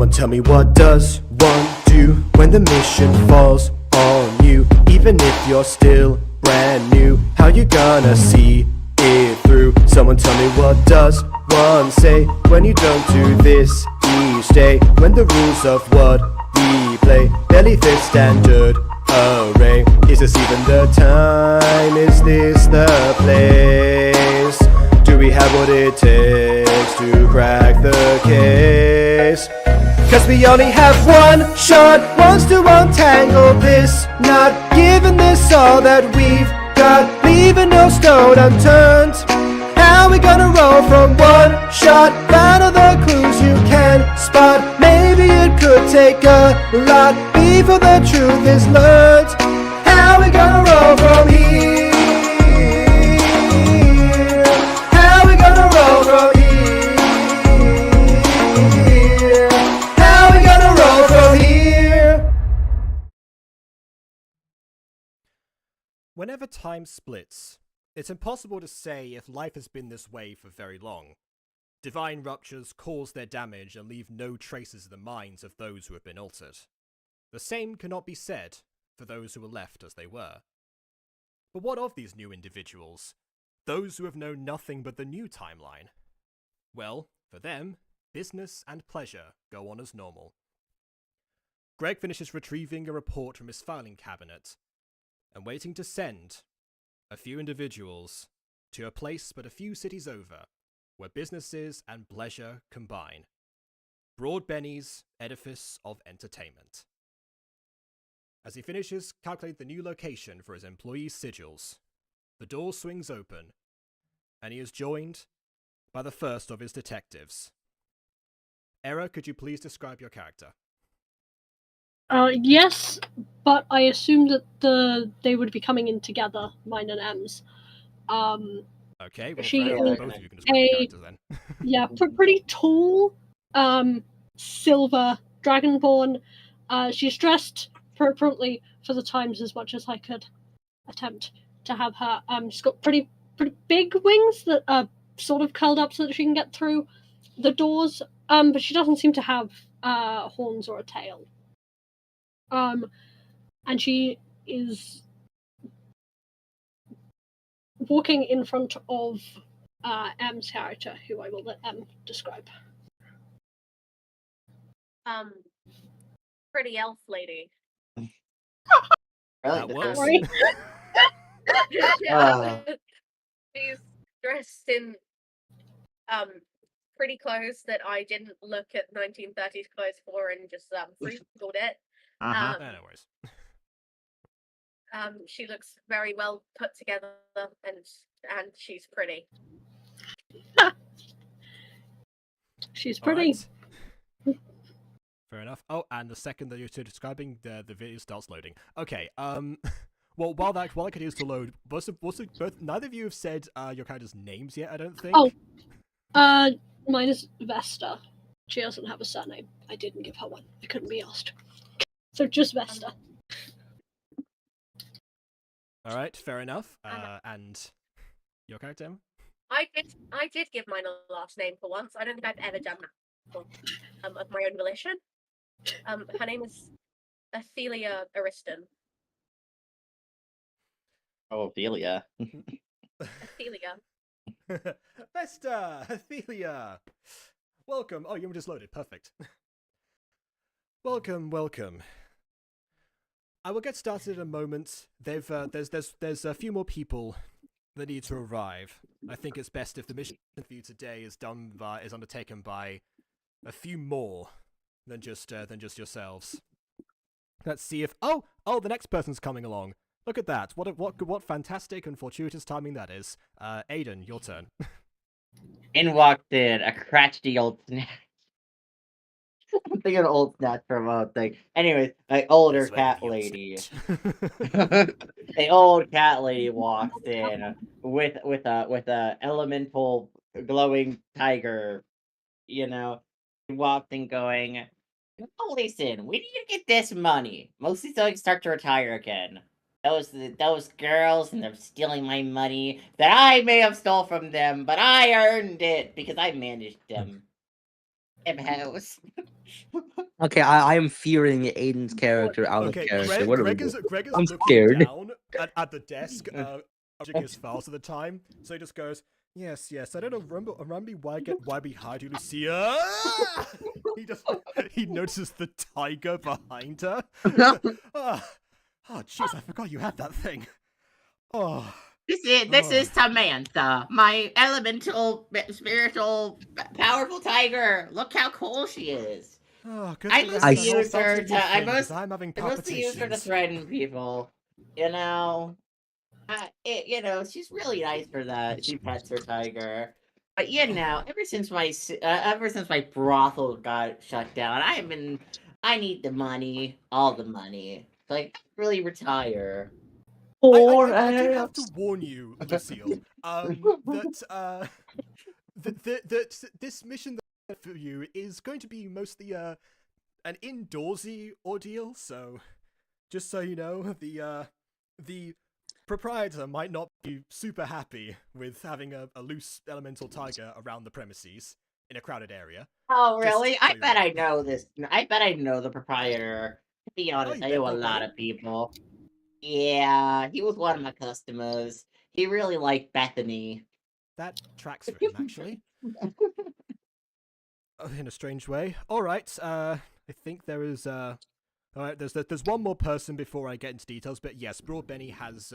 Someone tell me, what does one do when the mission falls on you? Even if you're still brand new, how you gonna see it through? Someone tell me, what does one say when you don't do this each day? When the rules of what we play barely fit standard array. Is this even the time? Is this the place? Do we have what it takes to crack the case? Cause we only have one shot, once to untangle this knot. Giving this all that we've got, leaving no stone unturned. How we gonna roll from one shot? Find all the clues you can spot. Maybe it could take a lot before the truth is learned. How we gonna roll from here? How we gonna roll from here? How we gonna roll from here? Whenever time splits, it's impossible to say if life has been this way for very long. Divine ruptures cause their damage and leave no traces in the minds of those who have been altered. The same cannot be said for those who were left as they were. But what of these new individuals? Those who have known nothing but the new timeline? Well, for them, business and pleasure go on as normal. Greg finishes retrieving a report from his filing cabinet and waiting to send a few individuals to a place but a few cities over, where businesses and pleasure combine. Broad Benny's edifice of entertainment. As he finishes calculating the new location for his employees' sigils, the door swings open, and he is joined by the first of his detectives. Error, could you please describe your character? Yes, but I assumed that they would be coming in together, mine and M's. Okay, well, She both of you can describe your character then. Yeah, pretty tall, silver, dragonborn. She's dressed appropriately for the times as much as I could attempt to have her. She's got pretty big wings that are sort of curled up so that she can get through the doors. But she doesn't seem to have horns or a tail. And she is walking in front of M's character, who I will let M describe. Pretty elf lady. That works. Right? She's dressed in pretty clothes that I didn't look at 1930s clothes for and just freehold it. No worries. She looks very well put together and she's pretty. She's pretty. Right. Fair enough. Oh, and the second that you're describing, the video starts loading. Okay. Well, while that continues to load, neither of you have said your character's names yet. I don't think. Oh, mine is Vesta. She doesn't have a surname. I didn't give her one. I couldn't be asked. So just Vesta. All right, fair enough. And your character? I did give mine a last name for once. I don't think I've ever done that of my own volition. Her name is Athelia Ariston. Oh, Ophelia. Athelia. Vesta, Athelia. Welcome. Oh, you were just loaded. Perfect. Welcome. I will get started in a moment. There's a few more people that need to arrive. I think it's best if the mission for you today is undertaken by a few more than just yourselves. Let's see if the next person's coming along. Look at that! What fantastic and fortuitous timing that is. Aiden, your turn. In walked in a crotchety old snatch. I'm thinking of old snatch from a thing. Anyways, an older cat lady. An old cat lady walks in with a elemental glowing tiger. You know, walked in going, "Oh, listen, we need to get this money, mostly so I can start to retire again. Those girls, and they're stealing my money that I may have stole from them, but I earned it because I managed them." house. Okay, I am fearing Aiden's character out of Okay, character. What are we Greg is doing? I'm looking scared. down at the desk, arranging his files at the time. So he just goes, "Yes, yes. I don't know. Remember why we hired you, Lucia." He notices the tiger behind her. Oh, jeez, I forgot you had that thing. Oh. This is Samantha, my elemental, spiritual, powerful tiger. Look how cool she is. Oh, good I thing mostly haven't use her adopted a new to. thing, 'cause I'm having I mostly use her to palpitations. threaten people. You know, she's really nice for that. She pets her tiger. But ever since my brothel got shut down, I need the money, all the money. Like, really retire. I do have to warn you, Lucille, that this mission for you is going to be mostly an indoorsy ordeal. So, just so you know, the proprietor might not be super happy with having a loose elemental tiger around the premises in a crowded area. Oh, really? Just I so you bet know. I know this. I bet I know the proprietor. To be honest, you I bet know a Bob lot Benny? of people. Yeah, he was one of my customers. He really liked Bethany. That tracks for him, actually. In a strange way. All right. I think there is. All right. There's one more person before I get into details, but yes, Broad Benny has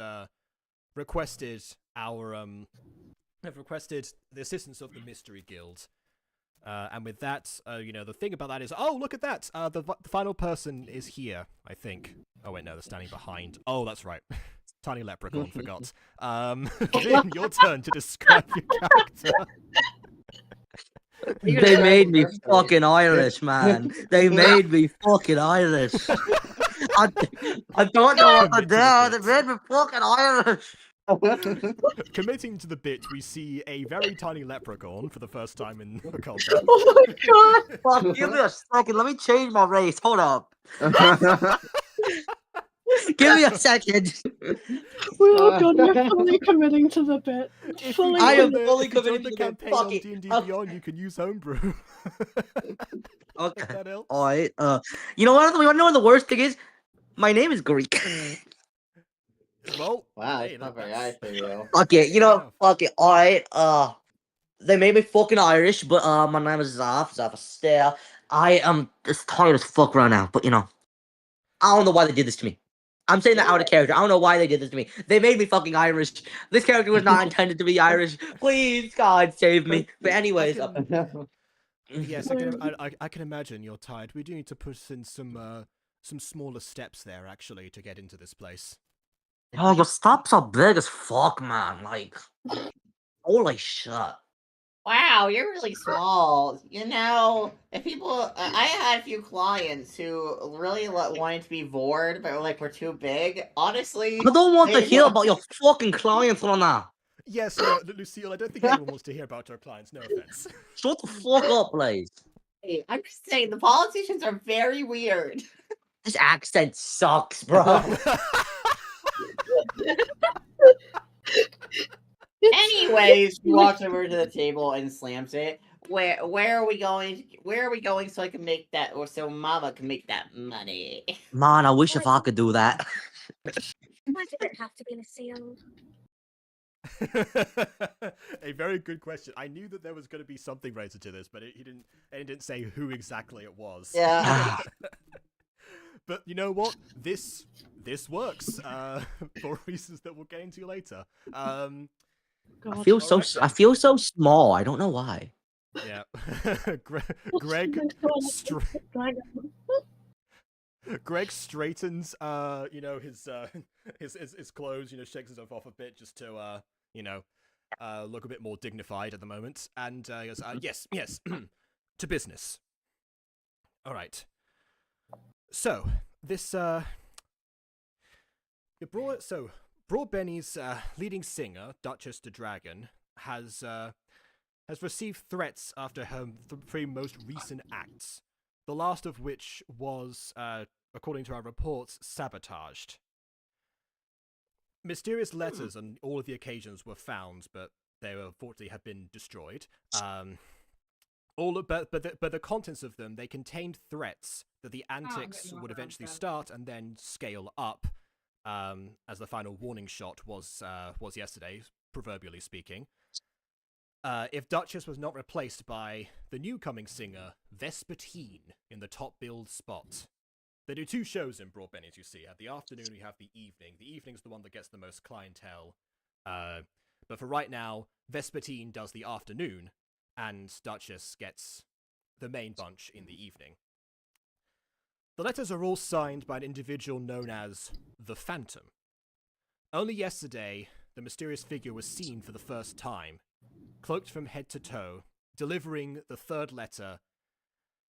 requested have requested the assistance of the Mystery Guild. And with that, the thing about that is, oh, look at that! The final person is here, I think. Oh wait, no, they're standing behind. Oh, that's right. Tiny leprechaun, forgot. Vin, your turn to describe your character. They made me fucking Irish, man. They made me fucking Irish. I don't know what to Commit to the do. bit. They made me fucking Irish. Committing to the bit, we see a very tiny leprechaun for the first time in Okulta. Oh my god! Fuck, give me a second. Let me change my race. Hold up. Give me a second. Oh god, you're fully committing to the bit. Fully I am committed. fully If you join committed the to the bit. campaign Fuck on it. D&D Okay. Beyond, you can use homebrew. Okay. If that helps. Alright. You know what? You want to know what the worst thing is? My name is Greek. Well, Wow, hey, it's not very that's nice for you. Fuck it. You fair know, enough. fuck it. Alright. They made me fucking Irish, but my name is Zaf Astaire. I am just tired as fuck right now, but I don't know why they did this to me. I'm saying that out of character. I don't know why they did this to me. They made me fucking Irish. This character was not intended to be Irish. Please, God, save me. But anyways, Yes, I can imagine you're tired. We do need to put in some smaller steps there, actually, to get into this place. oh, your stops are big as fuck, man. Like, holy shit. Wow, you're really small. If people, I had a few clients who really wanted to be Vord, but were too big. Honestly, I don't want to they- hear about your fucking clients right now. Yes, Lucille, I don't think anyone wants to hear about our clients, no offense. Shut the fuck up, please. Hey, I'm just saying, the politicians are very weird. This accent sucks, bro. Anyways, she walks over to the table and slams it. Where are we going? Where are we going so I can make that, or so Mama can make that money? Man, I wish if I could do that. Why did it have to be Lucille? A very good question. I knew that there was going to be something related to this, but he didn't say who exactly it was. Yeah. But you know what? This works for reasons that we'll get into later. I God. feel so I feel so small. I don't know why. Yeah. What's Greg next one? Dragon. Greg straightens his clothes, shakes himself off a bit just to look a bit more dignified at the moment, and he goes, yes, to business. All right. So this Broad Benny's leading singer, Duchess the Dragon, has received threats after her three most recent acts. The last of which was, according to our reports, sabotaged. Mysterious letters on all of the occasions were found, but they unfortunately have been destroyed. but the contents of them, they contained threats that the antics would eventually start and then scale up, as the final warning shot was yesterday, proverbially speaking. If Duchess was not replaced by the new coming singer, Vespertine, in the top billed spot. They do 2 shows in Broad Benny, as you see. At the afternoon, we have the evening. The evening's the one that gets the most clientele. But for right now, Vespertine does the afternoon, and Duchess gets the main bunch in the evening. The letters are all signed by an individual known as the Phantom. Only yesterday, the mysterious figure was seen for the first time, cloaked from head to toe, delivering the 3rd letter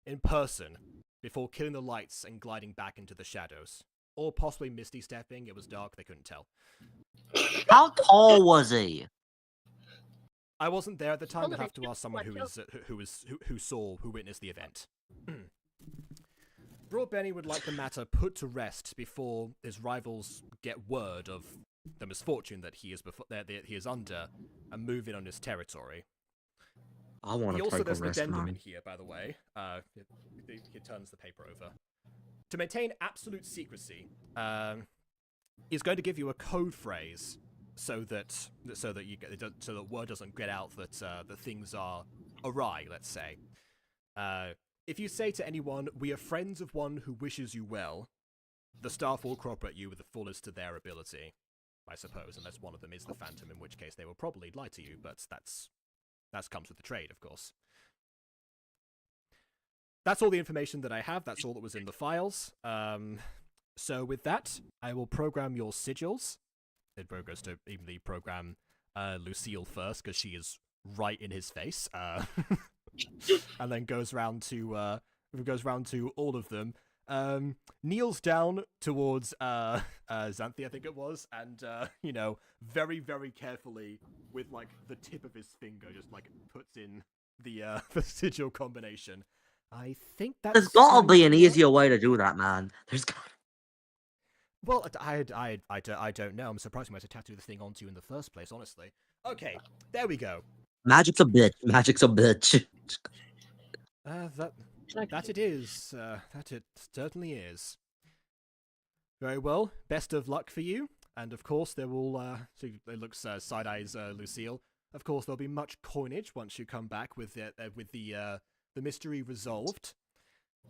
in person, before killing the lights and gliding back into the shadows. Or possibly misty stepping, it was dark, they couldn't tell. How tall was he? I wasn't there at the time, Well, I'd have to it's ask someone just who witnessed the event. Broad Benny would like the matter put to rest before his rivals get word of the misfortune that he is under and move in on his territory. I want to take a There's an rest, addendum in man. here, by the way. He turns the paper over. To maintain absolute secrecy, he's going to give you a code phrase so that word doesn't get out that things are awry. Let's say, if you say to anyone, "We are friends of one who wishes you well," the staff will cooperate you with the fullest of their ability, I suppose, unless one of them is the Phantom, in which case they will probably lie to you. But that comes with the trade, of course. That's all the information that I have. That's all that was in the files. So with that, I will program your sigils. It goes to evenly program Lucille first, because she is right in his face. And then goes round to all of them. Kneels down towards Xanthi, I think it was, and very, very carefully, with like the tip of his finger, just like puts in the sigil combination. I think that's. There's gotta be an easier way to do that, man. There's got. Well, I don't know. I'm surprised we might have tattooed the thing onto you in the first place, honestly. Okay, there we go. Magic's a bitch. Magic's a bitch. That it is. That it certainly is. Very well. Best of luck for you. And of course, there will. It looks side eyes Lucille. Of course, there'll be much coinage once you come back with the mystery resolved.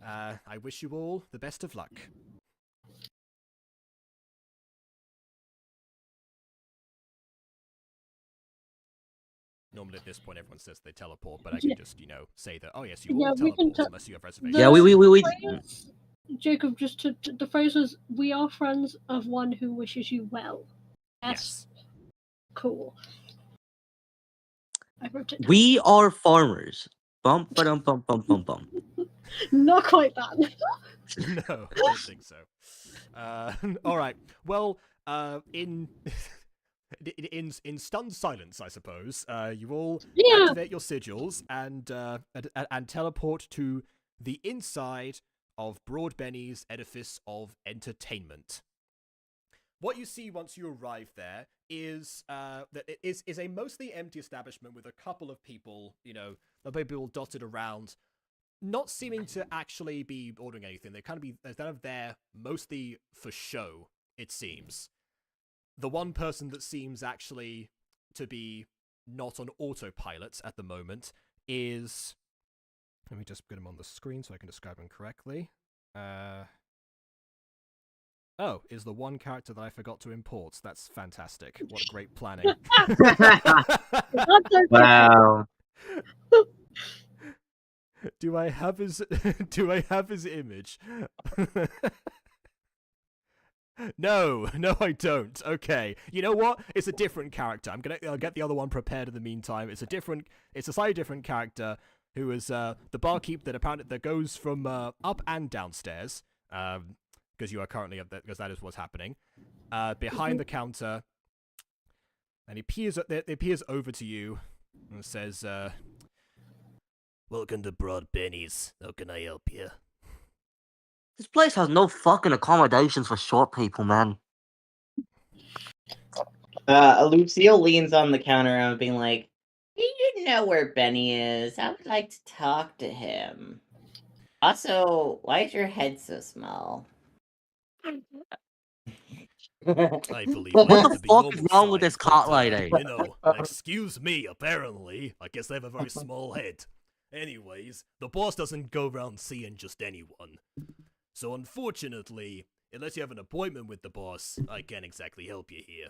I wish you all the best of luck. Normally at this point everyone says they teleport, but I can just, say that, oh yes, you all teleport unless you have reservations. Yeah, we phrase, Jacob, the phrase was, "We are friends of one who wishes you well." Yes. Cool. I wrote it down. We are farmers. Bum ba-dum bum bum bum bum. Not quite that. No, I don't think so. All right. Well, in stunned silence, I suppose, you all activate your sigils and teleport to the inside of Broad Benny's edifice of entertainment. What you see once you arrive there is that it is a mostly empty establishment with a couple of people, people dotted around, not seeming to actually be ordering anything. They're kind of there mostly for show, it seems. The one person that seems actually to be not on autopilot at the moment is... Let me just put him on the screen so I can describe him correctly. Is the one character that I forgot to import. That's fantastic. What great planning. Wow. Do I have his image? No, I don't. Okay. You know what? It's a different character. I'll get the other one prepared in the meantime. It's a slightly different character who is the barkeep that goes from up and downstairs. Because you are currently up there, because that is what's happening. Behind the counter, and he appears over to you and says, "Welcome to Broad Benny's. How can I help you?" This place has no fucking accommodations for short people, man. Lucille leans on the counter and being like, You know where Benny is. I would like to talk to him. Also, why is your head so small? I believe What mine the to be fuck is normal wrong with size, this but, cat lady? you know, excuse me, apparently. I guess I have a very small head. Anyways, the boss doesn't go around seeing just anyone. So unfortunately, unless you have an appointment with the boss, I can't exactly help you here.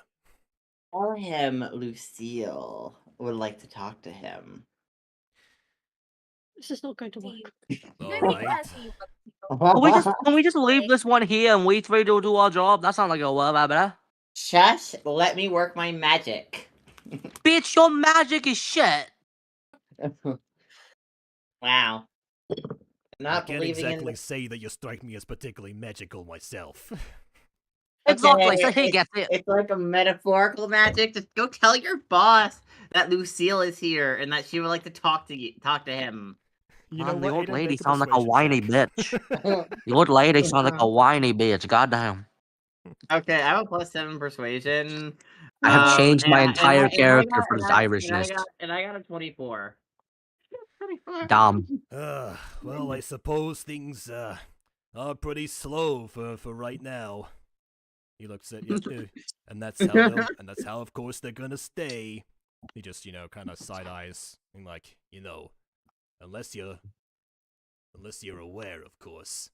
Tell him Lucille would like to talk to him. This is not going to Do work. you know me Alright. as you want Can we just leave this one here and we three do our job? That sounds like a well, better. Shush, let me work my magic. Bitch, your magic is shit. Wow. I Not can't believing exactly in say that you strike me as particularly magical myself. Exactly, so Okay, he gets it. It's like a metaphorical magic. Just go tell your boss that Lucille is here and that she would like to talk to him. You know Man, the what? old Aiden, lady make sounds like a persuasion whiny check. bitch. The old lady sounds like a whiny bitch. Goddamn. Okay, I have a +7 persuasion. I have changed my entire character for this Irishness. And I got a 24. 24. Damn. Well, I suppose things are pretty slow for right now. He looks at you, and that's how of course they're gonna stay. He just kind of side eyes and like unless you're aware, of course.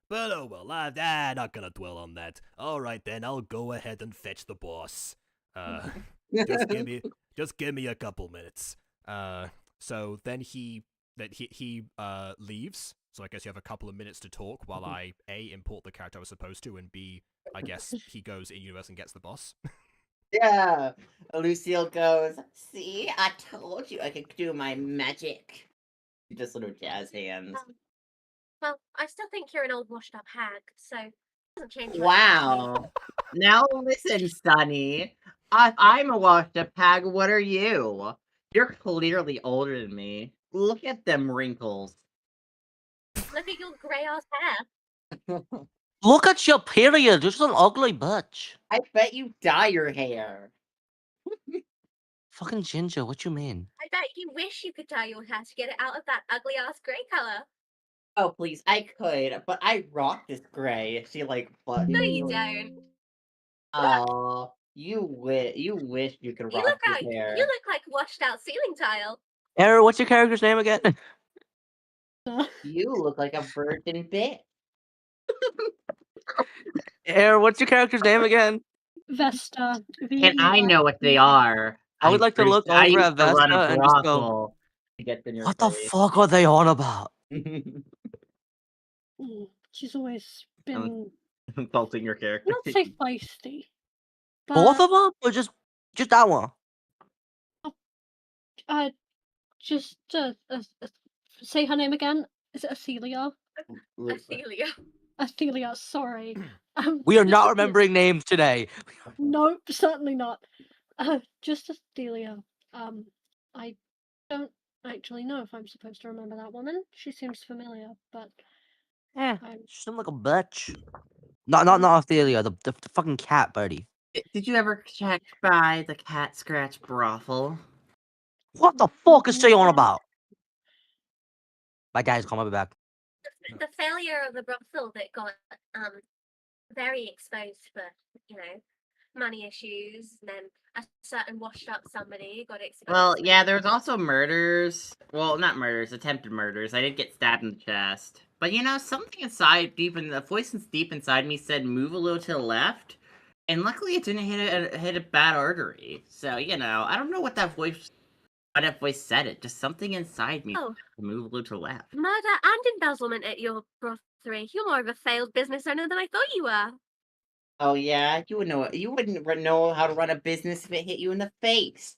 But oh well, I'm not gonna dwell on that. All right then, I'll go ahead and fetch the boss. Just give me a couple minutes. So then he leaves. So I guess you have a couple of minutes to talk while I A, import the character I was supposed to, and B, I guess he goes in universe and gets the boss. Yeah. Lucille goes, see, I told you I could do my magic. Just little jazz hands. Well, I still think you're an old washed up hag, so it doesn't change much. Wow. Now listen, Sonny. If I'm a washed up hag, what are you? You're clearly older than me. Look at them wrinkles. Look at your grey ass hair. Look at your period. You're just an ugly bitch. I bet you dye your hair. Fucking ginger, what you mean? I bet you wish you could dye your hair to get it out of that ugly ass grey colour. Oh, please, I could, but I rock this gray. She, like, buttons. No, you don't. Oh, you wish you could You rock look this hair. You look like washed out ceiling tile. Error, what's your character's name again? You look like a virgin bitch. Error, what's your character's name again? Vesta. And I know what they are. I would like to look I over used at to run Vesta a and just go, brothel to get in your what the face. fuck are they on about? She's always been Insulting your character. not say feisty, Both but of them? Or just that one? just say her name again. Is it Athelia? Athelia. Athelia, sorry. We are just not Athelia. remembering names today. Nope, certainly not. Just Athelia. I don't actually know if I'm supposed to remember that woman. She seems familiar, but Yeah, I'm she seemed like a bitch. Not Ophelia, the fucking cat, buddy. Did you ever check by the cat scratch brothel? What the fuck is she on about? My dad's calling me back. The failure of the brothel that got very exposed for, money issues, and then a certain washed up somebody got exposed. Well, yeah, there was also murders. Well, not murders, attempted murders. I did get stabbed in the chest. But something inside, the voice deep inside me said move a little to the left. And luckily it didn't hit a bad artery. So, I don't know what that voice said. It just something inside me to move a little to the left. Murder and embezzlement at your brothel. You're more of a failed business owner than I thought you were. Oh yeah, you wouldn't know how to run a business if it hit you in the face.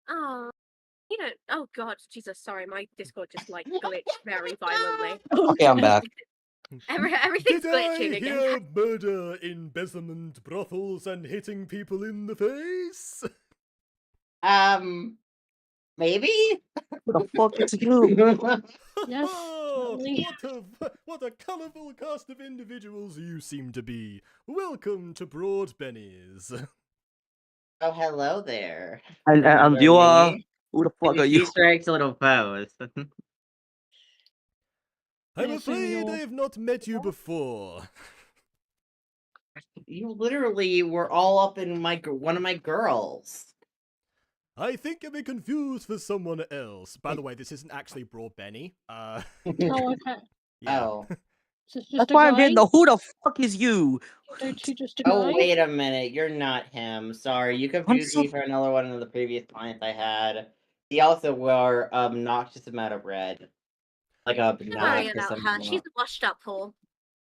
Oh, you don't. Oh God, Jesus, sorry, my Discord just glitched very violently. Okay, I'm back. Everything's Did I glitching again. hear murder, embezzlement, brothels, and hitting people in the face? Maybe? What the fuck is you? Yes, Oh, certainly. what a colourful cast of individuals you seem to be. Welcome to Broad Benny's. Oh, hello there. And Remember you me? who the fuck are It's you? Easter egg's little pose. I'm I assume afraid you're- I have not met you before. You literally were all up in one of my girls. I think you'll be confused for someone else. By the way, this isn't actually Broad Benny. Oh, okay. Yeah. Oh. So it's just That's a why guy? I'm getting the who the fuck is you? Don't you just a guy? Oh, wait a minute. You're not him. Sorry, you confused me for another one of the previous clients I had. He also wore obnoxious amount of red. Like Don't worry obnoxious about her. She's a washed up whore.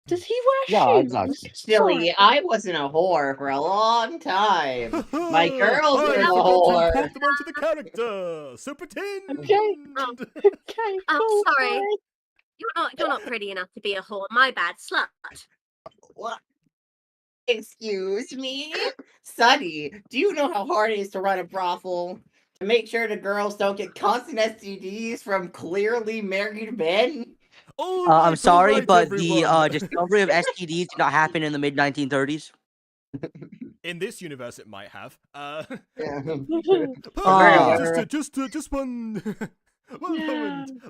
Does he wear Yeah, shoes? exactly. Silly, Sorry. I wasn't a whore for a long time. My girls I were the forgot to whore. import them onto the character. So pretend. Okay. Oh, Okay, cool. sorry. bye. You're not pretty enough to be a whore. My bad, slut. What? Excuse me? Sonny, do you know how hard it is to run a brothel? To make sure the girls don't get constant STDs from clearly married men? All I'm right, sorry, all right, but everyone. the discovery of STDs did not happen in the mid 1930s. In this universe, it might have. Yeah. Pardon, just one Yeah. moment.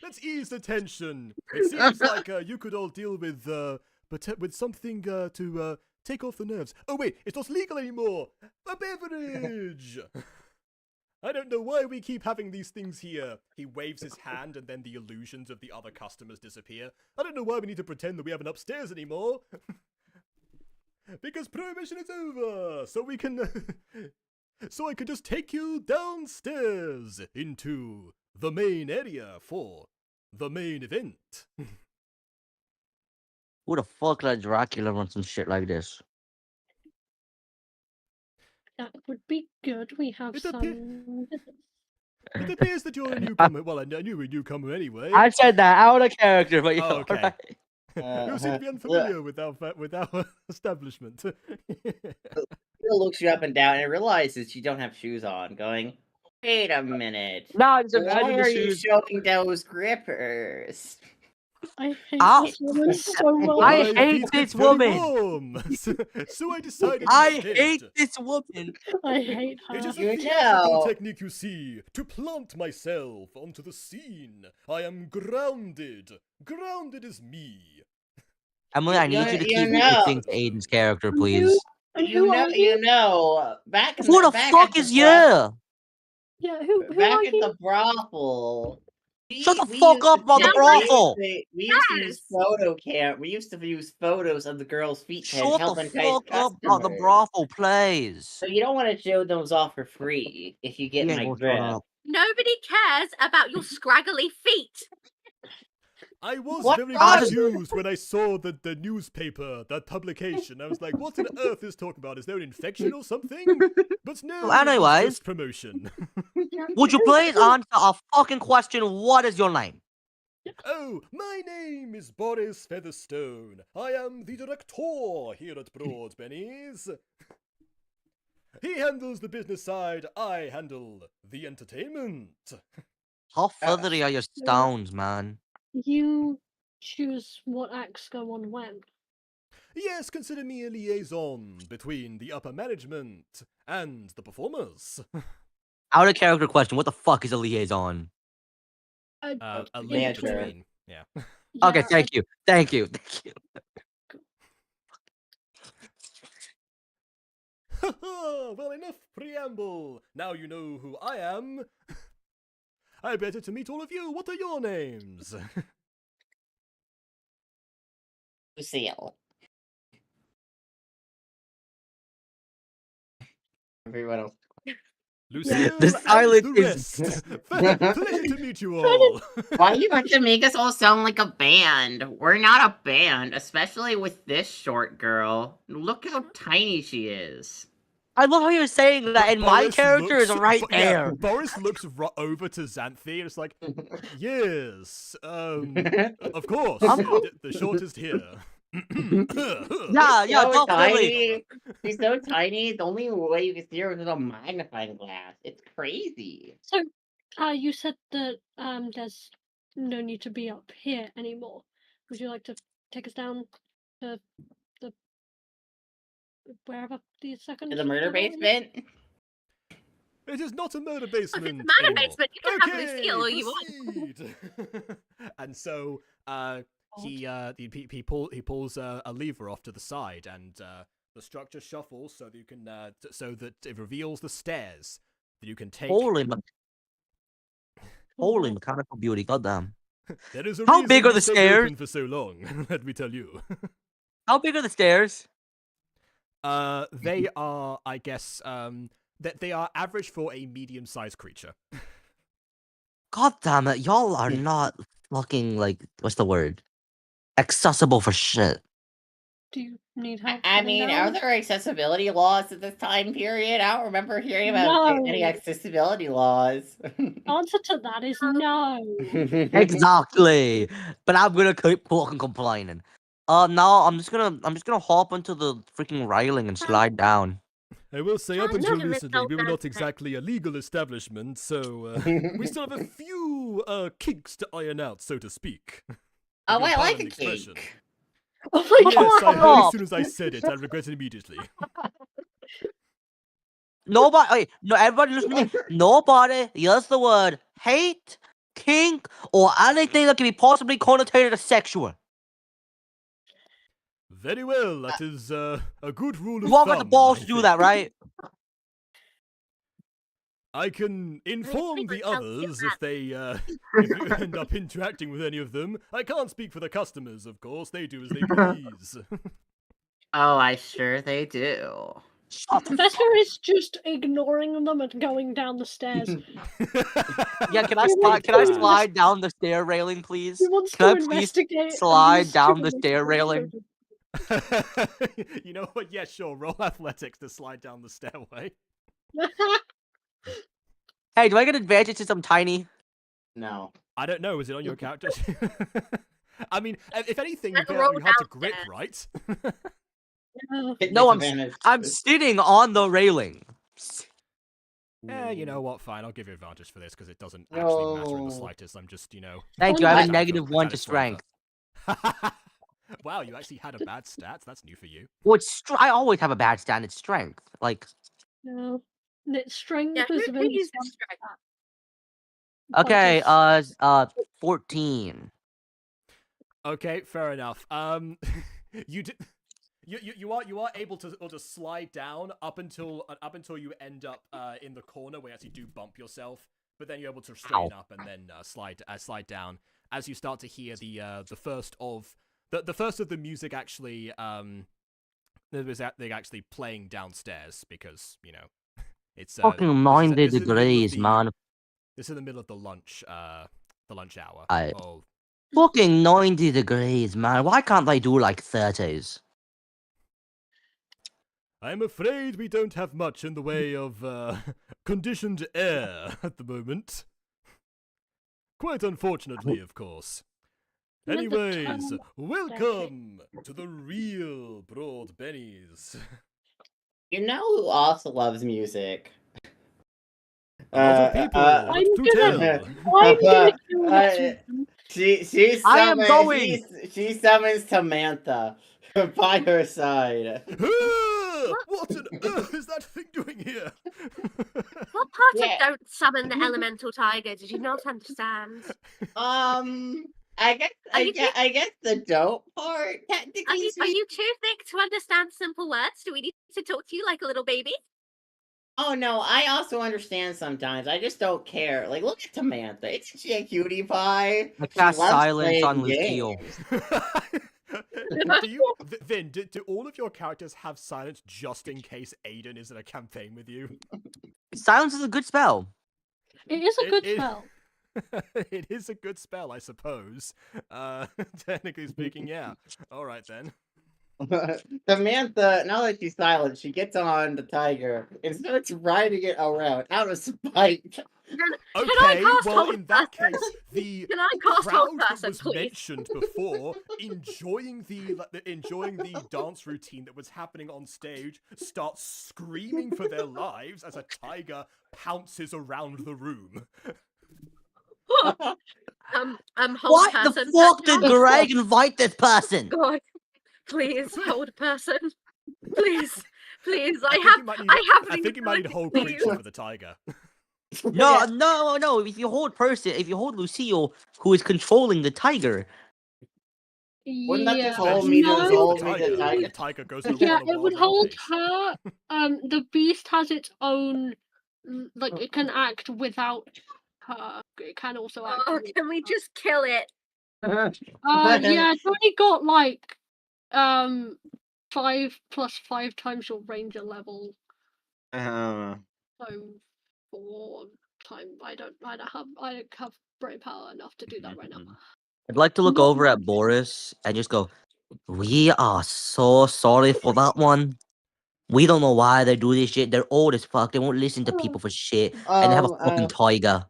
Let's ease the tension. It seems like you could all deal with something to take off the nerves. Oh wait, it's not legal anymore. A beverage. I don't know why we keep having these things here. He waves his hand and then the illusions of the other customers disappear. I don't know why we need to pretend that we have an upstairs anymore. Because prohibition is over, so we can so I could just take you downstairs into the main area for the main event. Who the fuck let Dracula run some shit like this? That would be good. We have It some appear- visitors. It appears that you're a newcomer. Well, I knew you were a newcomer anyway. I said that out of character, but Oh, okay. alright. You seem to be unfamiliar with our establishment. Girl looks you up and down and realizes you don't have shoes on, going, wait a minute. Nah, just Why imagine are the you shoes. showing those grippers? I hate Ow. this woman so much. I My hate feet get this very woman. warm. So I decided I instead. hate this woman. I hate her. It is a You theatrical know. technique, you see, to plant myself onto the scene. I am grounded. Grounded is me. Emily, I need you to You keep know. listening to Aiden's character, please. And who are You know, back in Who the back fuck at the is bro- you? Yeah, who Back are at you? the brothel. Shut the we fuck used up to about the take- brothel. We used to use Yes. We used to use photos of the girls' feet to Shut help the entice fuck up about the customers. brothel, please. So you don't want to show those off for free if you get You ain't my gonna shut grip. up. Nobody cares about your scraggly feet. I was What very the- confused when I saw the newspaper, that publication. I was like, what on earth is talking about? Is there an infection or something? But no, Well, it was anyways. just promotion. Would you please answer a fucking question? What is your name? Oh, my name is Boris Featherstone. I am the director here at Broad Benny's. He handles the business side, I handle the entertainment. How feathery are your stones, man? You choose what acts go on when. Yes, consider me a liaison between the upper management and the performers. Out of character question, what the fuck is a liaison? A in link between. between. Yeah. Okay, Yeah, thank you. Thank you. Thank you. Well, enough preamble. Now you know who I am. I better to meet all of you. What are your names? Lucille. Everyone else. Lucille The silence and the is- rest. Pleasure to meet you all. Why you have to make us all sound like a band? We're not a band, especially with this short girl. Look how tiny she is. I love how you're saying that, and my Boris character is looks- right Bo- yeah, there. Boris looks over to Xanthi and it's like, yes, of course, the shortest here. Yeah, She's so definitely. tiny. She's so tiny. The only way you can see her is with a magnifying glass. It's crazy. So, you said that there's no need to be up here anymore. Would you like to take us down to the wherever the second In the murder floor is? basement. It is not a murder If basement. it's a murder anymore. basement, you can have Lucille all you want. proceed. And so he pulls a lever off to the side, and the structure shuffles so that you can so that it reveals the stairs that you can take. Holy mechanical beauty, goddamn. There is a How reason big are this the stayed stairs? open for so long. Let me tell you. How big are the stairs? They are, I guess, that they are average for a medium-sized creature. God damn it, y'all are not fucking like what's the word? Accessible for shit. Do you need help? I getting mean, down? are there accessibility laws at this time period? I don't remember hearing about any No. accessibility laws. Answer to that is no. Exactly. But I'm gonna keep fucking complaining. Now I'm just gonna hop onto the freaking railing and slide down. I will say, Can't up until live in this recently, old we were not man's exactly a legal establishment, so we still have a few kinks to iron out, so to speak. Oh, If you'll I like pardon a the expression. cake. Oh my Yes, I god. heard as soon as I said it, I regret it immediately. Nobody, wait, no, everybody listen to me. Nobody use the word hate, kink, or anything that can be possibly connotated as sexual. Very well, that is a good rule of You all thumb. got the balls I to do that, think. right? I can inform the pretty much helps you others if they if you end up interacting with any of them. I can't speak for the customers, of course. They do as they please. Oh, I sure they do. Professor is just ignoring them and going down the stairs. Yeah, can I He wants can I to slide down the stair railing, please? He wants Can to I please investigate. and slide use down the skill stair to railing? You know what? Yeah, sure. Roll athletics to slide down the stairway. Hey, do I get advantage since I'm tiny? No. I don't know. Is it on your character? I mean, if anything, you Let's had roll to grip, downstairs. right? No, Disadvantage. I'm sitting on the railing. You know what? Fine, I'll give you advantage for this because it doesn't actually matter in the No. slightest. I'm just, Thank you. I have a Stand negative for 1 to status strength. Wow, you actually had a bad stat. That's new for you. Well, I always have a bad stat. It's strength. Like, No. And its strength Yeah, is who really uses strong. strength? okay, Like 14. Okay, fair enough. You did. You are able to slide down up until you end up in the corner where you actually do bump yourself, but then you're able to straighten up and then slide down as you start to hear the first of the music actually they're actually playing downstairs because it's Fucking 90 degrees, man. This is in the middle of the lunch hour. Oh, Fucking 90 degrees, man. Why can't they do like 30s? I'm afraid we don't have much in the way of conditioned air at the moment. Quite unfortunately, of course. Let the Anyways, tongue welcome to the real Broad Bennies. You know who also loves music? A lot of people, uh, but I'm to gonna- tell. I'm gonna kill uh, this one. She I am summons going. she summons Samantha by her side. What on earth is that thing doing here? What part Yeah. of don't summon the elemental tiger did you not understand? I Are you guess the dope part Are technically you speaking. too thick to understand simple words? Do we need to talk to you like a little baby? Oh no, I also understand sometimes. I just don't care. Like, look at Samantha. Isn't she a cutie pie? I She cast loves silence on playing Lucille. do Vin, do all of your characters have silence just in case Aiden is in a campaign with you? Silence is a good spell. It is a good It- spell. It is a good spell, I suppose. Technically speaking, yeah. Alright then. Samantha, now that she's silent, she gets on the tiger and starts riding it around out of spite. Can I Okay, cast well, hold in that person? case, the Can I cast crowd hold that person, was please? mentioned before, enjoying the dance routine that was happening on stage, starts screaming for their lives as a tiger pounces around the room. Hold What person. the fuck did Greg invite this person? God, please hold person. Please, please. I think you might need whole creature for the tiger. No, Yeah. no. If you hold Lucille, who is controlling the tiger. Wouldn't that Yeah. just hold me to No, hold the me tiger. to tiger? The tiger goes on yeah, a it wild would hold rampage. her. The beast has its own, like it can act without her. It can also act. Oh, with can we her. just kill it? Yeah, it's only got like 5 plus 5 times your ranger level, so 4 times. I don't have brain power enough to do that right now. I'd like to look Not over at much. Boris and just go, we are so sorry for that one. We don't know why they do this shit. They're old as fuck. They won't listen to people for shit. And they have a fucking tiger.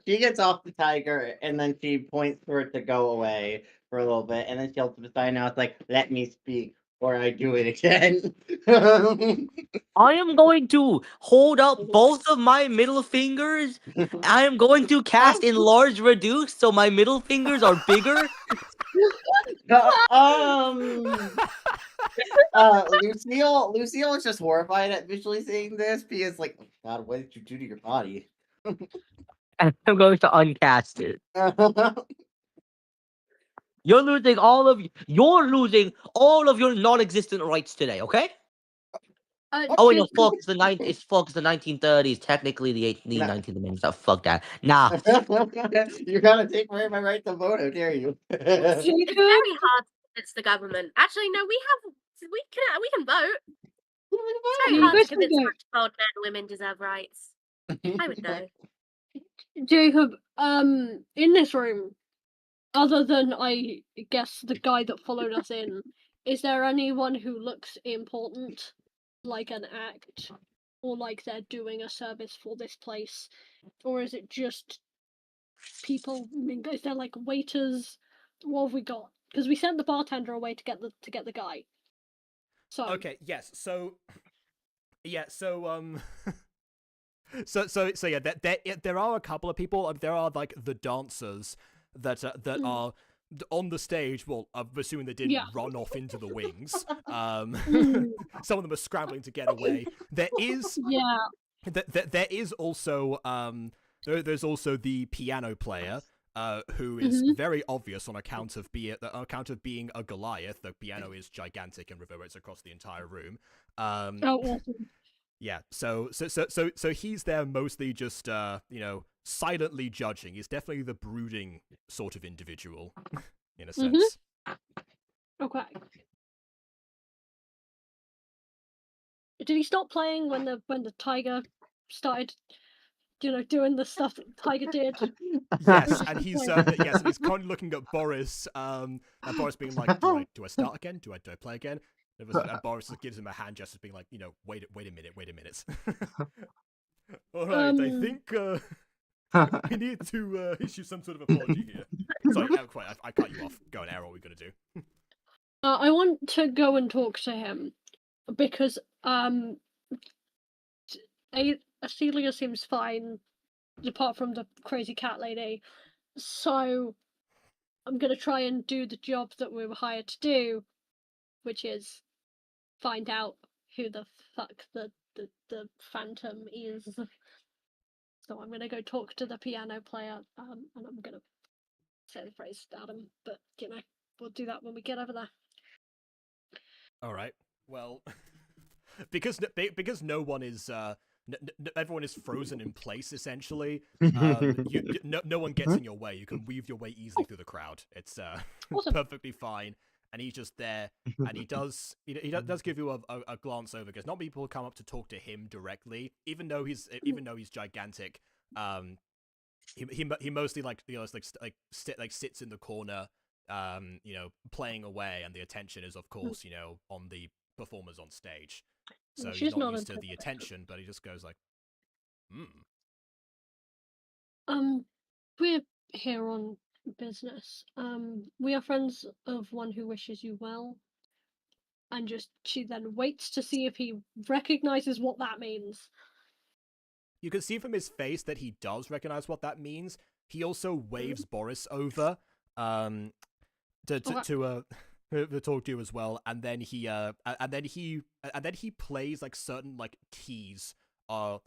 She gets off the tiger and then she points for it to go away for a little bit, and then she'll decide now it's like, let me speak or I do it again. I am going to hold up both of my middle fingers. I am going to cast enlarge reduce so my middle fingers are bigger. Lucille is just horrified at visually seeing this because, like, oh God, what did you do to your body? And I'm going to uncast it. You're losing all of your non-existent rights today, okay? Oh wait, no, fuck, it's the 1930s. Technically the 19th Amendment. So fuck that. Nah. You're gonna take away my right to vote, how dare you? It's very hard against the government. Actually, no, we can vote. It's very You hard guys to can convince vote. much old men and women deserve rights. I would know. Jacob, in this room, other than I guess the guy that followed us in, is there anyone who looks important, like an act, or like they're doing a service for this place, or is it just people? I mean, is there like waiters? What have we got? Because we sent the bartender away to get the guy. So Okay, yes. So yeah, so so yeah, there are a couple of people. There are like the dancers that are on the stage. Well, I'm assuming they didn't run off into the wings. Some of them are scrambling to get away. There is there is also there's also the piano player. Who is very obvious on account of being a Goliath. The piano is gigantic and reverberates across the entire room. awesome. Yeah, so he's there mostly just silently judging. He's definitely the brooding sort of individual, in a sense. Okay. Did he stop playing when the tiger started, doing the stuff that the tiger did? Yes, and he's currently looking at Boris, and Boris being like, "Do I start again? Do I play again?" And Boris just gives him a hand gesture, being like, wait a minute. All right, I think we need to issue some sort of apology here. Sorry, I cut you off. Go on, Errol. What are we gonna do? I want to go and talk to him because Celia seems fine, apart from the crazy cat lady. So I'm gonna try and do the job that we were hired to do, which is find out who the fuck the phantom is. So I'm gonna go talk to the piano player, and I'm gonna say the phrase at him. But we'll do that when we get over there. All right. Well, because no one is everyone is frozen in place essentially. No one gets in your way. You can weave your way easily through the crowd. It's Awesome. perfectly fine. And he's just there, and he does give you a glance over, because not many people come up to talk to him directly, even though he's gigantic. He mostly sits in the corner, playing away, and the attention is of course on the performers on stage. So he's not used to the attention, but he just goes like, We're here on business. We are friends of one who wishes you well. And she then waits to see if he recognizes what that means. You can see from his face that he does recognize what that means. He also waves Boris over, talk to you as well, and then he plays like certain like keys on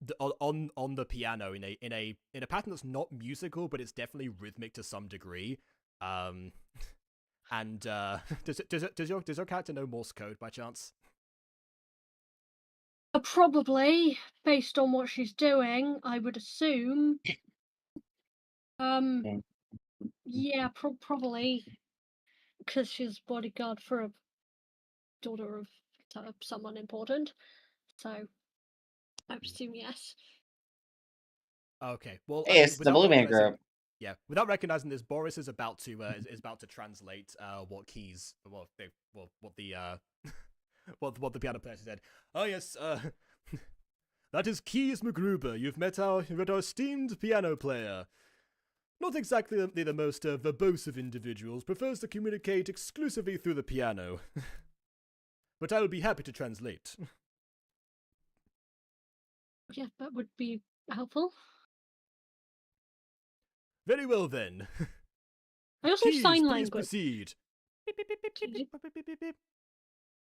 the piano in a pattern that's not musical, but it's definitely rhythmic to some degree. And does your character know Morse code by chance? Probably, based on what she's doing, I would assume. Yeah, probably, because she's bodyguard for a daughter of someone important. So, I would assume yes. Okay, well, It's the Blue Man Group. Yeah, without recognizing this, Boris is about to translate what keys, what the what the piano player said. Oh yes, that is Keys McGruber. You've met our esteemed piano player. Not exactly the most verbose of individuals. Prefers to communicate exclusively through the piano. But I will be happy to translate. Yeah, that would be helpful. Very well then. I also have Keys, sign please language. proceed. Beep, beep, beep, beep, beep, beep, beep, beep, beep, beep.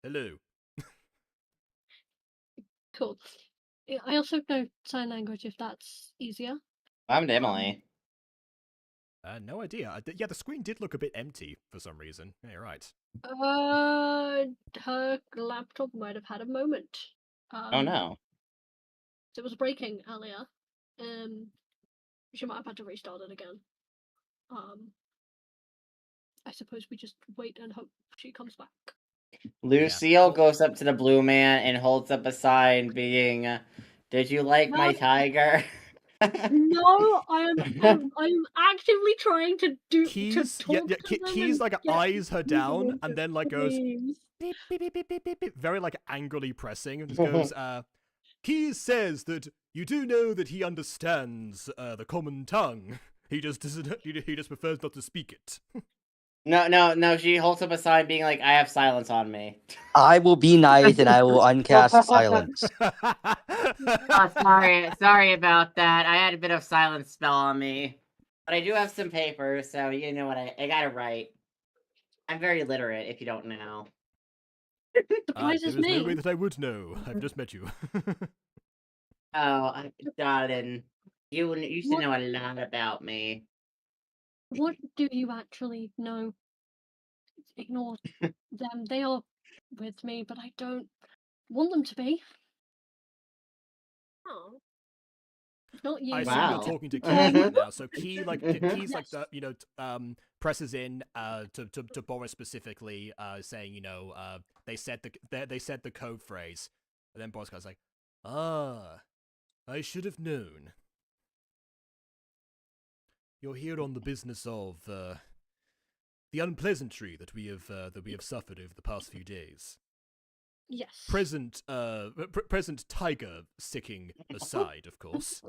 Hello. Cool. Yeah, I also know sign language if that's easier. I'm Emily. No idea. Yeah, the screen did look a bit empty for some reason. Yeah, you're right. Her laptop might have had a moment. Oh no. It was breaking earlier. She might have had to restart it again. I suppose we just wait and hope she comes back. Lucille goes up to the blue man and holds up a sign being, "Did you like my tiger?" No, I am actively trying to Keys, talk to them Keys and like get eyes her people down into and then like goes games. beep, beep, beep, beep, beep, beep, beep, very like angrily pressing and just goes, Keys says that you do know that he understands the common tongue. He just doesn't. He just prefers not to speak it. No. She holds up a sign being like, "I have silence on me." I will be nice and I will uncast silence. Oh, sorry about that. I had a bit of silence spell on me, but I do have some paper, so you know what I gotta write. I'm very literate, if you don't know. Surprises there is me. no way that I would know. I've just met you. Oh, darling, you should know a lot about me. What do you actually know? Ignore them. They are with me, but I don't want them to be. Oh, Not you. I assume Wow. you're talking to Keys right now. So Keys like presses in to Boris specifically, saying they said the code phrase, and then Boris goes like, I should have known. You're here on the business of the unpleasantry that we have suffered over the past few days. Yes. Present tiger sicking aside, of course.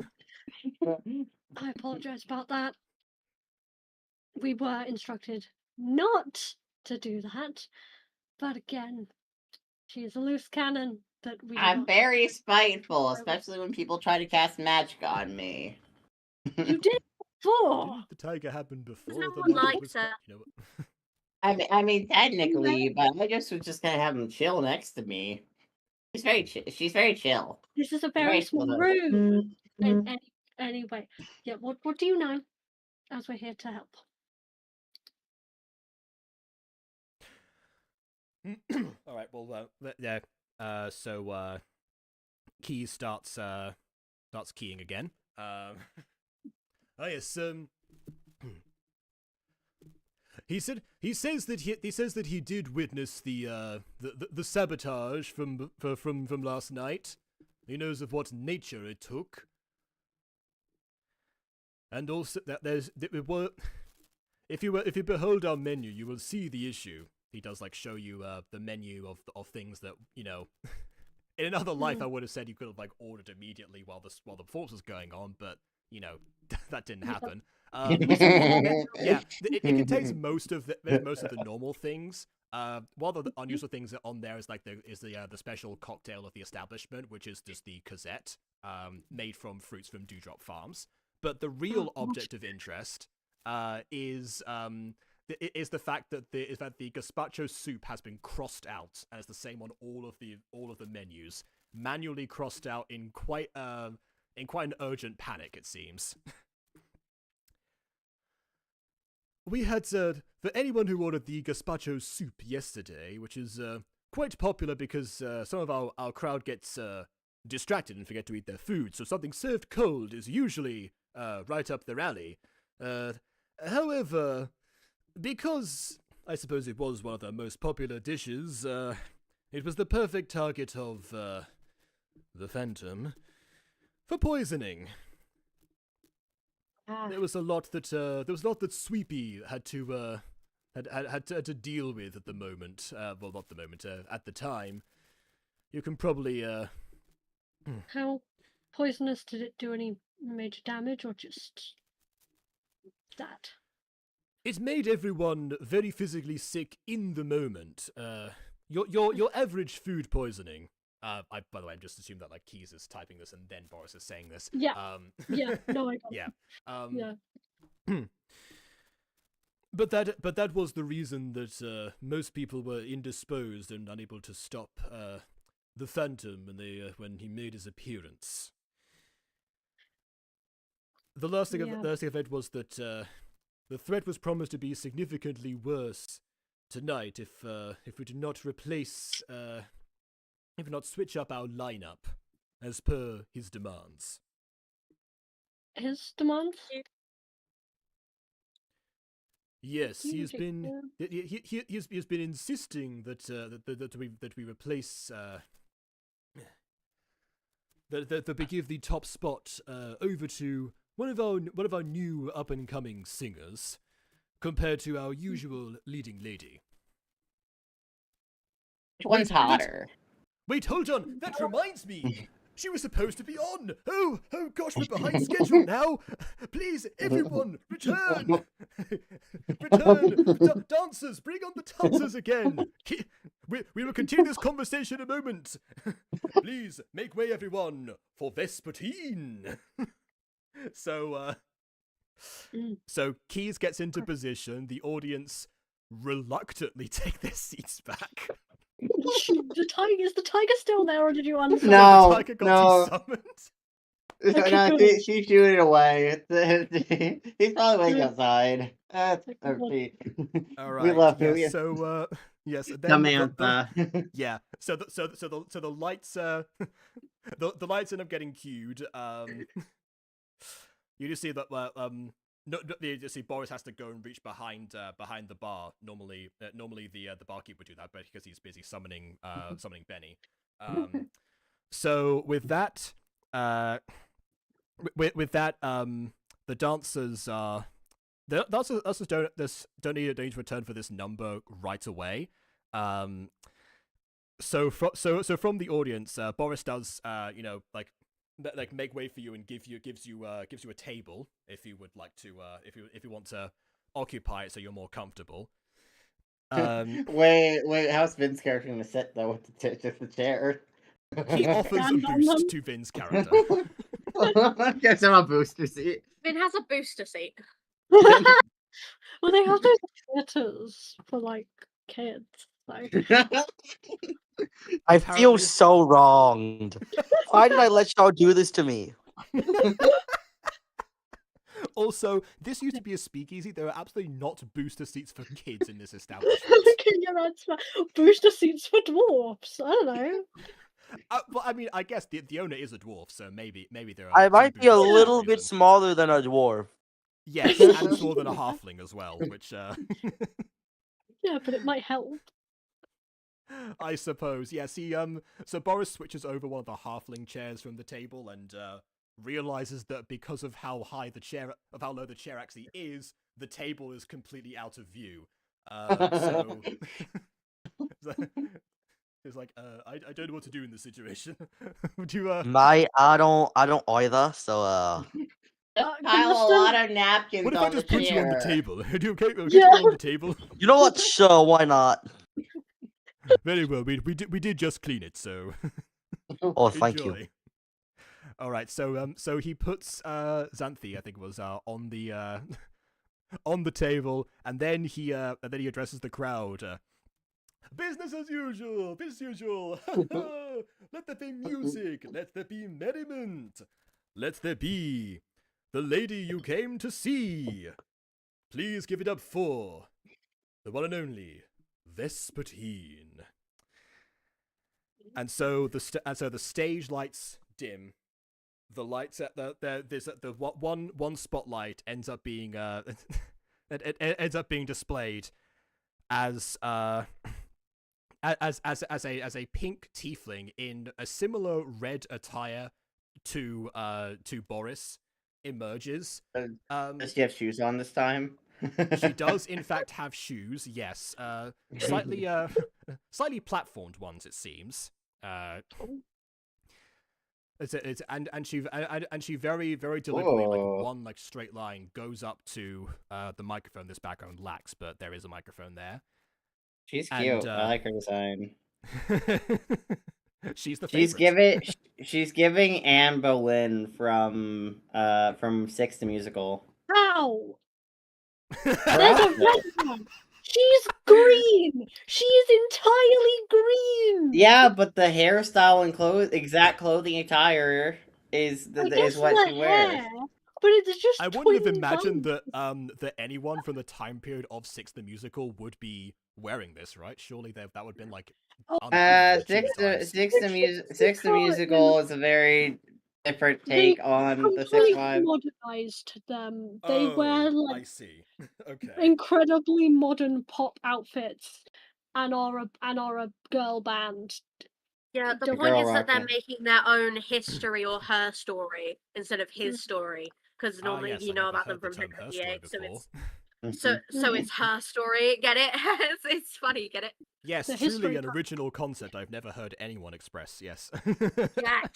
I apologize about that. We were instructed not to do that, but again, she is a loose cannon that we. I'm very spiteful, especially when people try to cast magic on me. You did before. Didn't the tiger happen before? no The one mother likes was her. I mean, technically, but I just was just gonna have him chill next to me. She's very chill. This is a very small room. Anyway, yeah. What do you know? As we're here to help. All right. Well, yeah. So Keys starts keying again. Oh yes. He says that he did witness the sabotage from last night. He knows of what nature it took, and also that if you behold our menu, you will see the issue. He does like show you the menu of things that in another life I would have said you could have like ordered immediately while the performance was going on, but that didn't happen. It contains most of the normal things. One of the unusual things that on there is like the special cocktail of the establishment, which is just the Cosette, made from fruits from Dewdrop Farms. But the real object of interest is is the fact that the gazpacho soup has been crossed out, and it's the same on all of the menus, manually crossed out in quite an urgent panic, it seems. We had for anyone who ordered the gazpacho soup yesterday, which is quite popular because some of our crowd gets distracted and forget to eat their food, so something served cold is usually right up their alley. However, because I suppose it was one of the most popular dishes, it was the perfect target of the Phantom for poisoning. There was a lot that Sweepy had to deal with at the moment. Well, not the moment. At the time, you can probably. How poisonous? Did it do any major damage, or just that? It made everyone very physically sick in the moment. Your average food poisoning. By the way, I'm just assuming that like Keys is typing this and then Boris is saying this. Yeah. Yeah. No, I got Yeah. yeah. But that was the reason that most people were indisposed and unable to stop the Phantom when he made his appearance. The last thing I've read was that the threat was promised to be significantly worse tonight if we did not if we not switch up our lineup as per his demands. His demands? Yes, he's been insisting that we replace that we give the top spot over to one of our new up and coming singers compared to our usual leading lady. Which one's hotter? Wait, hold on. That reminds me. She was supposed to be on. Oh gosh, we're behind schedule now. Please, everyone, return. Return. Dancers, bring on the dancers again. We will continue this conversation in a moment. Please, make way, everyone, for Vespertine. So Keys gets into position. The audience reluctantly take their seats back. Is the tiger still there, or did you unsummon? No, the tiger got desummoned. Okay, no, good. she shooed it away. He's probably waiting Good. outside. Okay, Or good. she. All right. We love yes, you. So yes. Then Samantha. yeah. So the lights the lights end up getting cued. You just see that you just see Boris has to go and reach behind the bar. Normally the barkeep would do that, but because he's busy summoning Benny. So with that the dancers don't need to return for this number right away. So from the audience, Boris does make way for you and gives you a table if you would like to if you want to occupy it so you're more comfortable. Wait, how's Vin's character gonna sit though with just the chair? He offers a boost to Vin's character. Gives him a booster seat. Vin has a booster seat. Well, they have those theaters for like kids. So. I feel so wronged. Why did I let y'all do this to me? Also, this used to be a speakeasy. There are absolutely not booster seats for kids in this establishment. Okay, yeah, that's fine. Booster seats for dwarfs. I don't know. Well, I mean, I guess the owner is a dwarf, so maybe there are. I some might be a booster seats little for bit reason. smaller than a dwarf. Yes, and smaller than a halfling as well, which Yeah, but it might help. I suppose. Yes, so Boris switches over one of the halfling chairs from the table and realizes that because of how low the chair actually is, the table is completely out of view. So it's like, I don't know what to do in this situation. Would you I don't either. So Pile a lot of napkins what if on I just the put you on the chair. table? Are you okay? Yeah. On the table. you know what? Sure, why not? Very well. We did just clean it, so Oh, thank you. enjoy. All right. So he puts Xanthi, I think it was, on the on the table, and then he addresses the crowd. Business as usual, business as usual. Let there be music, let there be merriment, let there be the lady you came to see. Please give it up for the one and only Vespertine. And so the stage lights dim. The lights at the one spotlight ends up being it ends up being displayed as a pink tiefling in a similar red attire to Boris emerges. Does she have shoes on this time? She does in fact have shoes, yes. Slightly slightly platformed ones, it seems. And she very deliberately, like Whoa. one like straight line, goes up to the microphone this background lacks, but there is a microphone there. She's And, cute. I like her design. She's the She's favorite. she's giving Anne Boleyn from Six the Musical. How? There's a Right. red one. She's green. She's entirely green. Yeah, but the hairstyle and exact clothing attire is I guess is what the she wears. hair, but it's just. I wouldn't have twin imagined buns. that anyone from the time period of Six the Musical would be wearing this, right? Surely that would have been like. Oh, unheard of to you guys. Six the Musical is a very different take on the Six completely Five. modernized them. They wear I like see. Okay. incredibly modern pop outfits and are a girl band. Yeah, the Don't- point Girl is that they're rocker. making their own history or her story instead of his Mm. story. Because Ah, normally yes, you I know never about them heard the from term her story 1998, so before. so it's her story. Get it? it's funny. Get it? Yes, The truly history an part. original concept I've never heard anyone express. Yes. Yes,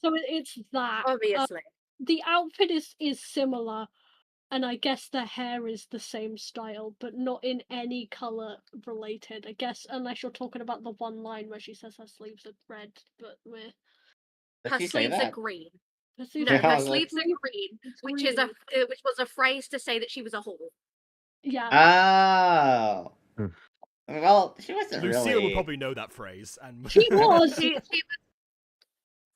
So it's that. obviously. The outfit is similar, and I guess the hair is the same style, but not in any color related. I guess unless you're talking about the one line where she says her sleeves are red, but we're Does Her she say sleeves are that? green. her sleeves No, are Yeah, I her was like- sleeves are green, which is which was a phrase to say that she was a whore. yeah. Oh. Hmm. Well, she wasn't Lucille really. would probably know that phrase. And She was. She was,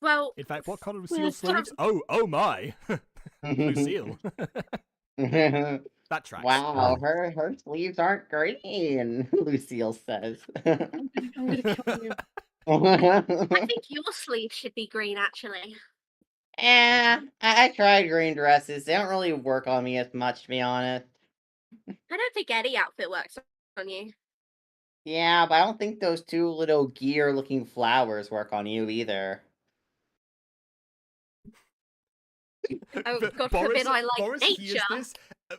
well, In fact, what color are Well, Lucille's sleeves? Oh my, Lucille. That tracks. Wow, her sleeves aren't green, Lucille says. I'm gonna kill you. I think your sleeves should be green, actually. I tried green dresses. They don't really work on me as much, to be honest. I don't think any outfit works on you. Yeah, but I don't think those two little gear-looking flowers work on you either. Oh, But God forbid I like Boris nature. hears this.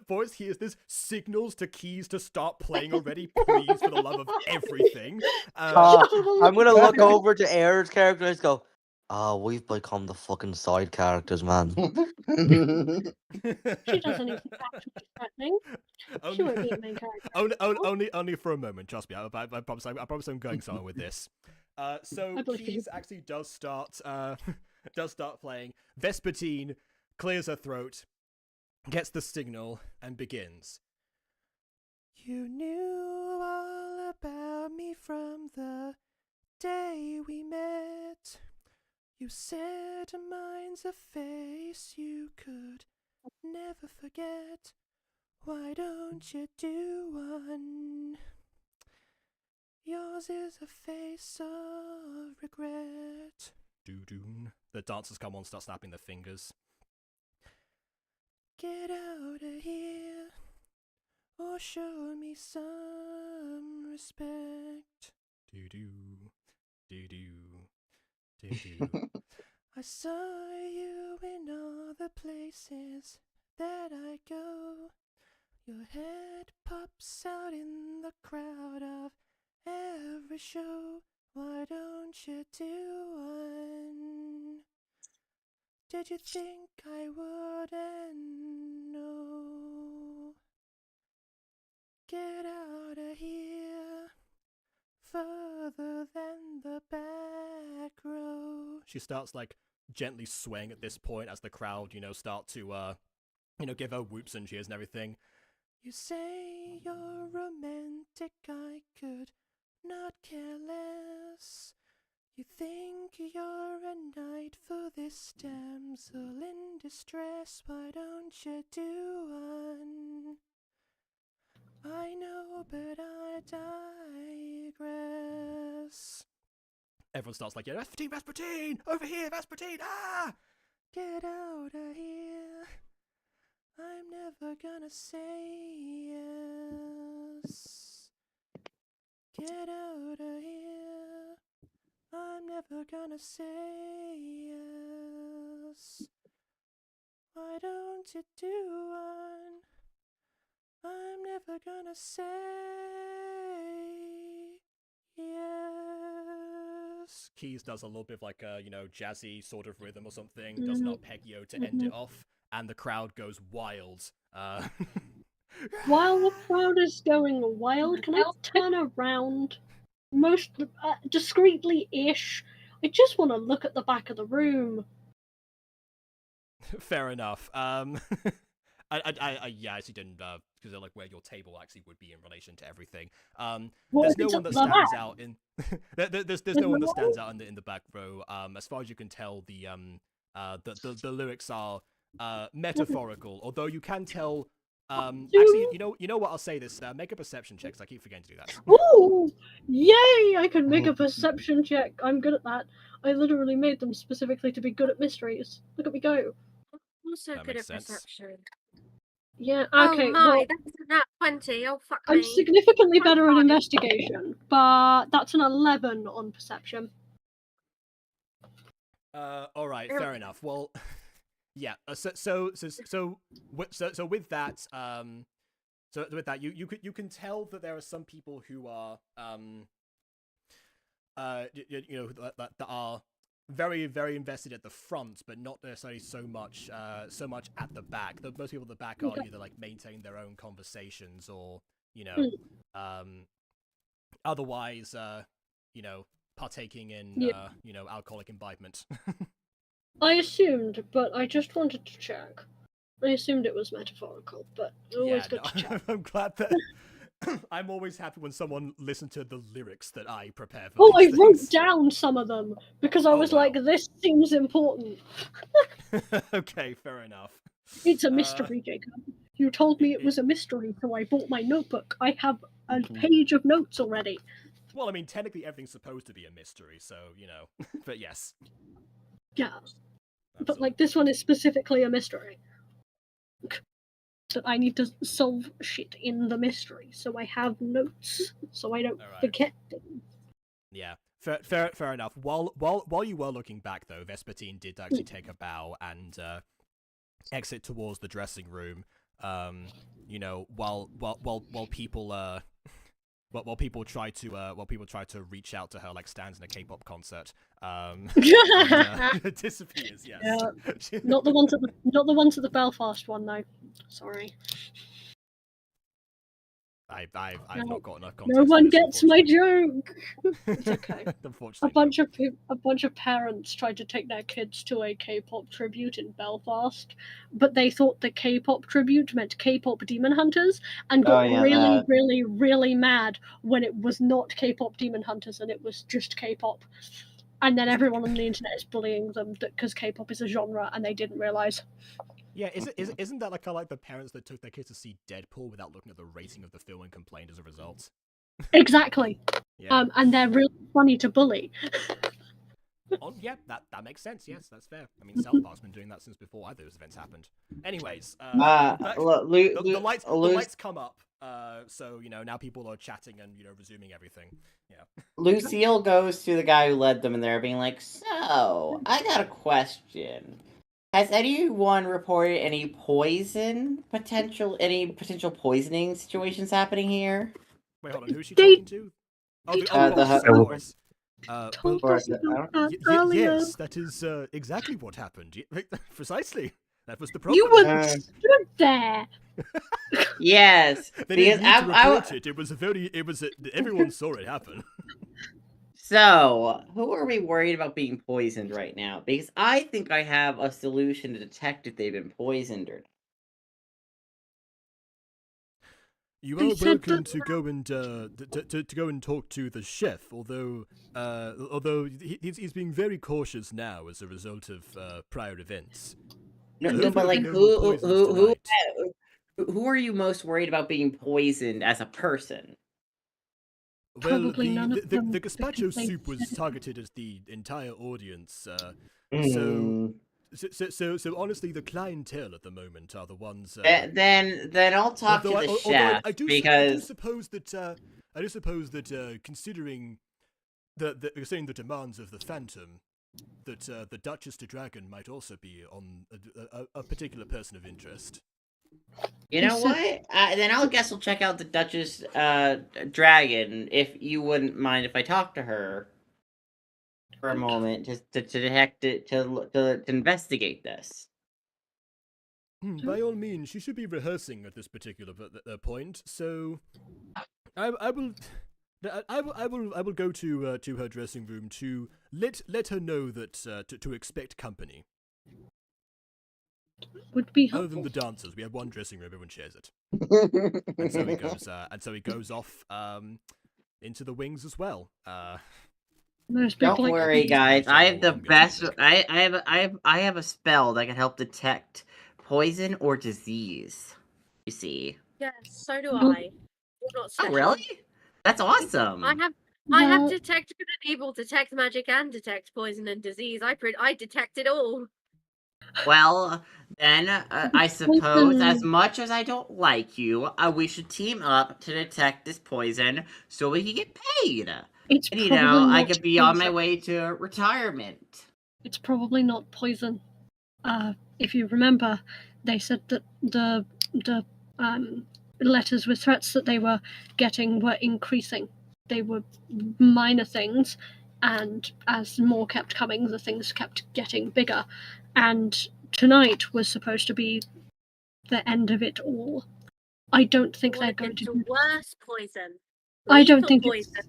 Boris hears this, signals to Keys to start playing already. Please, for the love of everything. I'm gonna look over to Air's character and just go, we've become the fucking side characters, man. She doesn't even actually threatening. She won't be a main character. only for a moment. Trust me. I promise. I promise I'm going somewhere with this. So I believe you. Keys actually does start playing. Vespertine clears her throat, gets the signal, and begins. You knew all about me from the day we met. You said mine's a face you could never forget. Why don't you do one? Yours is a face of regret. Doo-doon. The dancers come on, start snapping their fingers. Get out of here, or show me some respect. Doo-doo, doo-doo, doo-doo. I saw you in all the places that I go. Your head pops out in the crowd of every show. Why don't you do one? Did you think I wouldn't know? Get out of here, further than the back row. She starts like gently swaying at this point as the crowd, start to give her whoops and cheers and everything. You say you're romantic, I could not care less. You think you're a knight for this damsel in distress. Why don't you do one? I know, but I digress. Everyone starts like, yeah, Vespertine! Over here, Vespertine! Ah! Get out of here. I'm never gonna say yes. Get out of here. I'm never gonna say yes. Why don't you do one? I'm never gonna say yes. Keys does a little bit of like a, jazzy sort of rhythm or something, does an arpeggio to end it off, and the crowd goes wild. While the crowd is going wild, can I turn around? Most discreetly-ish. I just want to look at the back of the room. Fair enough. I actually didn't, because they're like where your table actually would be in relation to everying. There's no one that stands out in. there's no one that stands out in the back row. As far as you can tell, the lyrics are metaphorical, although you can tell. Actually, you know what? I'll say this. Make a perception check, 'cause I keep forgetting to do that. Ooh! Yay! I can make a perception check. I'm good at that. I literally made them specifically to be good at mysteries. Look at me go. Also That good makes at sense. perception. Yeah, Oh okay, my, well, that's a nat 20. Oh, fuck I'm me. significantly better at investigation, but that's an 11 on perception. Alright, fair enough. Well, yeah, so with that, you can tell that there are some people who are, that are very, very invested at the front, but not necessarily so much at the back. Most people at the back are either like maintaining their own conversations or, otherwise, partaking in, alcoholic imbibement. I assumed, but I just wanted to check. I assumed it was metaphorical, but always good to check. I'm glad that. I'm always happy when someone listens to the lyrics that I prepare for. Oh, I these wrote things. down some of them because I was wow. like, this seems important. Okay, fair enough. It's a mystery, Jacob. You told me it was a mystery, so I bought my notebook. I have a page of notes already. Well, I mean, technically everything's supposed to be a mystery, so, but yes. Yeah. But, like, this one is specifically a mystery. That I need to solve shit in the mystery, so I have notes, so I don't forget things. Yeah, fair enough. While you were looking back, though, Vespertine did actually take a bow and exit towards the dressing room. While people try to reach out to her, like stands in a K-pop concert, and, disappears. Yes. Yeah. Not the ones at the Belfast one though. Sorry. I've not got enough context. No one gets my joke. It's okay. Unfortunately, a bunch of parents tried to take their kids to a K-pop tribute in Belfast, but they thought the K-pop tribute meant K-pop Demon Hunters, and got really mad when it was not K-pop Demon Hunters and it was just K-pop. And then everyone on the internet is bullying them because K-pop is a genre, and they didn't realize. Yeah, isn't that like the parents that took their kids to see Deadpool without looking at the rating of the film and complained as a result? Exactly. Yeah. And they're really funny to bully. Yeah, that makes sense. Yes, that's fair. I mean, South Park's been doing that since before either of those events happened. Anyways, the lights come up. So now people are chatting and resuming everything. Yeah. Lucille goes to the guy who led them in there, being like, "So, I got a question. Has anyone reported any potential poisoning situations happening here?" Wait, hold on. Who's she talking to? Yes, that is exactly what happened. Precisely. That was the problem. You were stood there. Yes, they didn't need to report it. It was everyone saw it happen. So, who are we worried about being poisoned right now? Because I think I have a solution to detect if they've been poisoned or You They are said welcome that- to go and to go and talk to the chef. Although he's being very cautious now as a result of prior events. No, So no, but hopefully like, no more poisons tonight. who are you most worried about being poisoned as a person? Well, Probably none of them, the gazpacho because they soup was said- targeted at the entire audience. Hmm. So honestly, the clientele at the moment are the ones. Then I'll talk to although the although chef I do because suppose that considering considering the demands of the Phantom, that the Duchess to Dragon might also be on a particular person of interest. you know He what? said- Then I'll guess I'll check out the Duchess Dragon if you wouldn't mind if I talk to her for a moment just to detect it to investigate this. By all means, she should be rehearsing at this particular point. So, I will go to her dressing room to let her know that to expect company. would be Other than helpful. the dancers, we have one dressing room; everyone shares it. And so he goes. And so he goes off into the wings as well. Most people Don't like worry, these. guys. I have the I'm getting best. sick. I have a spell that can help detect poison or disease. You see. Yes, so do Well- I. You're not Oh, special. really? That's awesome. I have Well, detect good and evil, detect magic, and detect poison and disease. I detect it all. Well, then I suppose, Poison. as much as I don't like you, we should team up to detect this poison so we can get paid. it's And, you probably know, I not could be on my poison. way to retirement. It's probably not poison. If you remember, they said that the letters with threats that they were getting were increasing. They were minor things, and as more kept coming, the things kept getting bigger. And tonight was supposed to be the end of it all. I don't think What they're if going to it's do. worse poison? I don't Lethal think poison. it's.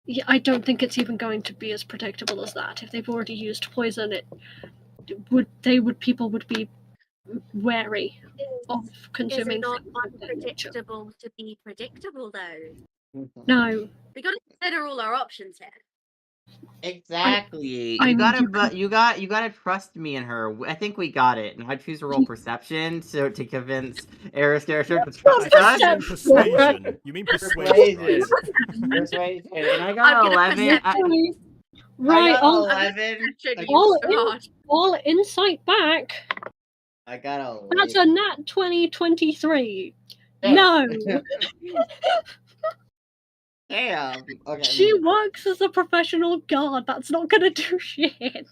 Yeah, I don't think it's even going to be as predictable as that. If they've already used poison, people would be wary of Is it consuming not things of that nature. unpredictable to be predictable though? No, We got to consider all our options here. Exactly. I You mean, gotta, you but you gotta trust me and her. I think we got it. And I choose to roll perception to convince Eris character to trust us. You mean persuasion? You mean persuasion, right? Persuasion. And I I'm got gonna 11. Right, I got I'll, 11. Should I you all start? all insight back. got 11. That's a nat 2023. Yeah. No, Damn. Okay. she works as a professional guard. That's not gonna do shit.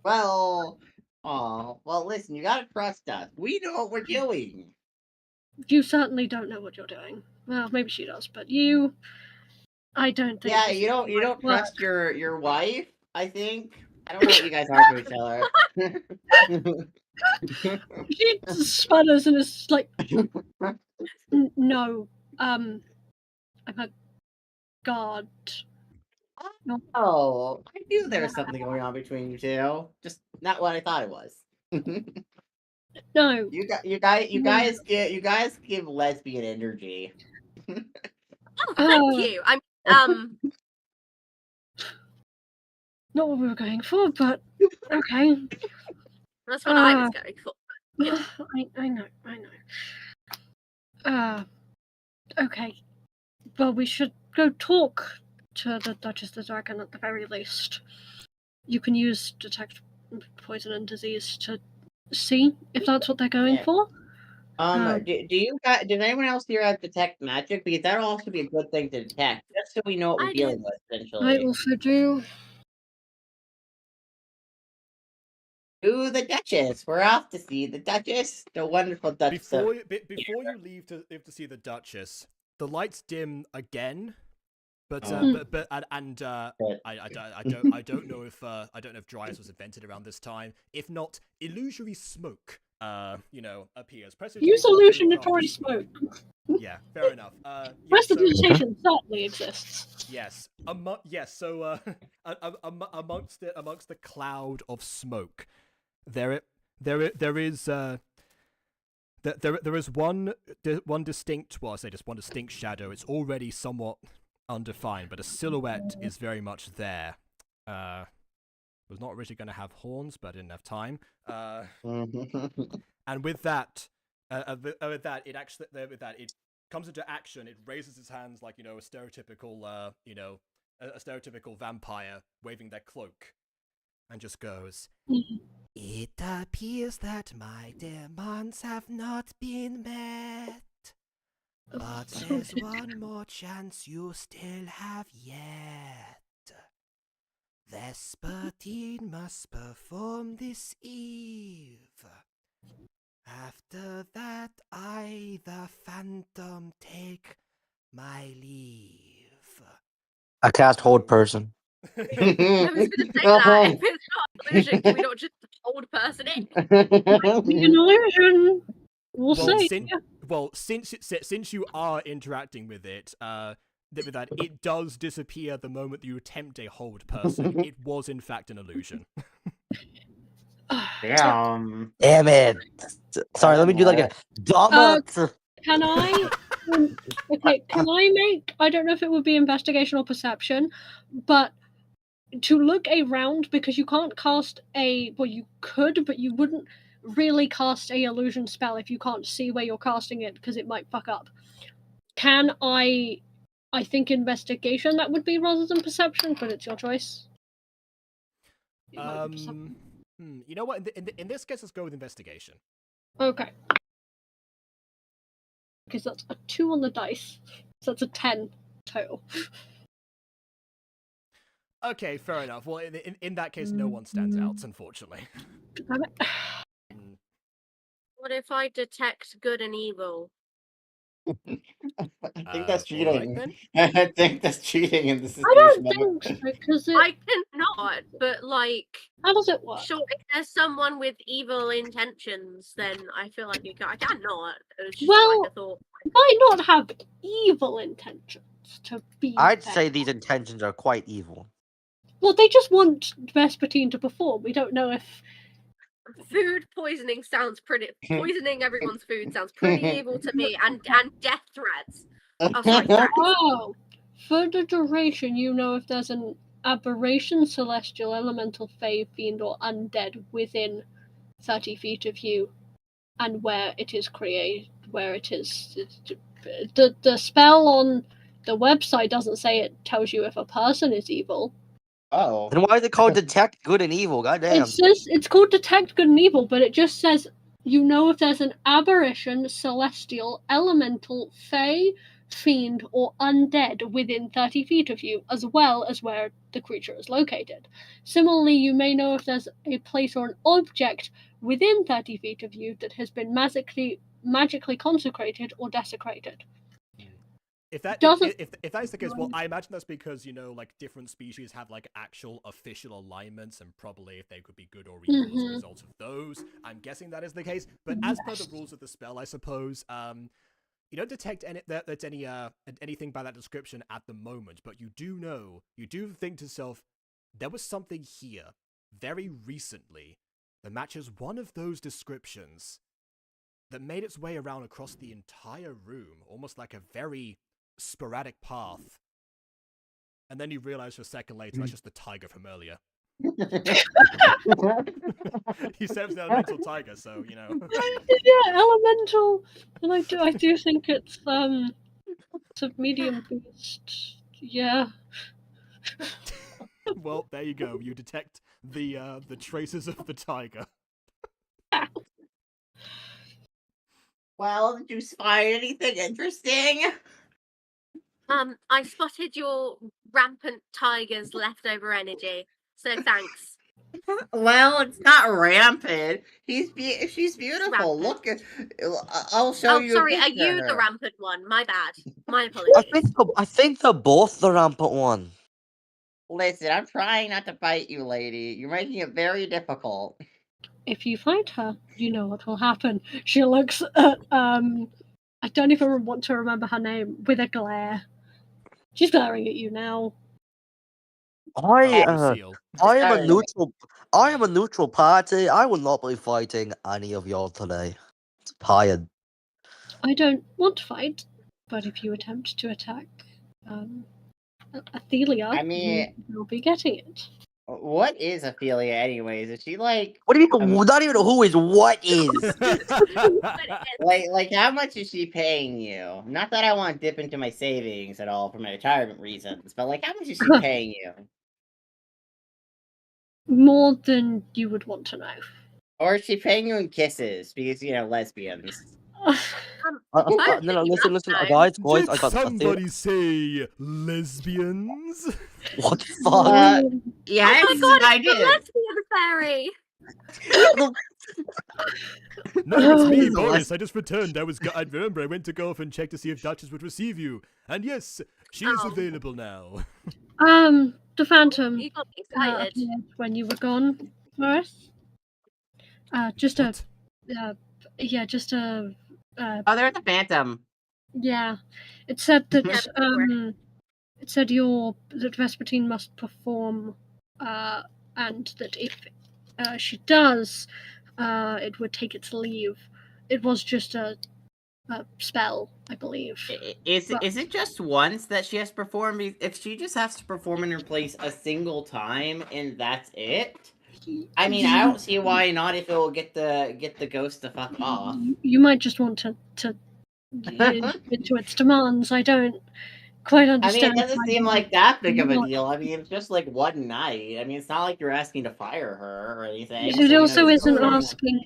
Well. Well, listen, you gotta trust us. We know what we're doing. You certainly don't know what you're doing. Well, maybe she does, but you, I don't think. Yeah, this you don't might work. trust your wife, I think. I don't know what you guys are to each other. She sputters and is like, no, I'm a guard. Oh, I knew there was something going on between you two. Just not what I thought it was. No, you guys give lesbian energy. Oh, thank you. I'm not what we were going for, but okay. that's what I was going for. I know. Okay. Well, we should go talk to the Duchess the Dragon at the very least. You can use detect poison and disease to see if that's what they're going Yeah. for. Do you guys? Does anyone else here have detect magic? Because that'll also be a good thing to detect, just so we know what we're I dealing do. with. I Essentially, also do. ooh, the Duchess. We're off to see the Duchess, the wonderful Duchess. Before you leave to see the Duchess, the lights dim again. But Good. I don't know if Dryas was invented around this time. If not, illusory smoke appears. Use illusionatory smoke. Yeah, fair enough. Prestidigitation certainly exists. Yes. So amongst the cloud of smoke, there is There is one distinct, well, I say just one distinct shadow. It's already somewhat undefined, but a silhouette is very much there. Was not originally going to have horns, but I didn't have time. And with that, it comes into action. It raises its hands like a stereotypical, a stereotypical vampire waving their cloak, and just goes. It appears that my demands have not been met, but there's one more chance you still have yet. Vespertine must perform this eve. After that, I, the Phantom, take my leave. I cast Hold Person. I was going to say that. If it's not an illusion, can we not just hold person in? An illusion. We'll see. Since you are interacting with it, that it does disappear the moment that you attempt a hold person. It was in fact an illusion. Damn. Damn it. Sorry, let me do that again. Damn it. Can I? Can I make? I don't know if it would be investigation or perception, but to look around, because you can't cast a. Well, you could, but you wouldn't really cast a illusion spell if you can't see where you're casting it, because it might fuck up. Can I? I think investigation that would be rather than perception, but it's your choice. You know what? In this case, let's go with investigation. Okay. Because that's a 2 on the dice, so that's a 10 total. Okay, fair enough. Well, in that case, no one stands out, unfortunately. What if I detect good and evil? I think that's cheating. Alright, then. I think that's cheating in this I don't situation. think so, because I cannot, but like, how does it work? sure, if there's someone with evil intentions, then I feel like I cannot. It's just Well, like a thought. Might not have evil intentions, to be I'd fair. say these intentions are quite evil. Well, they just want Vespertine to perform. We don't know if... Food poisoning sounds pretty. Poisoning everyone's food sounds pretty evil to me, and death threats. Oh, sorry, threats. Oh! For the duration, you know if there's an aberration, celestial, elemental, fae, fiend, or undead within 30 feet of you, and where it is created, where it is. The spell on the website doesn't say it tells you if a person is evil. Oh. Then why is it called Detect Good and Evil? Goddamn. It says it's called Detect Good and Evil, but it just says you know if there's an aberration, celestial, elemental, fae, fiend, or undead within 30 feet of you, as well as where the creature is located. Similarly, you may know if there's a place or an object within 30 feet of you that has been magically consecrated or desecrated. If that is the case, well, I imagine that's because like different species have like actual official alignments, and probably if they could be good or evil as a result of those. I'm guessing that is the case. But as per the rules of the spell, I suppose, you don't detect anything by that description at the moment. But you do think to yourself, there was something here very recently that matches one of those descriptions that made its way around across the entire room, almost like a very sporadic path, and then you realize a second later that's just the tiger from earlier. He said it's an elemental tiger, so Yeah, elemental, and I do think it's a medium beast. Yeah. Well, there you go. You detect the traces of the tiger. Well, did you find anything interesting? I spotted your rampant tiger's leftover energy, so thanks. Well, it's not rampant. She's beautiful. Rampant. Look at. I'll show you. Oh, sorry, a are picture you of the her. rampant one? My bad. My apologies. I think they're both the rampant one. Listen, I'm trying not to bite you, lady. You're making it very difficult. If you find her, you know what will happen. She looks at I don't even want to remember her name, with a glare. She's glaring at you now. I Lucille. am a neutral. I am a neutral party. I will not be fighting any of y'all today. It's tired. I don't want to fight, but if you attempt to attack Athelia, I mean- you will be getting it. What is Ophelia, anyways? Is she like, What do you mean? Not even who is, what is? like, how much is she paying you? Not that I want to dip into my savings at all for my retirement reasons, but like, how much is she paying you? More than you would want to know. Or is she paying you in kisses? Because, lesbians. No, listen, guys, Did I got somebody say lesbians? What the fuck? Yes, Oh my god, I it's the did. lesbian fairy! No, it's me, He's a Boris. I just returned. I remember I went to go off and check to see if Duchess would receive you. And yes, she is Oh. available now. The Phantom You got me excited. appeared when you were gone, Morris. Just a, just a, Oh, there's a phantom. yeah. It said that Yeah, that Vespertine must perform, and that if she does, it would take its leave. It was just a spell, I believe. Is it just once that she has to perform? If she just has to perform in her place a single time and that's it? I mean, I don't see why not if it will get the ghost to fuck off. You might just want to give into its demands. I don't quite I understand. mean, it doesn't why seem you- like that big of a not- deal. I mean, it's just like one night. I mean, it's not like you're asking to fire her or anything. It so, also it's isn't totally- asking.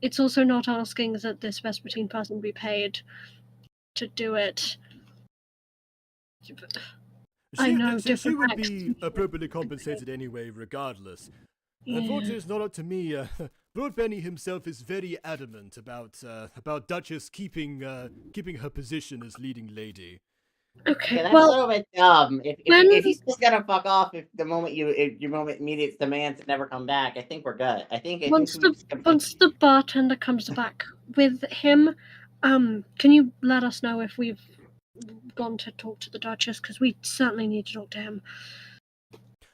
It's also not asking that this Vespertine person be paid to do it. I know She different would acts. be appropriately compensated anyway, regardless. Yeah. Unfortunately, it's not up to me. Lord Benny himself is very adamant about Duchess keeping her position as leading lady. Okay, Yeah, that's a well, little bit dumb. If when- he's just gonna fuck off if your moment immediate demands never come back, I think we're good. I think once we just the bartender comes back with him, can you let us know if we've gone to talk to the Duchess? Because we certainly need to talk to him.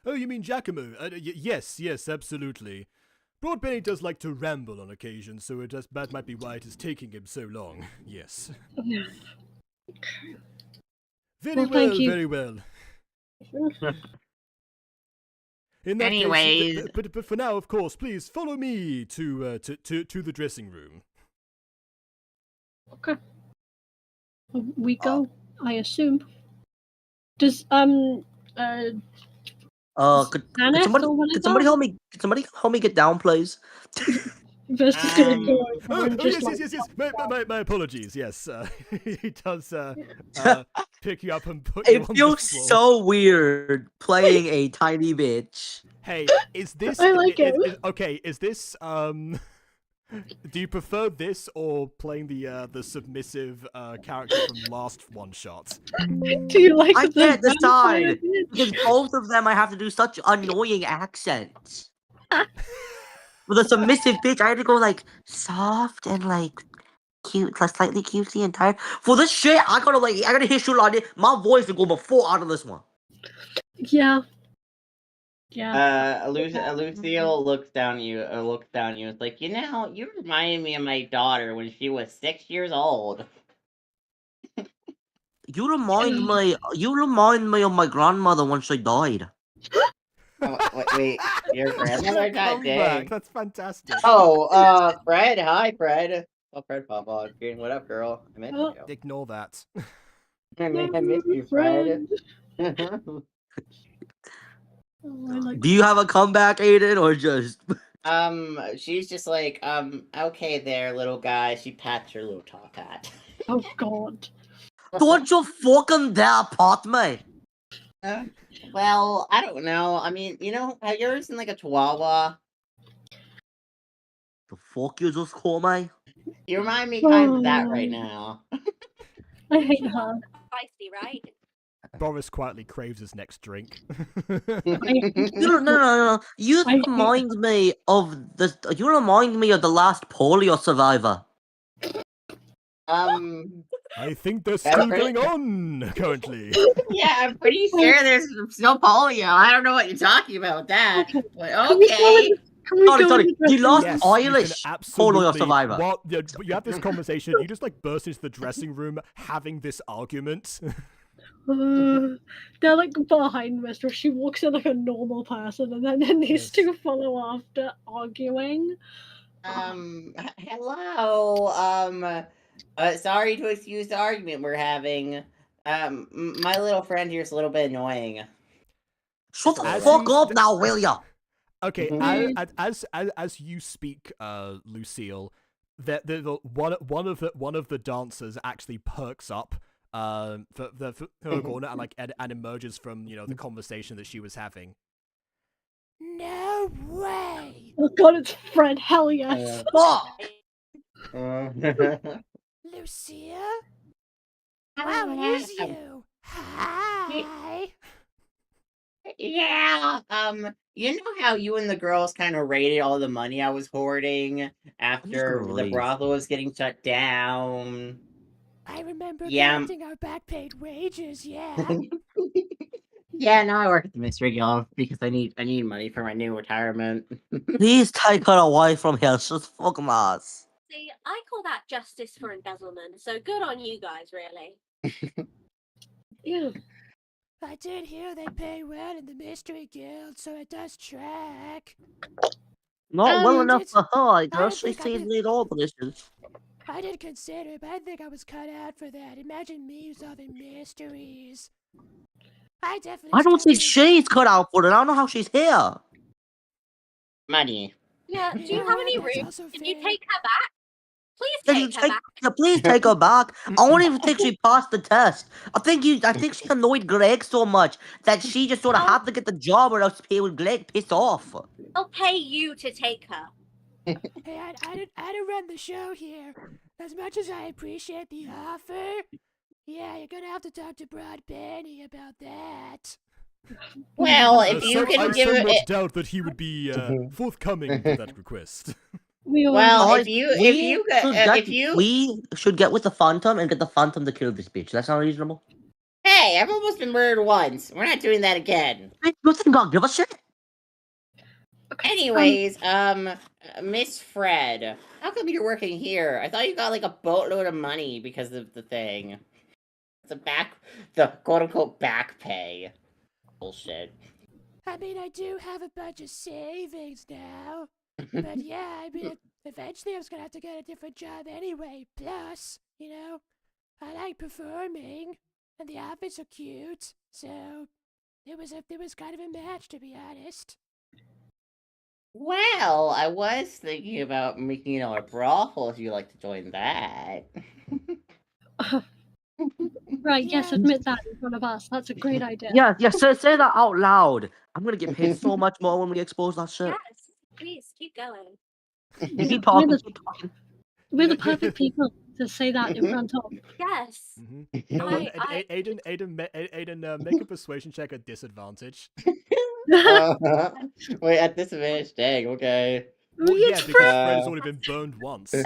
Oh, you mean Giacomo? Yes, absolutely. Lord Benny does like to ramble on occasion, so that might be why it is taking him so long. Yes. Yeah. Very Well, well, thank you. very well. In that Anyways. case, but for now, of course, please follow me to the dressing room. Okay. We go, I assume. Does Anna Could or somebody whatever? help me? Could somebody help me get down, please? Versus gonna Um, go over Oh, and just yes. My apologies. Yes, he does pick you up and put you It on the feels floor. so weird playing a tiny bitch. Hey, is this I like it. okay? Is this do you prefer this or playing the submissive character from last one shot? Do you like I the can't vampire decide bitch? because both of them I have to do such annoying accents. With a submissive bitch, I had to go like soft and like cute, like slightly cutesy and tired. For this shit, I gotta hit shoot like this. My voice will go before out of this one. Yeah. Yeah. Lucille looks down at you. It's like, you reminded me of my daughter when she was 6 years old. You remind me of my grandmother when she died. Oh, wait, your grandmother died? Come Dang. back. That's fantastic. Oh, Fred. Hi, Fred. Oh, Fred, Papa. What up, girl? I missed you. Ignore that. I missed you, Fred. Oh, I like Do you have a comeback, Aiden, or just? She's just like, okay there, little guy. She pats her little top hat. Oh god. Don't you fucking dare pat me! Well, I don't know. I mean, have you ever seen like a chihuahua? The fuck you just call me? You remind me kind of that right now. I hate her. Feisty, right? Boris quietly craves his next drink. No. You I hate remind me of the last polio survivor. I think there's That's still right. going on currently. Yeah, I'm pretty sure there's no polio. I don't know what you're talking about with that. But Can we go okay. Can we Sorry, go sorry. in the dressing You lost room? Yes, you can Irish. absolutely. Polo survivor. You have this conversation. You just like burst into the dressing room having this argument. They're like behind Mistress. She walks in like a normal person, and then these Yes. two follow after arguing. Hello. Sorry to excuse the argument we're having. My little friend here's a little bit annoying. Shut the As fuck you- up now, will ya? Okay, Mhm. as you speak, Lucille, the one of the dancers actually perks up, for her corner and emerges from the conversation that she was having. No way, Oh god, it's Fred. Hell yes. Fuck! Lucia. Wow, it is you. Hi. Yeah. You know how you and the girls kind of raided all the money I was hoarding after gonna the leave. brothel was getting shut down? I remember Yeah. collecting our back paid wages. Yeah. Yeah, now I work at the Mystery Guild because I need money for my new retirement. Please take her away from here. She's fucking ass. See, I call that justice for embezzlement. So good on you guys, really. Yeah. I did hear they pay well in the Mystery Guild, so it does track. Not well enough it's- for her. I I guess she think I sees did- lead all positions. I did consider, but I think I was cut out for that. Imagine me solving mysteries. I definitely. I don't think still she's cut out for it. I don't know how she's here. Money. Yeah, do you Yeah, have any that's room? also Can you fair. take her back? Please Can you take her back. yeah, please take her back. I don't even think she passed the test. I think she annoyed Greg so much that she just sort of Oh. had to get the job or else Greg pissed off. I'll pay you to take her. Hey, I didn't run the show here. As much as I appreciate the offer, yeah, you're gonna have to talk to Broad Benny about that. Well, if you can give it. doubt that he would be forthcoming with that request. We all Well, Guys, if you we should get with the Phantom and get the Phantom to kill this bitch. That's not reasonable. Hey, I've almost been murdered once. We're not doing that again. Bitch, nothing gonna give a shit. Anyways, Miss Fred, how come you're working here? I thought you got like a boatload of money because of the thing. The quote-unquote back pay. Bullshit. I mean, I do have a bunch of savings now. But yeah, I mean, eventually I was gonna have to get a different job anyway. Plus, I like performing, and the outfits are cute, so it was kind of a match, to be honest. Well, I was thinking about making a brothel if you'd like to join that. right. Yes, Yeah. admit that in front of us. That's a great idea. Yeah, say that out loud. I'm gonna get paid so much more when we expose that shit. Yes, please keep going. You keep talking, We're the- keep talking. We're the perfect people to say that in front of. Yes. Aiden, make a persuasion check at disadvantage. Wait, at disadvantage, dang, okay. Well, It's yeah, because Fred. Fred has already been burned once. I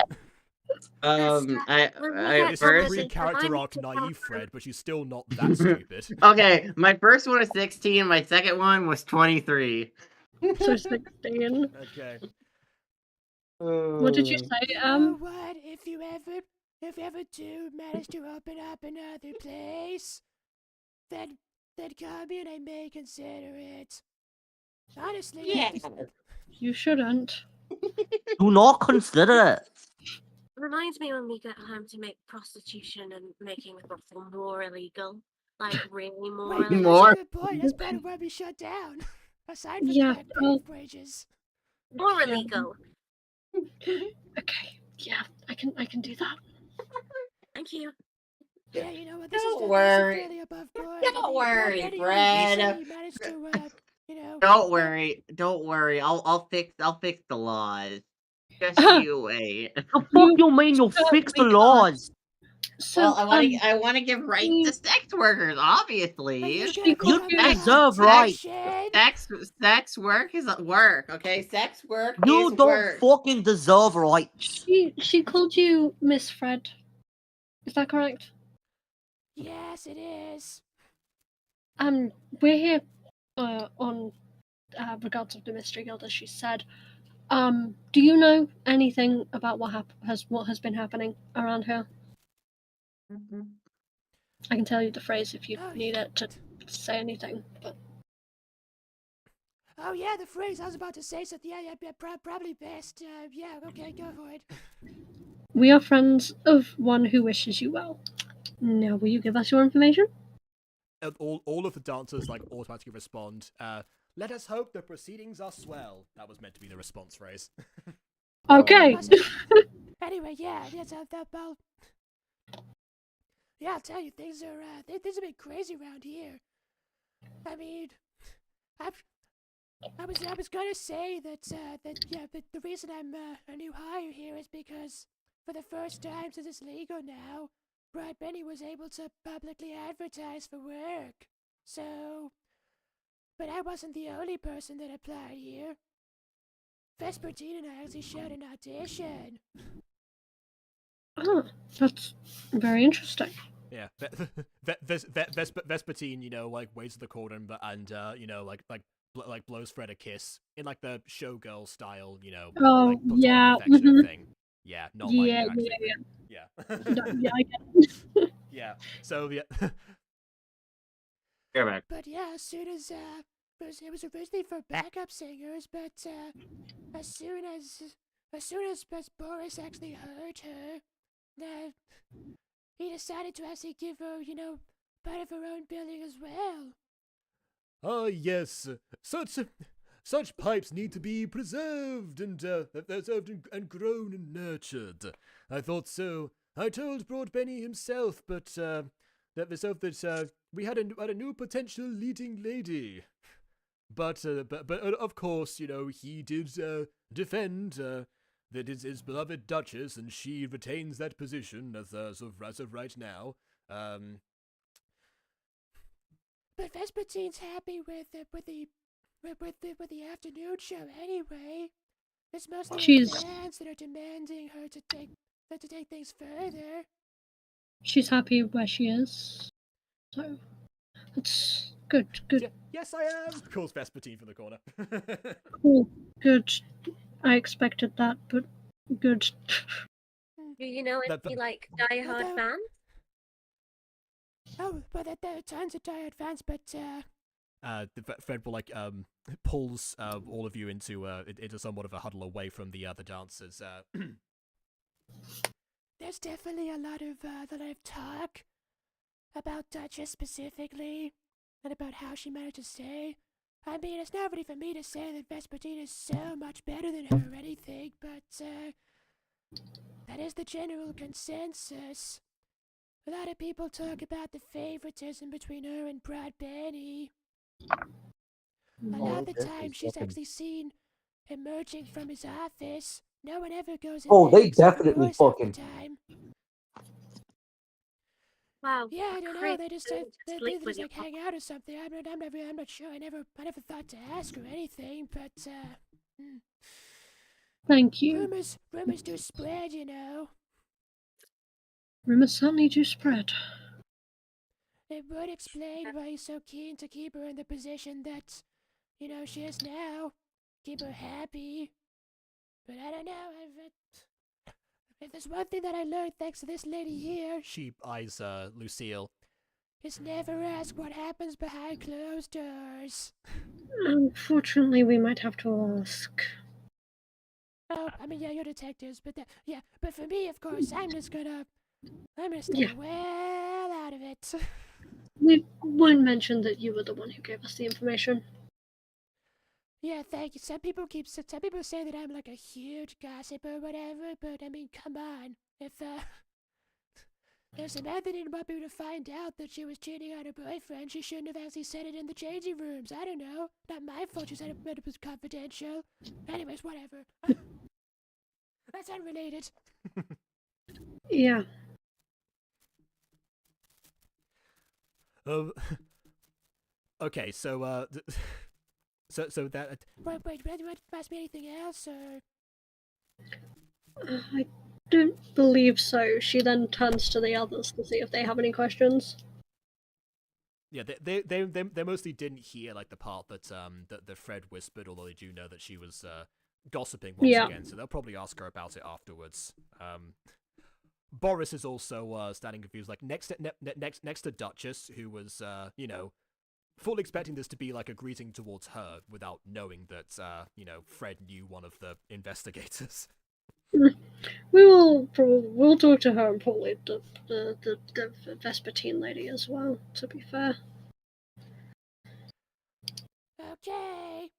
It's a first. pre-character arc naive Fred, but she's still not that stupid. Okay, my first one was 16, my second one was 23. So 16. Okay. What did you say? You know what? If you ever do manage to open up another place, then call me and I may consider it. Honestly, Yeah. You shouldn't. Do not consider it. Reminds me when we get home to make prostitution and making the brothel more illegal. Like, really more wait, illegal. More? that's a good point. That's part of why we shut down. Aside from Yeah, the back pay wages. More Yeah. illegal. Okay. Yeah, I can do that. Thank you. Yeah, you know what? Don't worry. Fairly above board. Don't worry, Already Fred. recently managed to, Don't worry. I'll fix the laws. Just you wait. The fuck you mean you fix the we laws? So, Well, I want to give rights to sex workers, obviously. You deserve rights. Sex work is work, okay? Sex work You is don't work. fucking deserve rights. she called you Miss Fred. Is that correct? Yes, it is. We're here on regards of the Mystery Guild, as she said. Do you know anything about what has been happening around here? I can tell you the phrase if you need it to say anything. But Oh yeah, the phrase. I was about to say something. Yeah, probably best. Yeah, okay, go for it. we are friends of one who wishes you well. Now, will you give us your information? And all of the dancers like automatically respond. Let us hope the proceedings are swell. That was meant to be the response phrase. Okay. Anyway, yeah, yeah, I'll tell you, things are things have been crazy around here. I mean, I was gonna say that the reason I'm a new hire here is because for the first time since it's legal now, Brad Benny was able to publicly advertise for work. So, but I wasn't the only person that applied here. Vespertine and I actually shared an audition. Oh, that's very interesting. Yeah, Vespertine, like waits at the corner and like blows Fred a kiss in like the showgirl style, Oh, like platonic yeah. affectionate thing. Yeah, not like Yeah, you actually. yeah. Yeah. Yeah, I get it. Yeah. So yeah. You're back. But yeah, as soon as it was originally for backup singers, but as soon as Boris actually heard her, he decided to actually give her, part of her own billing as well. Ah, yes. Such pipes need to be preserved and grown and nurtured. I thought so. I told Broadbenny himself, but that we had a new potential leading lady. But of course, he did defend that is his beloved Duchess, and she retains that position as of right now. But Vespertine's happy with the afternoon show anyway. It's mostly She's- her fans that are demanding her to take things further. She's happy where she is. So, it's good. Yes, I am. Calls Vespertine from the corner. Cool. Good. I expected that, but good. Do you know That- any like diehard fans? Oh, but there are tons of tired fans, but Fred will pulls all of you into somewhat of a huddle away from the other dancers. there's definitely a lot of talk about Duchess specifically, and about how she managed to stay. I mean, it's not really for me to say that Vespertine is so much better than her or anything, but that is the general consensus. A lot of people talk about the favoritism between her and Brad Benny. A lot of the time, she's actually seen emerging from his office. No one ever goes in Oh, there they except definitely Boris half the fucking- time. Wow. Yeah, I don't know. crazy They just to they sleep with just your hang out or something. I'm not sure. I never thought to ask or anything. But Thank you. rumors do spread, you know. Rumors certainly do spread. It would explain why he's so keen to keep her in the position that, she is now. Keep her happy. But I don't know. If there's one thing that I learned thanks to this lady here, She eyes Lucille. is never ask what happens behind closed doors. Unfortunately, we might have to ask. Oh, I mean, yeah, you're detectives, but but for me, of course, I'm gonna stay Yeah. well out of it. We won't mention that you were the one who gave us the information. Yeah, thank you. Some people say that I'm like a huge gossip or whatever, but I mean, come on. If Samantha didn't want people to find out that she was cheating on her boyfriend, she shouldn't have actually said it in the changing rooms. I don't know. Not my fault she said it was confidential. Anyways, whatever. That's unrelated. Yeah. Okay, so so that Wait, do you want to ask me anything else, or? I don't believe so. She then turns to the others to see if they have any questions. yeah, they mostly didn't hear like the part that that Fred whispered, although they do know that she was gossiping once Yeah. again, so they'll probably ask her about it afterwards. Boris is also standing confused, like next to Duchess, who was fully expecting this to be like a greeting towards her, without knowing that Fred knew one of the investigators. We'll talk to her and probably the Vespertine lady as well. To be fair. Okay.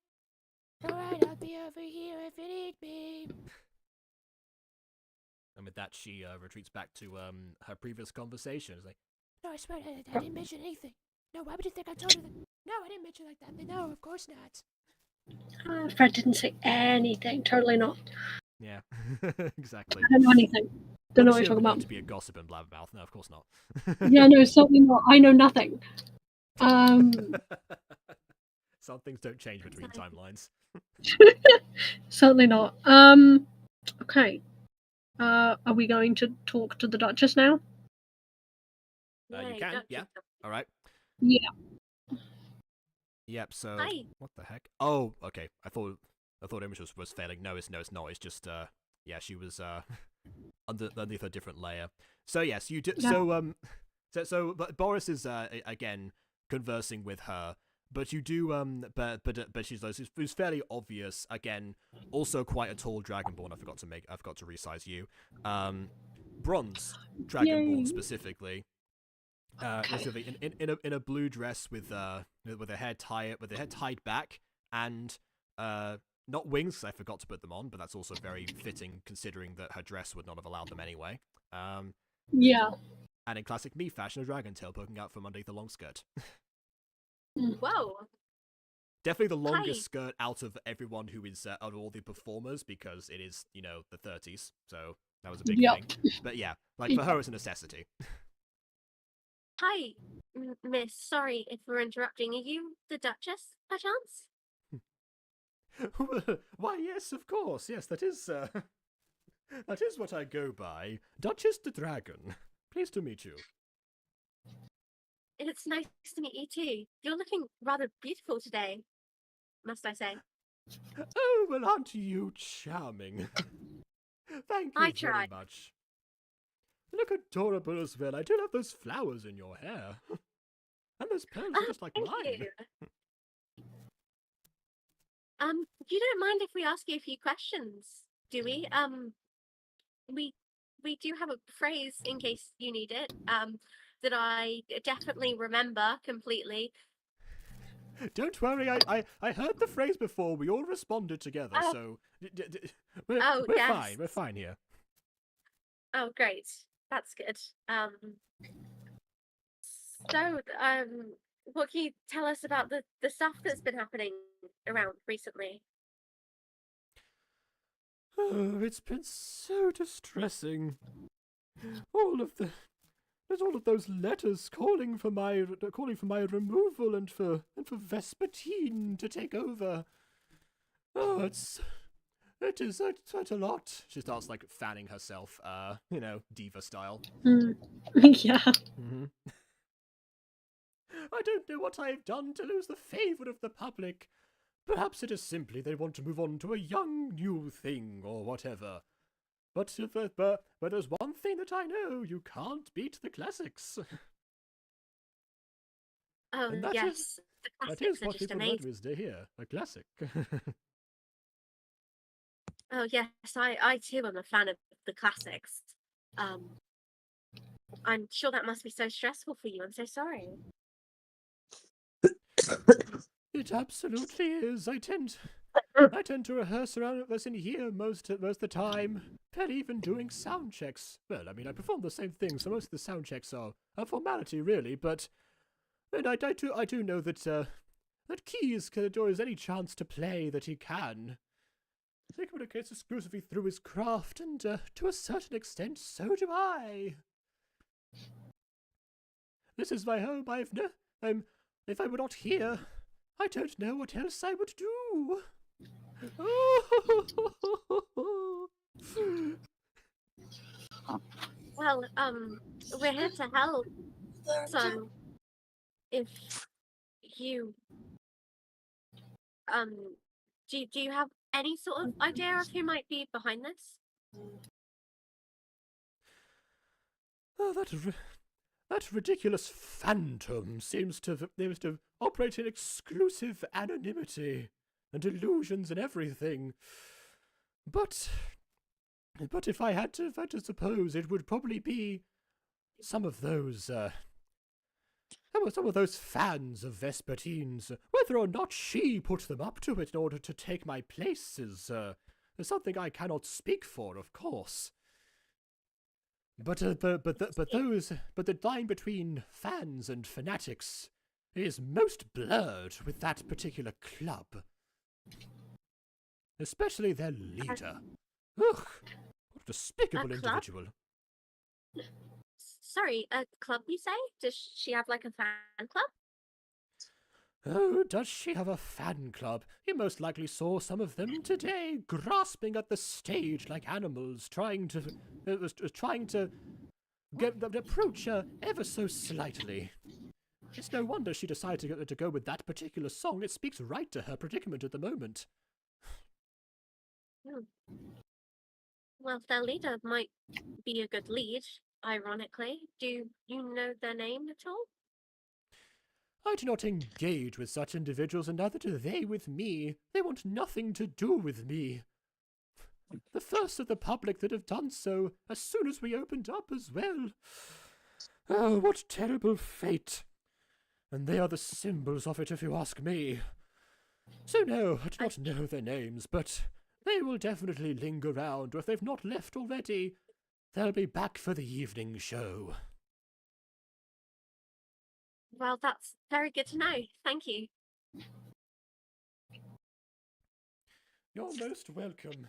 Alright, I'll be over here if you need me. And with that, she retreats back to her previous conversation. It's like, No, I swear, I didn't mention anything. No, why would you think I told her that? No, I didn't mention like that. No, of course not. Fred didn't say anything. Totally not. yeah, exactly. I don't know anything. Don't know what you're Obviously, talking I'm about. to be a gossip and blabbermouth. No, of course not. Yeah, no, certainly not. I know nothing. Some things don't change between timelines. Certainly not. Okay. Are we going to talk to the Duchess now? You can, yeah. All right. Yeah. Yep. So Hi. what the heck? Oh, okay. I thought image was failing. No, it's not. It's just yeah, she was underneath a different layer. So yes, you do. Yeah. So but Boris is again conversing with her. But you do, but she's fairly obvious. Again, also quite a tall dragonborn. I forgot to resize you. Bronze dragonborn Yay. specifically. Specifically in a blue dress with her hair tied back and not wings, 'cause I forgot to put them on, but that's also very fitting considering that her dress would not have allowed them anyway. Yeah. And in classic me fashion, a dragon tail poking out from underneath the long skirt. Whoa. Definitely the longest skirt out of everyone who is out of all the performers, because it is, the 30s, so that was a big thing. But yeah, like for her it's a necessity. Hi, miss. Sorry if we're interrupting. Are you the Duchess, perchance? Why, yes, of course. Yes, that is what I go by. Duchess the Dragon. Pleased to meet you. It's nice to meet you too. You're looking rather beautiful today, must I say. Oh, well, aren't you charming? Thank you I very tried. much. You look adorable as well. I do love those flowers in your hair. And those pearls are just like Thank mine. you. You don't mind if we ask you a few questions, do we? We do have a phrase in case you need it. That I definitely remember completely. Don't worry, I heard the phrase before. We all responded together, Oh. so we're Yes. fine. We're fine here. Oh, great. That's good. So, what can you tell us about the stuff that's been happening around recently? Oh, it's been so distressing. There's all of those letters calling for my removal and for Vespertine to take over. Oh, it is quite a lot. She starts like fanning herself, diva style. Yeah. Mm-hmm. I don't know what I've done to lose the favor of the public. Perhaps it is simply they want to move on to a young new thing or whatever. But there's one thing that I know: you can't beat the classics. Oh, And that yes. is- The That classics is are what just people amazing. notice to hear, a classic. Oh, yes. I too am a fan of the classics. I'm sure that must be so stressful for you. I'm so sorry. It absolutely is. I tend to rehearse around us in here most of the time. Barely even doing sound checks. Well, I mean, I perform the same thing, so most of the sound checks are a formality, really. But I do know that that Keys enjoys any chance to play that he can. He communicates exclusively through his craft, and to a certain extent, so do I. This is my home. If I were not here, I don't know what else I would do. Well, we're here to help. So, if you do you have any sort of idea of who might be behind this? Oh, that ridiculous phantom seems to operate in exclusive anonymity and illusions and everything. But if I had to suppose, it would probably be some of those fans of Vespertine's. Whether or not she put them up to it in order to take my place is something I cannot speak for, of course. But the line between fans and fanatics is most blurred with that particular club. Especially their leader. Ugh, what a despicable club? individual. Sorry, a club you say? Does she have like a fan club? Oh, does she have a fan club? You most likely saw some of them today, grasping at the stage like animals, trying to approach her ever so slightly. It's no wonder she decided to go with that particular song. It speaks right to her predicament at the moment. Well, if their leader might be a good lead, ironically, do you know their name at all? I do not engage with such individuals, and neither do they with me. They want nothing to do with me. The first of the public that have done so, as soon as we opened up as well. Oh, what terrible fate. And they are the symbols of it, if you ask me. So no, I do not know their names, but they will definitely linger around, or if they've not left already, they'll be back for the evening show. Well, that's very good to know. Thank you. You're most welcome.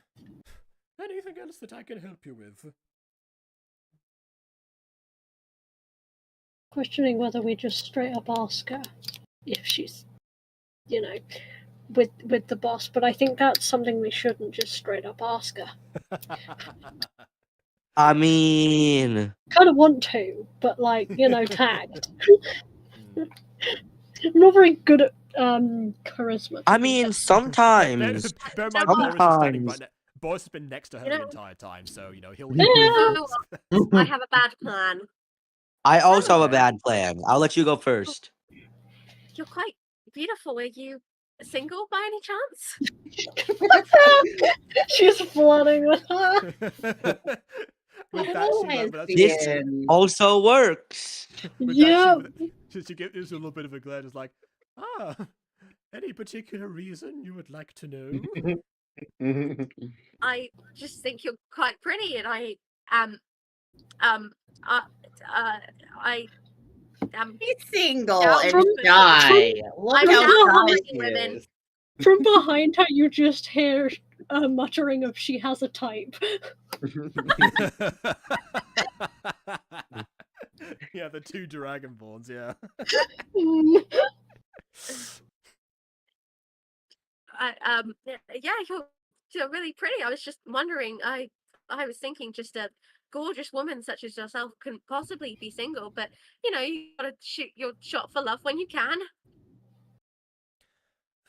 Anything else that I can help you with? Questioning whether we just straight up ask her if she's, you know, with the boss, but I think that's something we shouldn't just straight up ask her. I mean, Kind of want to, but like, you know, tagged. I'm not very good at charisma. I mean, sometimes. Bear in mind, Boris is standing Sometimes. right Boris has been next to her You the know- entire time, so, you know, he'll... Oh, I have a bad plan. I also have a Okay. bad plan. I'll let you go first. You're quite beautiful. Are you single by any chance? She's flirting with her. With that, This also works. Yeah. She gives a little bit of a glare, just like, any particular reason you would like to know? I just think you're quite pretty, and I He's single Yeah, and from- shy. Look I'm how down for shy liking he women. is. From behind her, you just hear a muttering of "she has a type." Yeah, the two Dragonborns, yeah. Yeah, you're really pretty. I was just wondering. I was thinking just a gorgeous woman such as yourself couldn't possibly be single, but you know, you gotta shoot your shot for love when you can.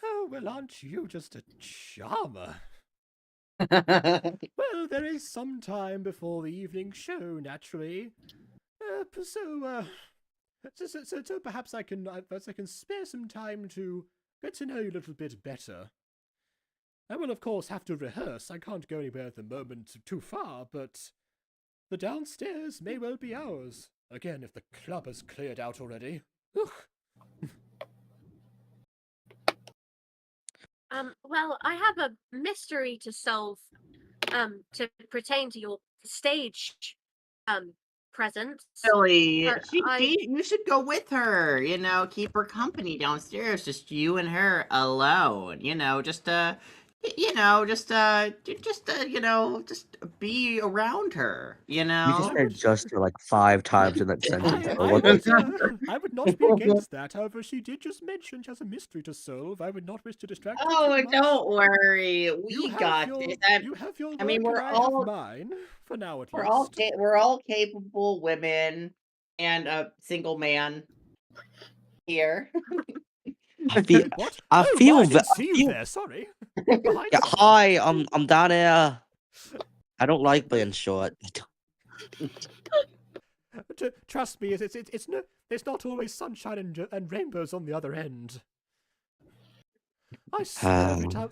Oh, well, aren't you just a charmer? Well, there is some time before the evening show, naturally. So perhaps I can spare some time to get to know you a little bit better. I will, of course, have to rehearse. I can't go anywhere at the moment too far, but the downstairs may well be ours. Again, if the club has cleared out already. Ugh. Well, I have a mystery to solve, to pertain to your stage, presence. Silly. But You should go with her. You know, keep her company downstairs. Just you and her alone. You know, just be around her. You You know. just said just like 5 times in that sentence. I would not be against that. However, she did just mention she has a mystery to solve. I would not wish to distract her Oh, too much. don't worry. You We have got your- this. You have your work I mean, we're and I all- have mine. For now, at We're least. all capable women and a single man here. I feel, What? I Oh, feel, my, I ve- didn't I see you feel, there. Sorry. Behind Yeah, you. hi, I'm down here. I don't like being short. Trust me, it's no, there's not always sunshine and rainbows on the other end. I swear every time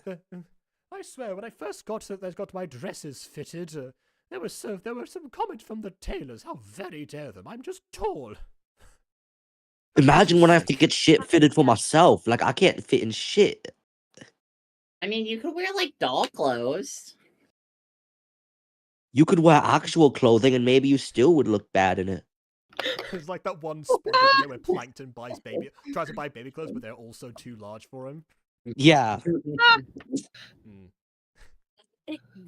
I swear when I first got my dresses fitted, there were some comment from the tailors. How very dare them! I'm just tall. Imagine when I have to get shit fitted for myself. Like I can't fit in shit. I mean, you could wear like doll clothes. You could wear actual clothing and maybe you still would look bad in it. It's like that one SpongeBob video where Plankton tries to buy baby clothes, but they're also too large for him. Yeah. Mm.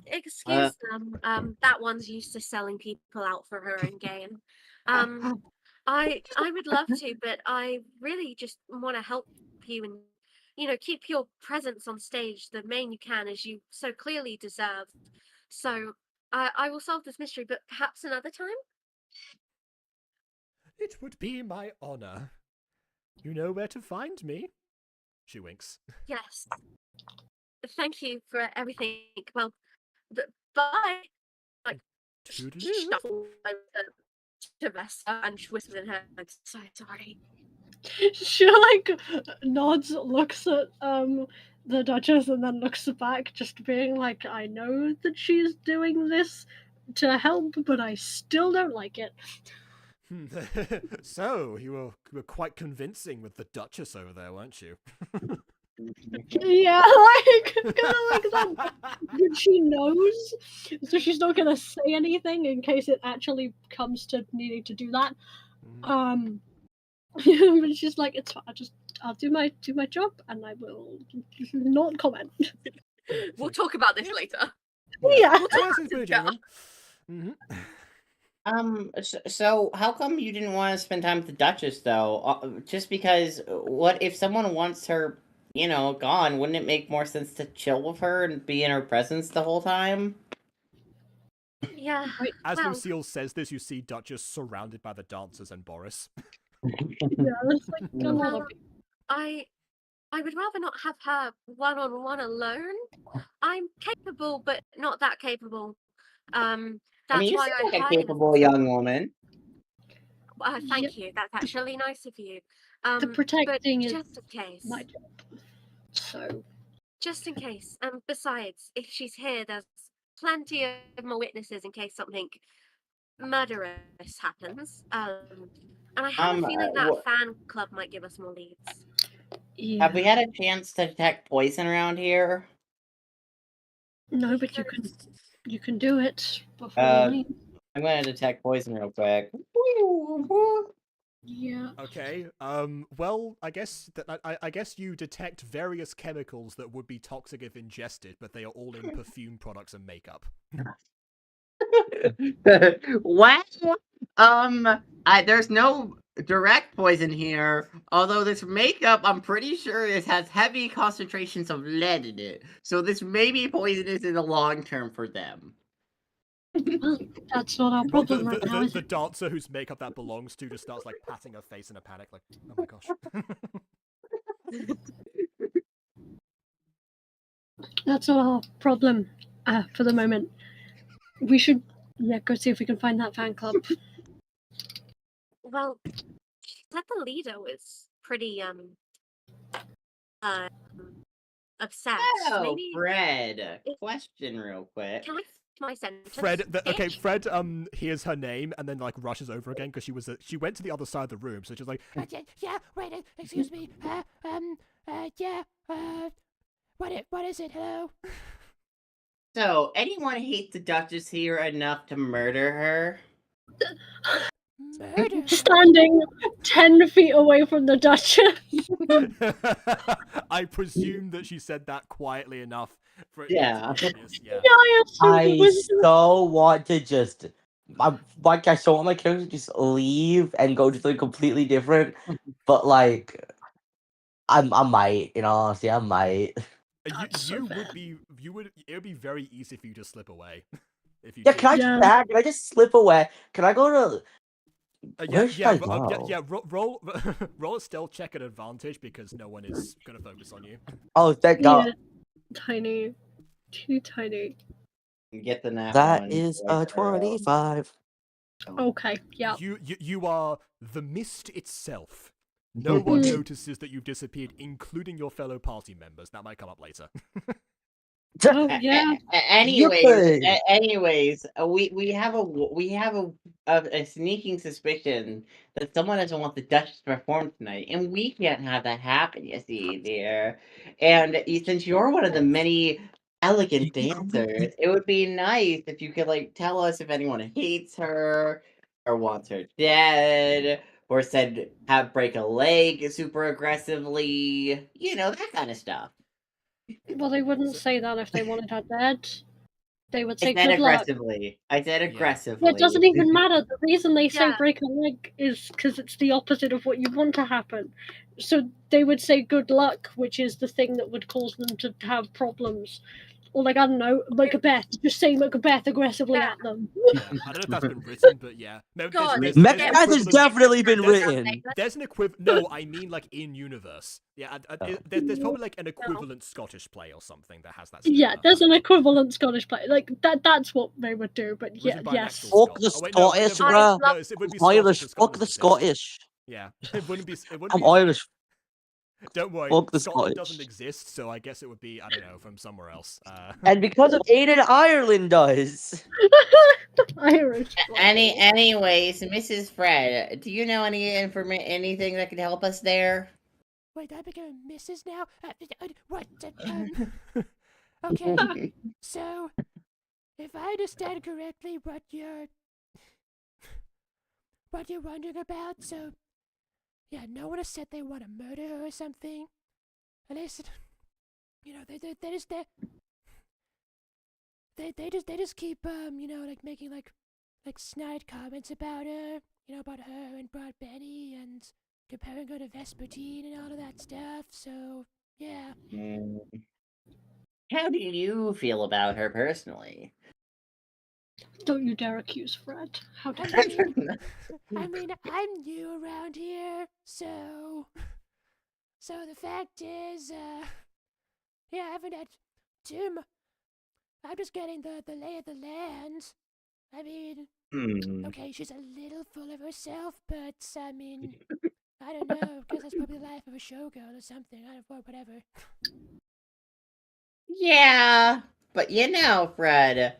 Excuse them. That one's used to selling people out for her own gain. I would love to, but I really just want to help you and keep your presence on stage the main you can, as you so clearly deserve. So I will solve this mystery, but perhaps another time. It would be my honor. You know where to find me. She winks. Yes. Thank you for everything. Well, bye. Toodaloo. Shuffle over to Vesta and she whispers in her head, so sorry. She like nods, looks at the Duchess, and then looks back, just being like, I know that she's doing this to help, but I still don't like it. So, you were quite convincing with the Duchess over there, weren't you? Yeah, like kind of like that. But she knows, so she's not gonna say anything in case it actually comes to needing to do that. But she's like, it's fine. I'll do my job, and I will not comment. We'll talk about this later. Yeah. Yes, it's pretty genuine. So how come you didn't want to spend time with the Duchess, though? Just because, what if someone wants her, gone? Wouldn't it make more sense to chill with her and be in her presence the whole time? Yeah. As well, Lucille says this, you see Duchess surrounded by the dancers and Boris. Yeah, it's like a lot of I would rather not have her one-on-one alone. I'm capable, but not that capable. That's I mean, you why seem I like a hired capable young woman. Thank you. That's actually nice of you. the protecting but is just in case. my job. So Just in case. And besides, if she's here, there's plenty of more witnesses in case something murderous happens. And I have a feeling that fan club might give us more leads. yeah. Have we had a chance to detect poison around here? No, but you can do it before you leave. I'm going to detect poison real quick. Yeah. Okay. Well, I guess I guess you detect various chemicals that would be toxic if ingested, but they are all in perfume products and makeup. Well, there's no direct poison here. Although this makeup, I'm pretty sure it has heavy concentrations of lead in it. So this may be poisonous in the long term for them. Well, that's not our problem right now, is The it? dancer whose makeup that belongs to just starts like patting her face in a panic, like, oh my gosh. That's not our problem for the moment. We should go see if we can find that fan club. Well, she said the leader was pretty upset. Oh, Maybe Fred. Question real quick. can I finish my sentence? Okay, bitch? Fred hears her name and then like rushes over again because she went to the other side of the room, so she's like, Yeah, wait, excuse me. Yeah, what is it? Hello? So, anyone hate the Duchess here enough to murder her? Murder? Standing 10 feet away from the Duchess. I presume that she said that quietly enough for it Yeah. not to be obvious. Yeah. I so want to just, I so want my character to just leave and go to something completely different, but like, I might, honestly, I might. It would be very easy for you to slip away. If you Yeah, did. can I just can I just slip away? Can I go to? Where should I go? Roll a stealth check at advantage because no one is gonna focus on you. Oh, thank God. Tiny. Too tiny. Get the nat That one. is Like, a 25. Okay, yeah. You are the mist itself. No one notices that you've disappeared, including your fellow party members. That might come up later. Oh, yeah. Anyways, Yippee! anyways, we have a sneaking suspicion that someone doesn't want the Duchess to perform tonight, and we can't have that happen. You see, dear. And since you're one of the many elegant dancers, it would be nice if you could like tell us if anyone hates her or wants her dead. Or said have break a leg super aggressively, you know, that kind of stuff. Well, they wouldn't say that if they wanted her dead. They would say I said good luck. aggressively. I said Yeah. aggressively. It doesn't even matter. The reason they say Yeah. break a leg is because it's the opposite of what you want to happen. So they would say good luck, which is the thing that would cause them to have problems. Or like, I don't know, Macbeth. Just say Macbeth aggressively Yeah. at them. Yeah, I don't know if that's been written, but yeah. No, God, there's Macbeth an has equivalent- definitely been there's- written. There's an equivalent. No, I mean like in universe. Yeah, there's probably like an equivalent Scottish play or something that has that. Yeah, there's an equivalent Scottish play. Like that's what they would do. But yeah, Written by an yes. actual Fuck Scot. the Oh, wait, no, Scottish, no, bruh. no, it would be Irish. Scottish. Fuck the Scottish. Yeah, it wouldn't be. It wouldn't I'm be. Irish. Don't worry, Fuck the Scotland Scottish. doesn't exist, so I guess it would be, I don't know, from somewhere else. And because of Aiden, Ireland does. Irish. Anyways, Mrs. Fred, do you know anything that could help us there? Wait, I became Mrs. now? What? Okay, so if I understand correctly, what you're wondering about, so yeah, no one has said they want to murder her or something. At least, you know, they just keep you know, like making like snide comments about her, you know, about her and Broad Benny and comparing her to Vespertine and all of that stuff. So yeah. How do you feel about her personally? Don't you dare accuse Fred. How dare I you? mean, I mean, I'm new around here, so the fact is, yeah, I haven't had too much. I'm just getting the lay of the land. I mean, okay, she's a little full of herself, but I mean, I don't know. Guess that's probably the life of a showgirl or something. I don't know, whatever. Yeah, but you know, Fred,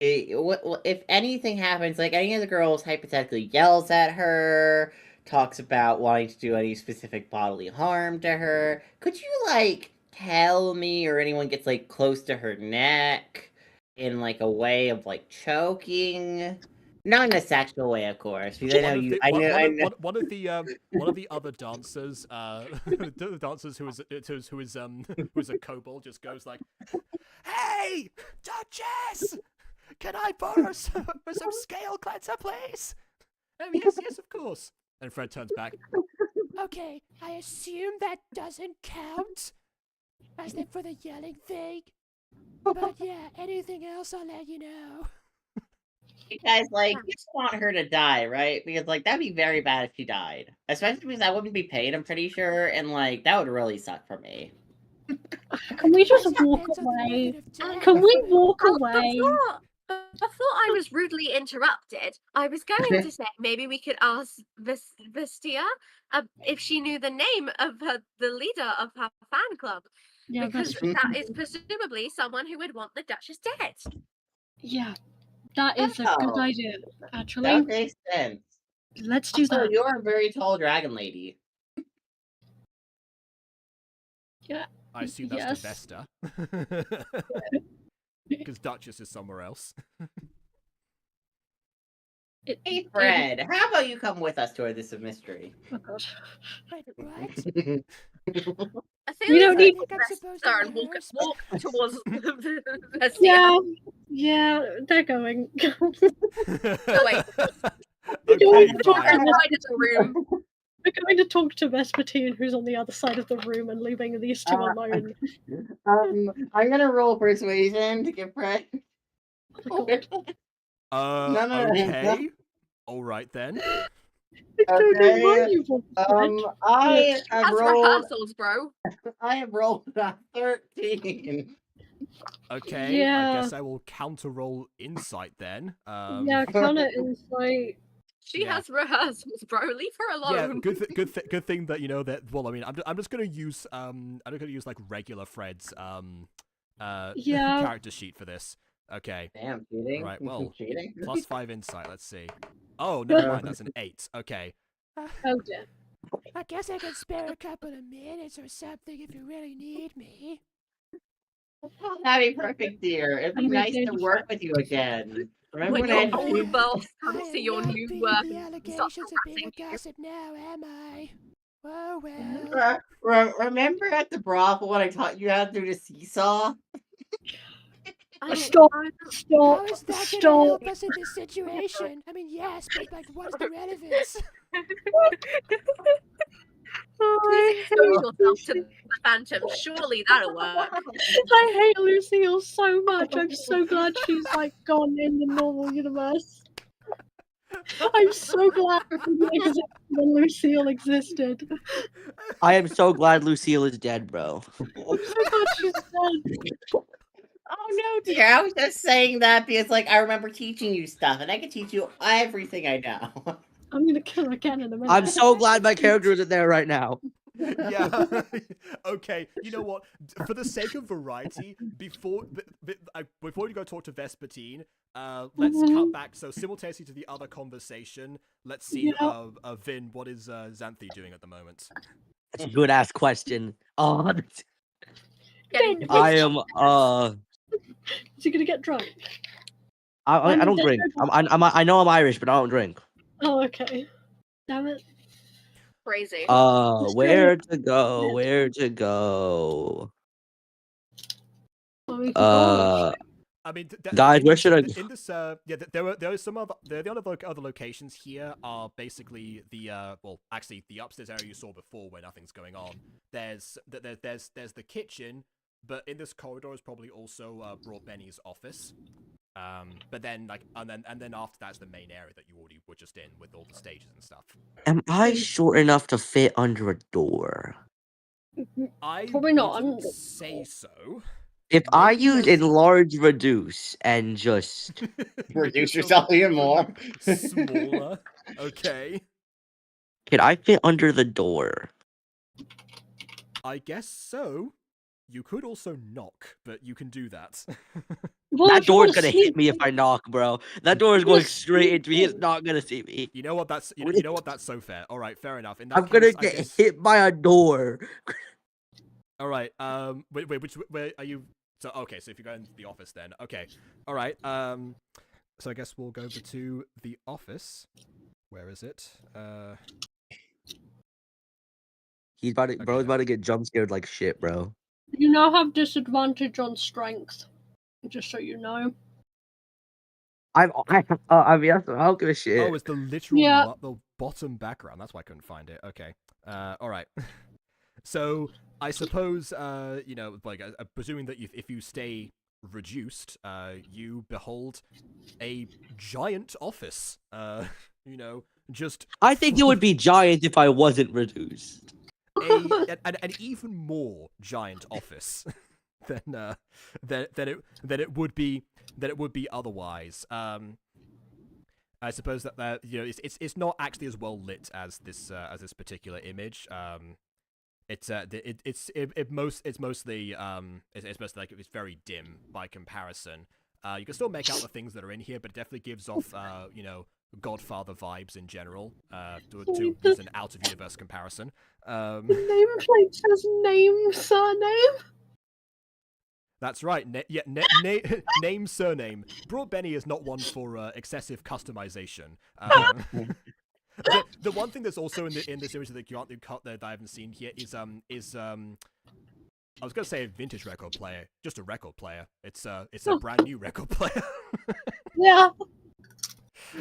if anything happens, like any of the girls hypothetically yells at her, talks about wanting to do any specific bodily harm to her, could you, like, tell me or anyone gets, like, close to her neck in, like, a way of, like, choking? Not in a sexual way, of course, because I know you. I know. One of the other dancers, the dancers who is a kobold, just goes like, "Hey, Duchess, can I borrow some scale cleanser, please?" Oh yes, of course. And Fred turns back. Okay, I assume that doesn't count as if for the yelling thing. But yeah, anything else, I'll let you know. You guys, like, you just want her to die, right? Because, like, that'd be very bad if she died. Especially because I wouldn't be paid, I'm pretty sure, and, like, that would really suck for me. Can we just It walk depends on the away? method of death. Can we walk away? Before I was rudely interrupted, I was going to say maybe we could ask Vestia if she knew the name of the leader of her fan club, Yeah, because that's that is presumably someone who would want the Duchess dead. yeah. That is a good Oh. idea, actually. That makes sense. Let's do Also, that. you're a very tall dragon lady. Yeah. I assume that's Yes. to Vesta. Because Duchess is somewhere else. Hey, Fred, how about you come with us to this mystery? Oh god. Wait, what? I feel We don't need- I think I'm supposed to and rehearse. walk towards Vestia. Yeah, they're going. Oh, wait. Okay, Don't fine. Outside of the room. We're going to talk to Vespertine, who's on the other side of the room, and leaving these two alone. I'm gonna roll persuasion to get Fred. Oh my god. No. Okay. All right then. I don't know why Okay, you want Fred. I have That's rolled. rehearsals, bro. I have rolled a 13. Okay, Yeah. I guess I will counter roll insight then. Yeah, kind of insight. She Yeah. has rehearsals, bro. Leave her Yeah, alone. good thing that you know that. Well, I mean, I'm just gonna use I'm just gonna use like regular Fred's Yeah. character sheet for this. Okay, Damn, cheating. right. Well, cheating. +5 insight. Let's see. Oh, never Uh, mind. That's an 8. Okay. Uh, Oh dear. I guess I can spare a couple of minutes or something if you really need me. That'd be perfect, dear. It'd be I'm nice really to work with you again. Remember When when I your had old to... self I comes to am your not new being work the and starts allegations of being a harassing you. gossip now, am I? Oh well. Remember at the brothel when I taught you how to do the seesaw? Stop. I Stop. How is that gonna Stop. help us in this situation? I mean, yes, but like, what is the relevance? Please expose yourself to the phantom. Surely that'll work. I hate Lucille so much. I'm so glad she's like gone in the normal universe. I'm so glad she didn't exist when Lucille existed. I am so glad Lucille is dead, bro. I'm so glad she's dead. Oh no, dear. I was just saying that because, like, I remember teaching you stuff, and I can teach you everything I know. I'm gonna kill her again in a minute. I'm so glad my character isn't there right now. Yeah. Okay. You know what? For the sake of variety, before you go talk to Vespertine, let's cut back. So simultaneously to the other conversation, let's see. Yeah. Vin, what is Xanthi doing at the moment? That's a good ass question. Getting I am Is he gonna get drunk? I don't drink. I know I'm Irish, but I don't drink. Oh, okay. Damn it. crazy. Where to go? Where to go? Oh, we can go. I mean, Guys, where should I? in this there are some other the other locations here are basically the well, actually the upstairs area you saw before where nothing's going on. There's the kitchen, but in this corridor is probably also Broad Benny's office. But then and then after that's the main area that you already were just in with all the stages and stuff. Am I short enough to fit under a door? I Probably not. wouldn't say so. If I Maybe use there's- enlarge reduce and just Reduce yourself even more. Smaller. Okay. can I fit under the door? I guess so. You could also knock, but you can do that. Well, That if you door's wanna gonna sneak- hit me if I knock, bro. That door is You wanna going straight into me. He's sneak- not gonna see me. You know what? That's you know what? That's so fair. All right, fair enough. In that I'm case, gonna I get guess... hit by a door. All right. Wait. Where are you? So okay. So if you go into the office, then okay. All right. So I guess we'll go over to the office. Where is it? He's about to, Okay. bro's about to get jump scared like shit, bro. You now have disadvantage on strength. Just so you know. I mean, I don't give a shit. Oh, it's the literal Yeah. the bottom background. That's why I couldn't find it. Okay. All right. So I suppose you know, like presuming that if you stay reduced, you behold a giant office. You know, just I think it would be giant if I wasn't reduced. an even more giant office than it would be otherwise. I suppose that you know it's not actually as well lit as this particular image. It's mostly like it's very dim by comparison. You can still make out the things that are in here, but it definitely gives off you know, Godfather vibes in general. To use an out of universe comparison. The nameplate says name, surname. That's right. Name, surname. Broad Benny is not one for excessive customization. The one thing that's also in this image that you aren't cut that I haven't seen here is I was gonna say a vintage record player, just a record player. It's a brand new record player. Yeah.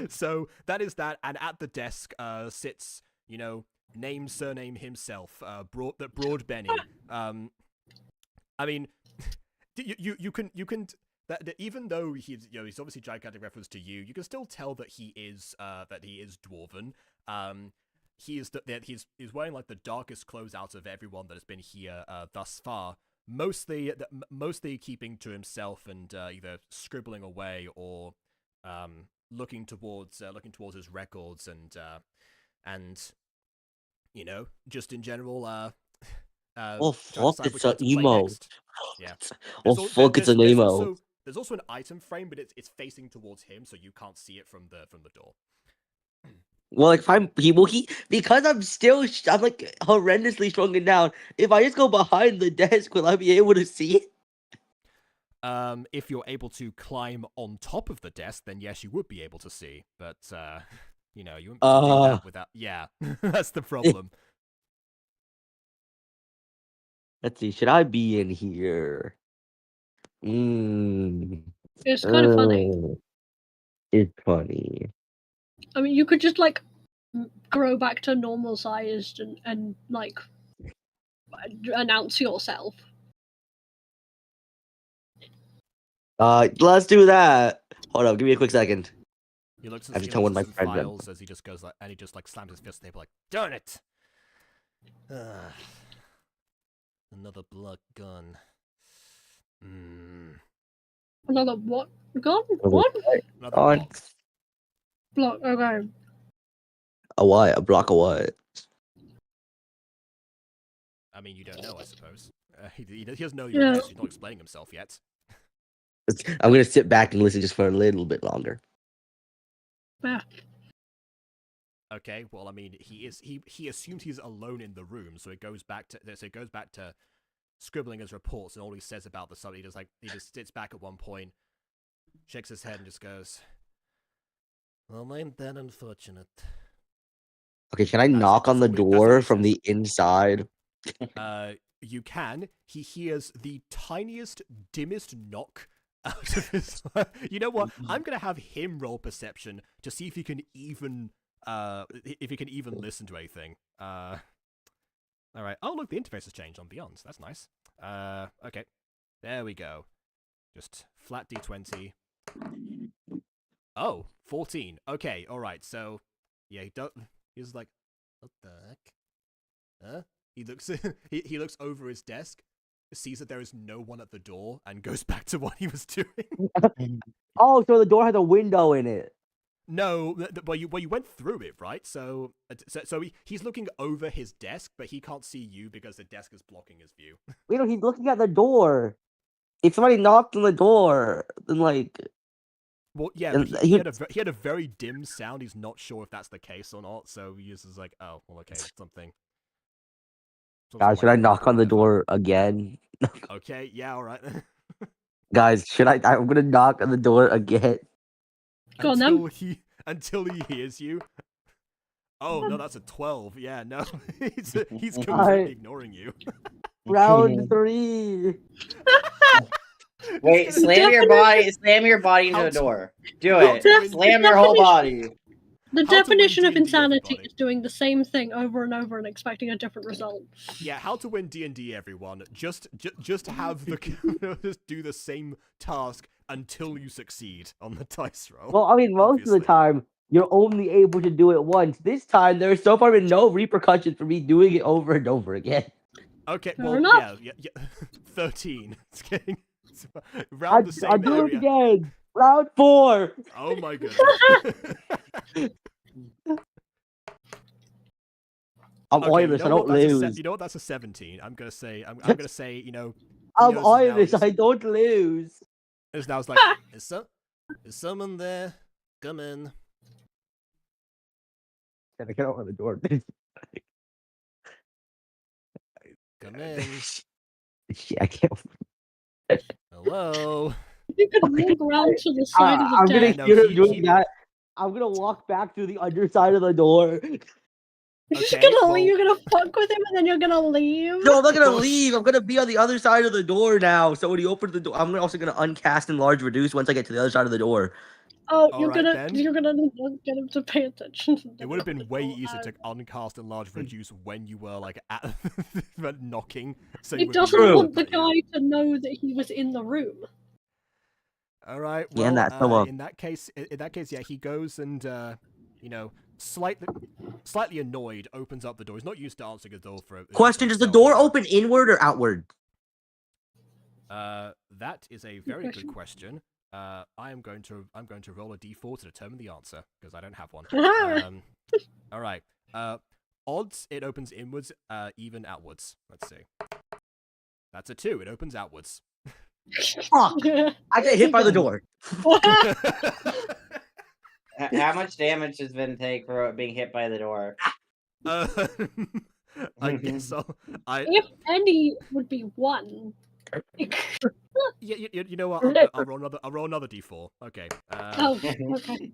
So that is that, and at the desk sits, you know, name surname himself, Broad Benny. I mean, you can that even though he's, you know, he's obviously gigantic reference to you, you can still tell that he is dwarven. He's wearing like the darkest clothes out of everyone that has been here thus far. mostly keeping to himself and either scribbling away or looking towards his records and you know, just in general Oh trying to fuck, decide it's which an one to play emo. next. Yeah. Oh fuck, it's an emo. There's also an item frame, but it's facing towards him, so you can't see it from the door. Well, like if I'm he because I'm like horrendously shrunken down. If I just go behind the desk, will I be able to see it? If you're able to climb on top of the desk, then yes, you would be able to see. But you know, you wouldn't be able to do that without. Yeah, that's the problem. Let's see, should I be in here? It's kind of funny. It's funny. I mean, you could just like grow back to normal sized and like announce yourself. Let's do that. Hold on, give me a quick second. He looks I have at to tell one of my some friends. files as he just goes like, and he just like slams his fist on the table like, darn it! Another blood gun. Another what? Gun? Oh, What? Another on. block. Block. Okay. A what? A block of what? I mean, you don't know, I suppose. He doesn't know your guess. He's not explaining himself yet. I'm gonna sit back and listen just for a little bit longer. Yeah. Okay, well, I mean, he assumes he's alone in the room, so it goes back to scribbling his reports and all he says about the subject. He just sits back at one point, shakes his head, and just goes, "Well, ain't that unfortunate?" Okay, can I knock on the door from the inside? You can. He hears the tiniest, dimmest knock out of his. You know what? I'm gonna have him roll perception to see if he can even listen to anything. All right. Oh, look, the interface has changed on Beyond. That's nice. Okay. There we go. Just flat D20. Oh, 14. Okay, all right. So, yeah, he's like, what the heck? Huh? He looks he looks over his desk, sees that there is no one at the door, and goes back to what he was doing. Oh, so the door has a window in it. No, well, you went through it, right? So he's looking over his desk, but he can't see you because the desk is blocking his view. You know, he's looking at the door. If somebody knocked on the door, then like. Well, yeah, but he had a very dim sound. He's not sure if that's the case or not. So he is like, oh, well, okay, something. Guys, should I knock on the door again? Okay, yeah, all right. Guys, I'm gonna knock on the door again. Go on, then. Until he hears you. Oh no, that's a 12. Yeah, no, he's completely ignoring you. Round 3. Wait, slam your body into the door. Do it. Slam your whole body. The definition of D&D, insanity everybody. is doing the same thing over and over and expecting a different result. Yeah, how to win D&D, everyone. Just have the just do the same task until you succeed on the dice roll. Well, I mean, most of the time, you're only able to do it once. This time, there's so far been no repercussions for me doing it over and over again. Okay, Fair well, enough. yeah. 13. It's getting around the same I'll do area. it again. Round 4. Oh my goodness. I'm Okay, Irish. I don't lose. You know what? That's a 17. I'm gonna say. I'm gonna say. You know. I'm Theos is now Irish. just- I don't lose. Is now it's like, is someone there? Come in. Can I get out of the door? Come in. Shit, I can't. Hello. You could walk around to the side of I'm the gonna desk. No, hear him he- doing he- that. I'm gonna walk back through the underside of the door. You're just Okay, gonna well- you're gonna fuck with him and then you're gonna leave. No, I'm not gonna Well, leave. I'm gonna be on the other side of the door now. So when he opens the door, I'm also gonna uncast enlarge reduce once I get to the other side of the door. Oh, All you're right, gonna then. you're gonna get him to pay attention. It would have been way easier to uncast and large reduce when you were like at knocking. So He you doesn't True. want the guy to know that he was in the room. All right. Yeah, Well, and that's the in that case, yeah, he goes and you know, slightly annoyed, opens up the door. He's not used to answering a door for. Question: Does the himself, door you know. open inward or outward? That is a very good question. question. I'm going to roll a d4 to determine the answer because I don't have one. All right. Odds it opens inwards, even outwards. Let's see. That's a 2. It opens outwards. Fuck! I get hit by the door. How much damage has Vin take for being hit by the door? I guess I If any would be 1. yeah, you know what? I'll roll another d4. Okay. Oh, okay.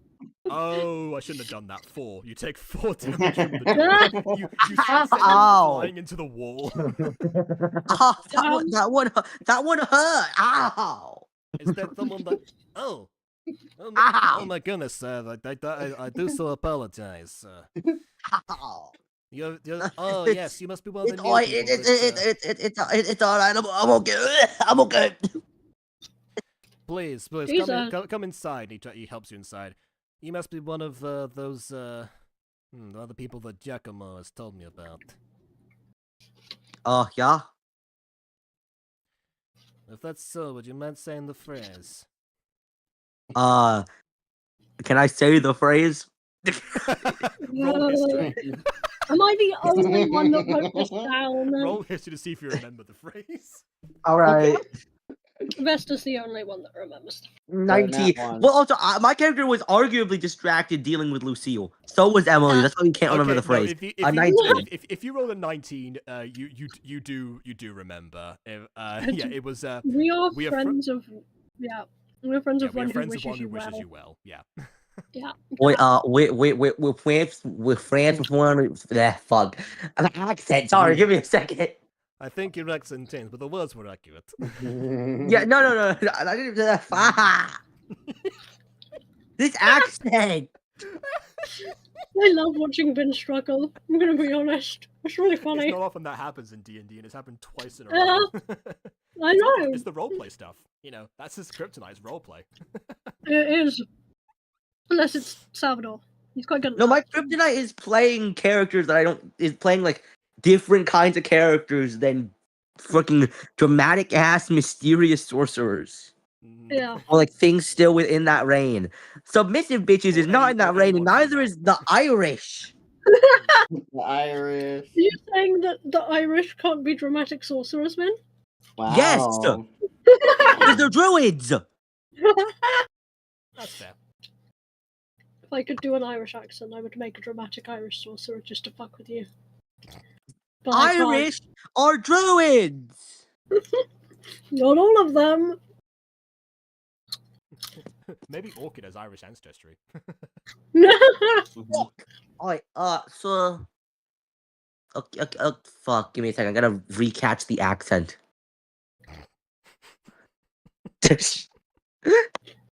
Oh, I shouldn't have done that. 4. You take 4 damage from the door. You send it Ow. flying into the wall. Oh, that one hurt. Ow! Is there someone that? Oh Ow! my goodness, sir. I do so apologize. Ow! Oh yes, you must be one of the It's new all people. it's all right. I'm okay. I'm okay. Please, Jesus. come inside. He helps you inside. You must be one of those the other people that Giacomo has told me about. Yeah. If that's so, would you mind saying the phrase? Can I say the phrase? Roll history. Am I the only one that wrote this down? Roll history to see if you remember the phrase. All right. Vestas the only one that remembers. 19. one. Well, also, my character was arguably distracted dealing with Lucille. So was Emily. That's why you can't remember the phrase. If you roll a 19, you do remember. Yeah, it was. We are we are friends of. Yeah. We're friends of one who friends of wishes one who you wishes well. you well. Yeah. Yeah. We're friends with one. Fuck. An accent. Sorry, give me a second. I think your accent changed, but the words were accurate. Yeah, no. I didn't. Fuck. This accent. I love watching Ben struggle. I'm gonna be honest. It's really funny. It's not often that happens in D&D, and it's happened twice in a row. I know. It's the roleplay stuff. You know, that's his kryptonite, is roleplay. It is. Unless it's Salvador. He's quite good at No, that. my kryptonite is playing characters that I don't. Is playing like different kinds of characters than fucking dramatic ass mysterious sorcerers. Yeah. Or like things still within that reign. Submissive bitches is Or not any- in that or reign, and anyone neither female. is the Irish. The Irish. Are you saying that the Irish can't be dramatic sorcerers, man? Wow. Yes! Because they're druids. That's fair. If I could do an Irish accent, I would make a dramatic Irish sorcerer just to fuck with you. But I can't. Irish are druids. Not all of them. Maybe Orchid has Irish ancestry. So. Okay, fuck. Give me a second. I gotta recatch the accent.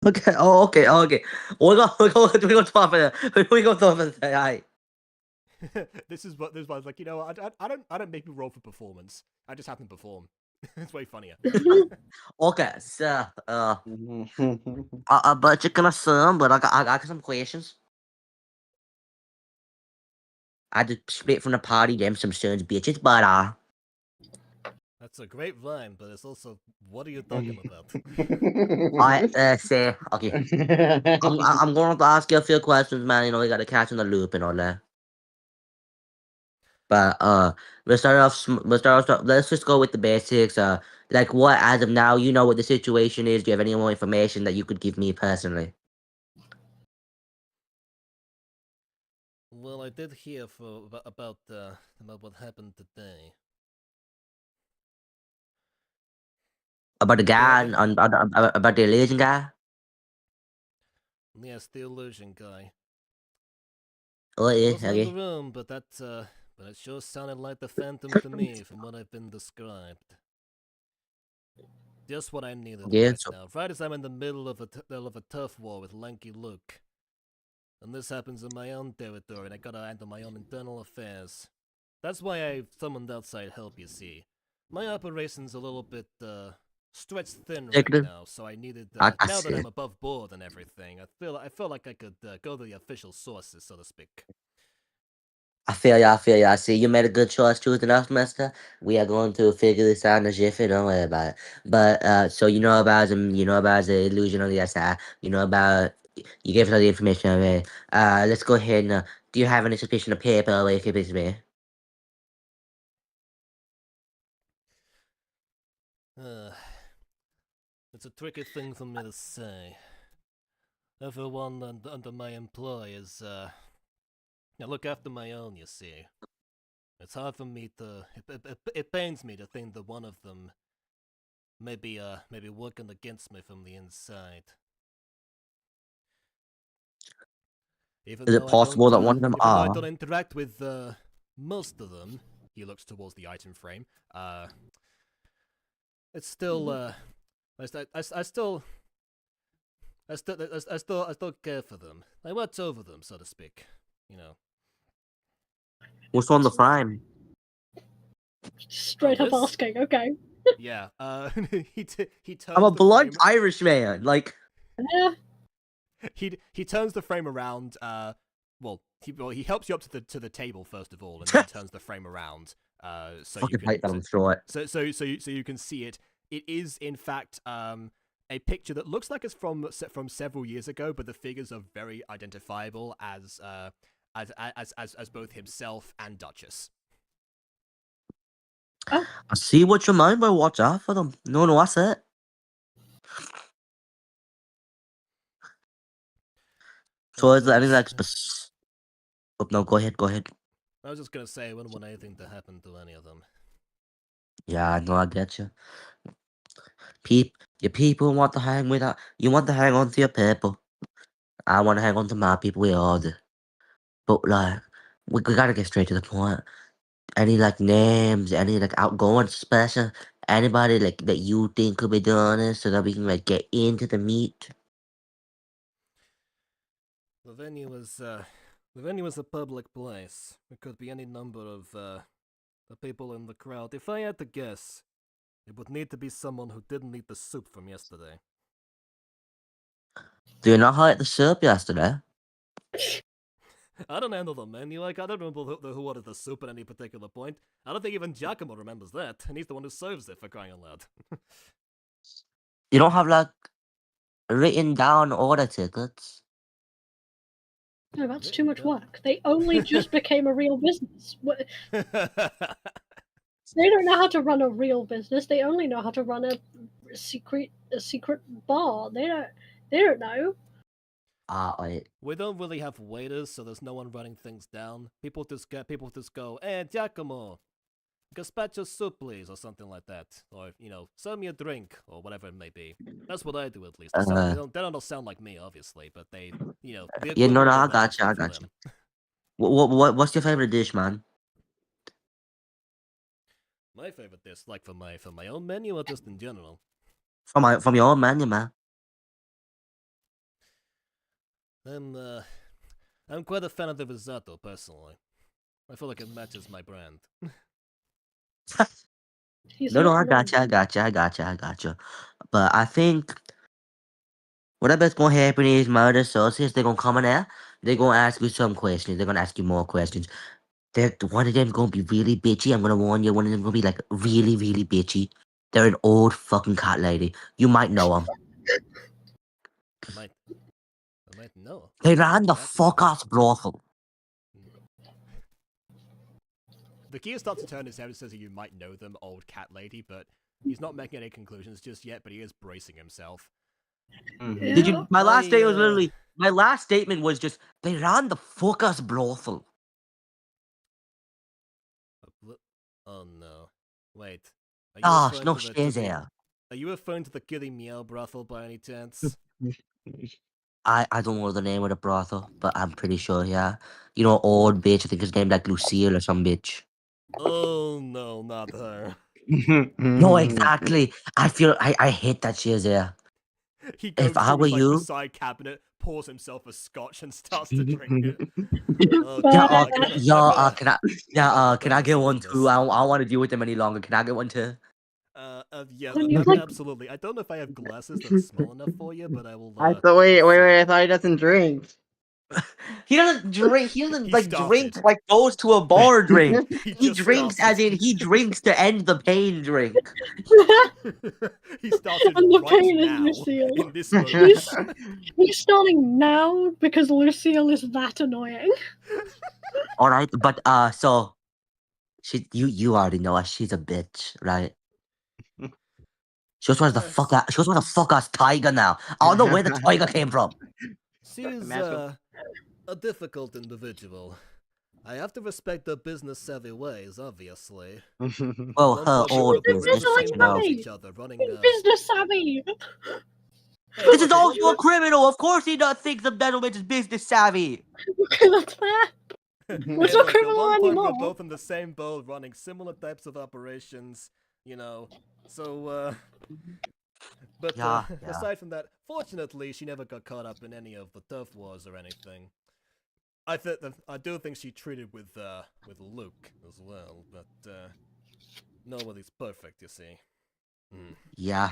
Okay. Oh, okay. We're gonna talk about that. This is what like, you know, I don't make me roll for performance. I just happen to perform. It's way funnier. Okay, so but you're gonna assume, but I got some questions. I just split from the party, them some sons bitches, but That's a great rhyme, but it's also, what are you talking about? I say okay. I'm going to ask you a few questions, man. You know, you gotta catch in the loop and all that. But let's start off. Let's just go with the basics. Like what as of now, you know what the situation is. Do you have any more information that you could give me personally? Well, I did hear about what happened today. About the guy, Yeah. about the illusion guy? Yes, the illusion guy. Oh, I yeah, wasn't in the okay. room, but it sure sounded like the Phantom to me from what I've been described. Just what I needed Yeah, right now. Right as I'm in the middle of a tough war with Lanky Luke. And this happens in my own territory, and I gotta handle my own internal affairs. That's why I summoned outside help, you see. My operation's a little bit, stretched thin right now, so I needed, I now that see. I'm above board and everything, I feel like I could, go to the official sources, so to speak. I feel ya, I feel ya. I see you made a good choice choosing us, mister. We are going to figure this out in a jiffy, don't worry about it. But, so you know about the illusion on the outside. You know about, you gave us all the information already. Let's go ahead and, do you have any suspicion of paper away if you please me? It's a tricky thing for me to say. Everyone under my employ is, I look after my own, you see. It's hard for me to. It pains me to think that one of them may be working against me from the inside. Even Is it though possible that one of them even though I are? don't interact with most of them, he looks towards the item frame. It's still I still care for them. I watch over them, so to speak. You know. What's on the frame? Straight up this? asking, okay. Yeah. He turns. I'm a the blunt frame. Irish man. Like, Yeah. He turns the frame around. Well, he helps you up to the table first of all, and then turns the frame around. So you fucking can hate that I'm short. so you can see it. It is in fact a picture that looks like it's from several years ago, but the figures are very identifiable as both himself and Duchess. Oh. I see what you mean by watch out for them. No, that's it. So is there any like Oh, no, go ahead. I was just gonna say I wouldn't want anything to happen to any of them. Yeah, I know, I get you. Your people want to hang with you want to hang on to your people. I want to hang on to my people, we all do. But like, we gotta get straight to the point. Any like names, any like outgoing special, anybody like that you think could be doing this so that we can like get into the meat? The venue was a public place. It could be any number of the people in the crowd. If I had to guess, it would need to be someone who didn't eat the soup from yesterday. Do you know how I ate the soup yesterday? I don't handle the menu. Like, I don't remember who ordered the soup at any particular point. I don't think even Giacomo remembers that, and he's the one who serves it, for crying out loud. You don't have like written down order tickets. No, that's too much work. They only just became a real business. They don't know how to run a real business. They only know how to run a secret bar. They don't know. We don't really have waiters, so there's no one running things down. People just go, "Hey, Giacomo, gazpacho soup, please," or something like that, or serve me a drink, or whatever it may be. That's what I do, at least. They don't sound like me, obviously, but they, No, I gotcha. What's your favorite dish, man? My favorite dish, like for my own menu, or just in general? From your own menu, man. I'm quite a fan of the risotto, personally. I feel like it matches my brand. No, I gotcha. But I think whatever's gonna happen is my other associates, they're gonna come in there, they're gonna ask you some questions, they're gonna ask you more questions. One of them gonna be really bitchy, I'm gonna warn you, one of them gonna be like really, really bitchy. They're an old fucking cat lady. You might know them. I might know. They ran the fuck-ass brothel. The Kia starts to turn his head and says you might know them, old cat lady, but he's not making any conclusions just yet, but he is bracing himself. Yeah. Did you? My last statement was literally. My last statement was just they ran the fuck-ass brothel. Oh no! Wait. Gosh, no shit there. Are you referring to the Gilly Meow brothel by any chance? I don't know the name of the brothel, but I'm pretty sure, yeah. Old bitch. I think his name like Lucille or some bitch. Oh no, not her. No, exactly. I hate that she is there. He goes If I were to you, the side cabinet, pours himself a scotch, and starts to drink it. Can I get one too? I don't want to deal with them any longer. Can I get one too? Yeah, Like- absolutely. I don't know if I have glasses that are small enough for you, but I will. Wait. I thought he doesn't drink. He doesn't drink. He doesn't He like started. drink like goes to a bar drink. He He just drinks started. as in he drinks to end the pain drink. He started And the right pain is now Lucille. in this moment. He's starting now because Lucille is that annoying. All right, but so you already know her. She's a bitch, right? She just wants to fuck Yes. She just wants to fuck us tiger now. I don't know where the tiger came from. She's Mascot. a difficult individual. I have to respect her business-savvy ways, obviously. Well, Don't her forget old that we're in the business same no. room as savvy. each other, running. Business savvy. Hey, This is look, also a criminal. Of course, he does think the gentleman is business savvy. Okay, that's fair. What's Hey, not look, at criminal one point anymore? we're both in the same boat, running similar types of operations. You know, so. But Yeah. aside from that, fortunately, she never got caught up in any of the turf wars or anything. I do think she treated with Luke as well, but nobody's perfect, you see. Hmm. Yeah.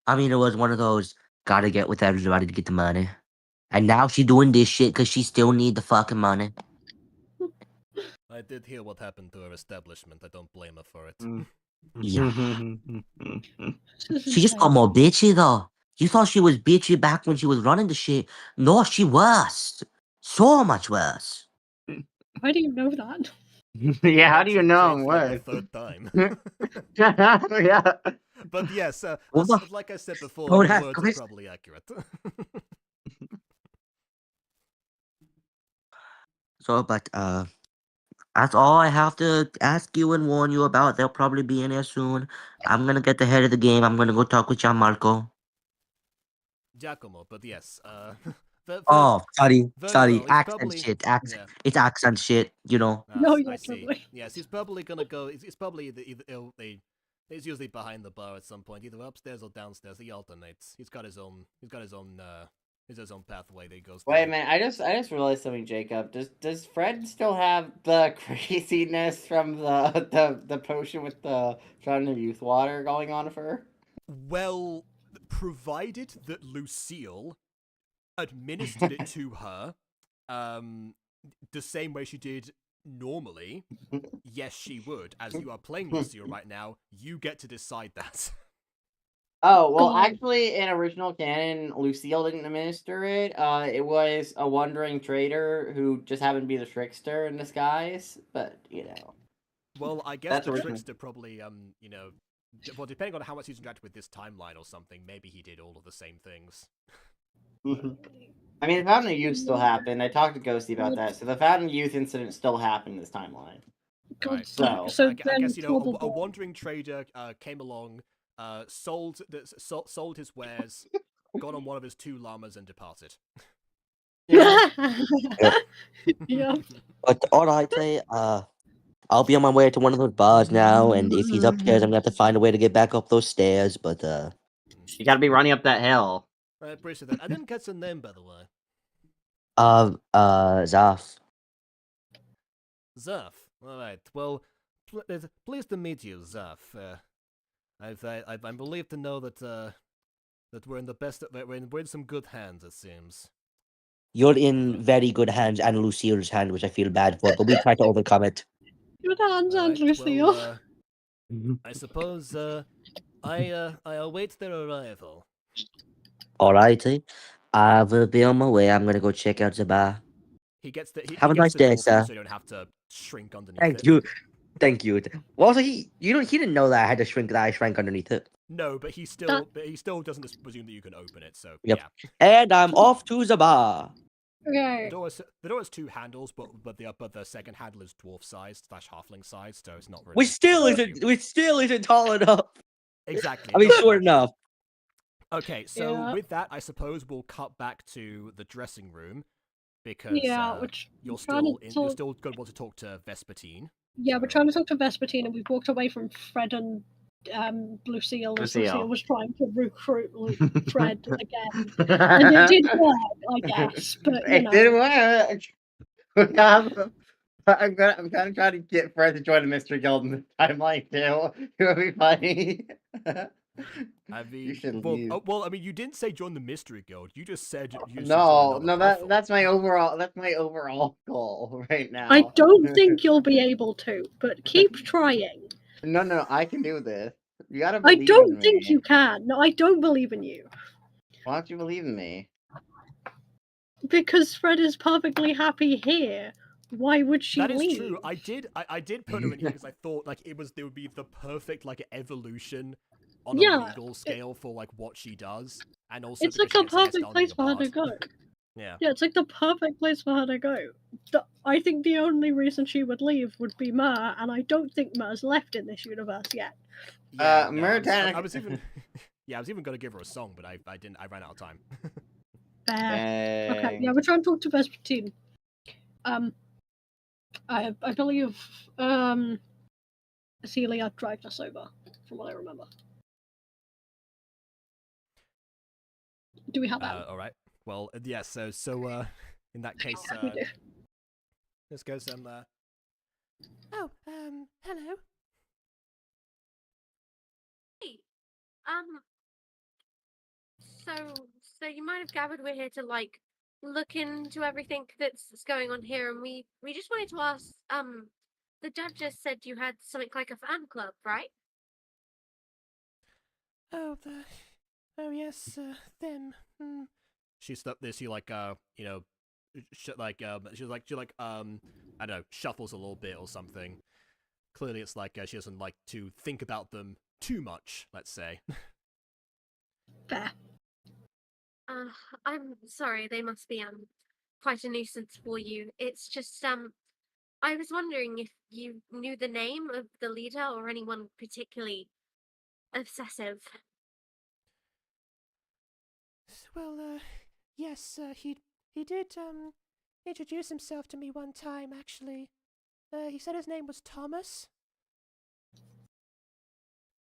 I mean, it was one of those gotta get with everybody to get the money. And now she doing this shit because she still need the fucking money. I did hear what happened to her establishment. I don't blame her for it. Yeah. This is She just got insane. more bitchy though. You thought she was bitchy back when she was running the shit. No, she worse. So much worse. Why do you know that? Yeah, how do you know Changed what? like the third time. Yeah. But yes, What the like I said before, Oh, your that's words are Chris- probably accurate. So, but that's all I have to ask you and warn you about. They'll probably be in here soon. I'm gonna get the head of the game. I'm gonna go talk with Gianmarco. Giacomo, but yes, Oh, sorry, very sorry. well. He's Accent probably shit. yeah. It's accent shit. You know. No, I yeah, see. totally. Yes, he's probably gonna go. He's probably he's usually behind the bar at some point, either upstairs or downstairs. He alternates. He's got his own. His own pathway that he goes. Wait a through. minute, I just realized something, Jacob. Does Fred still have the craziness from the potion with the Fountain of Youth water going on for her? Well, provided that Lucille administered it to her, the same way she did normally, yes, she would. As you are playing Lucille right now, you get to decide that. Oh, well, God. actually, in original canon, Lucille didn't administer it. It was a wandering trader who just happened to be the trickster in disguise, but, you know. Well, I guess That's the original. trickster probably, well, depending on how much he's interacted with this timeline or something, maybe he did all of the same things. I mean, the Fountain of Youth still happened. I talked to Ghostie about that. So the Fountain of Youth incident still happened in this timeline. Right. So- So I then guess a probably- wandering trader came along, sold his wares, got on one of his 2 llamas and departed. Yeah. Yeah. But all right, I'll be on my way to one of those bars now, and if he's upstairs, I'm gonna have to find a way to get back up those stairs. But You gotta be running up that hill. I appreciate that. I didn't catch the name, by the way. Zaf. Zaf. All right. Well, pleased to meet you, Zaf. I'm relieved to know that that we're in the best. We're in some good hands, it seems. You're in very good hands, and Lucille's hand, which I feel bad for, but we try to overcome it. Good hands, All right, Lucille. well, I suppose I await their arrival. Alrighty. I will be on my way. I'm gonna go check out the bar. He gets the he Have a gets nice the day, door for you sir. so you don't have to shrink underneath Thank it. you. Thank you. Well, also, he didn't know that I had to shrink, that I shrank underneath it. No, but he still doesn't presume that you can open it. So Yep. yeah. And I'm off to the bar. Okay. The door has 2 handles, but the second handle is dwarf sized / halfling sized, so it's not really. Which still isn't tall enough. Exactly. I mean, short enough. Okay, so Yeah. with that, I suppose we'll cut back to the dressing room because Yeah, which you're I'm trying still to you're talk- still going to want to talk to Vespertine. Yeah, we're trying to talk to Vespertine, and we've walked away from Fred and Lucille as Lucille. Lucille was trying to recruit Fred again. And it did work, I guess, but you It know. did work. I'm kind of trying to get Fred to join the Mystery Guild in the timeline too. It would be funny. I You mean, should well, leave. I mean, you didn't say join the mystery guild. You just said you should No, join no, another brothel. that's my overall goal right now. I don't think you'll be able to, but keep trying. No, I can do this. You gotta I believe in don't me. think you can. No, I don't believe in you. Why don't you believe in me? Because Fred is perfectly happy here. Why would she That is leave? true. I did put her in here because I thought like there would be the perfect like evolution on a Yeah, legal scale for like what she does, and also It's because like she the gets a hairstyle perfect place being a for her to bard. go. Yeah. Yeah, it's like the perfect place for her to go. I think the only reason she would leave would be Mer, and I don't think Mer's left in this universe yet. Yeah. No, Murder- I was even. Yeah, I was even gonna give her a song, but I didn't. I ran out of time. Fair. Okay, Dang. yeah, we're trying to talk to Vespertine. I believe Celia dragged us over, from what I remember. Do we have that? All right. Well, yeah. So in that case, We do. let's go some. Oh, hello. Hey, so you might have gathered we're here to like look into everything that's going on here, and we just wanted to ask. The Duchess said you had something like a fan club, right? Oh, yes, them. She stopped this. She like you know, she I don't know, shuffles a little bit or something. Clearly, it's like she doesn't like to think about them too much. Let's say. Fair. I'm sorry, they must be quite a nuisance for you. It's just I was wondering if you knew the name of the leader or anyone particularly obsessive. Well, yes, he did introduce himself to me one time. Actually, he said his name was Thomas.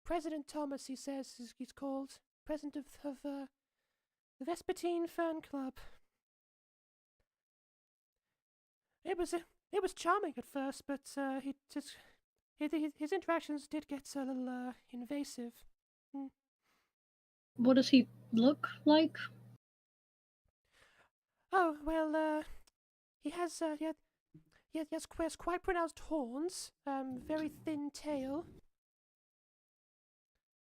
President Thomas, he says he's called. President of the Vespertine Fern Club. It was charming at first, but his interactions did get a little invasive. What does he look like? Oh well, he has quite pronounced horns. Very thin tail.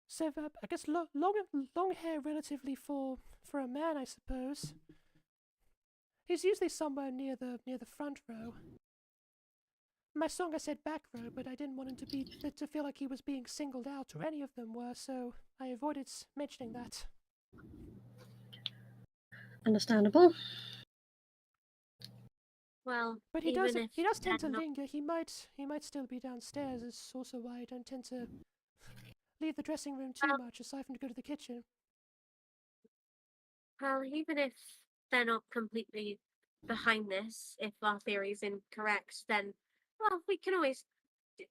So I guess long hair relatively for a man, I suppose. He's usually somewhere near the front row. My song I said back row, but I didn't want him to feel like he was being singled out, or any of them were, so I avoided mentioning that. Understandable. Well, But he even does if tend to they're not- linger. He might still be downstairs. It's also why I don't tend to leave the dressing room too much, aside from to go to the kitchen. Well, even if they're not completely behind this, if our theory is incorrect, then well, we can always deal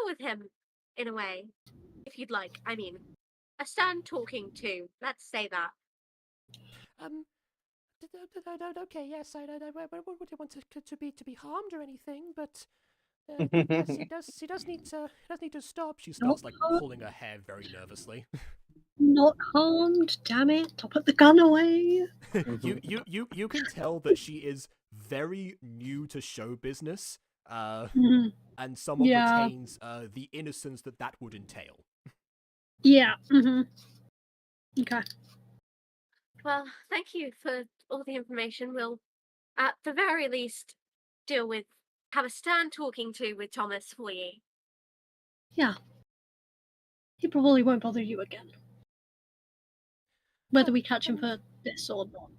with him in a way, if you'd like. I mean, a stand talking to. Let's say that. Okay, yes, I wouldn't want to be harmed or anything, but yes, he does need to stop. She starts like pulling her hair very nervously. Not harmed, damn it. I'll put the gun away. You can tell that she is very new to show business, and somewhat Yeah. retains the innocence that would entail. Yeah. Okay. Well, thank you for all the information. We'll, at the very least, have a stand talking to with Thomas for you. Yeah. He probably won't bother you again. Whether we catch him for this or not.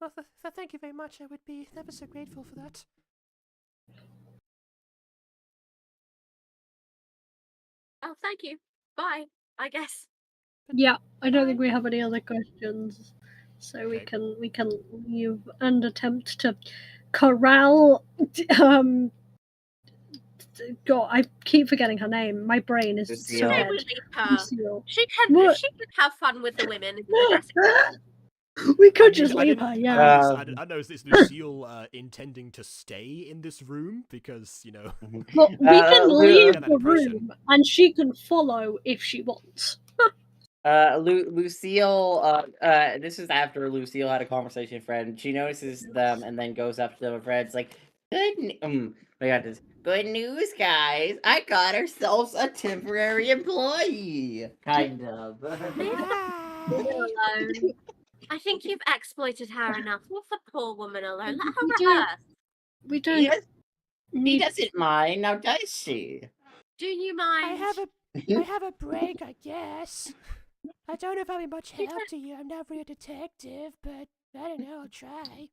Well, thank you very much. I would be ever so grateful for that. Oh, thank you. Bye, I guess. Yeah, I don't think we have any other questions. So we Okay. can leave and attempt to corral God, I keep forgetting her name. My brain is Lucille. so I dead. would leave her. Lucille. She can What? have fun with the women in the dressing room. We could I mean, just I leave didn't- her, I yeah. don't know, I don't know, is Lucille intending to stay in this room? Because, you know... But we can leave Get that the impression. room, and she can follow if she wants. Lucille, this is after Lucille had a conversation with Fred. She notices them and then goes up to them and Fred's like, we got this. Good news, guys. I got ourselves a temporary employee. Kind of. Leave her Hi. alone. I think you've exploited her enough. Leave the poor woman alone. Let her We don't- rehearse. We She, don't does, she need. doesn't mind, now does she? Do you I mind? have a break, I guess. I don't know if I'll be much help to you. I'm not really a detective, but I don't know. I'll try.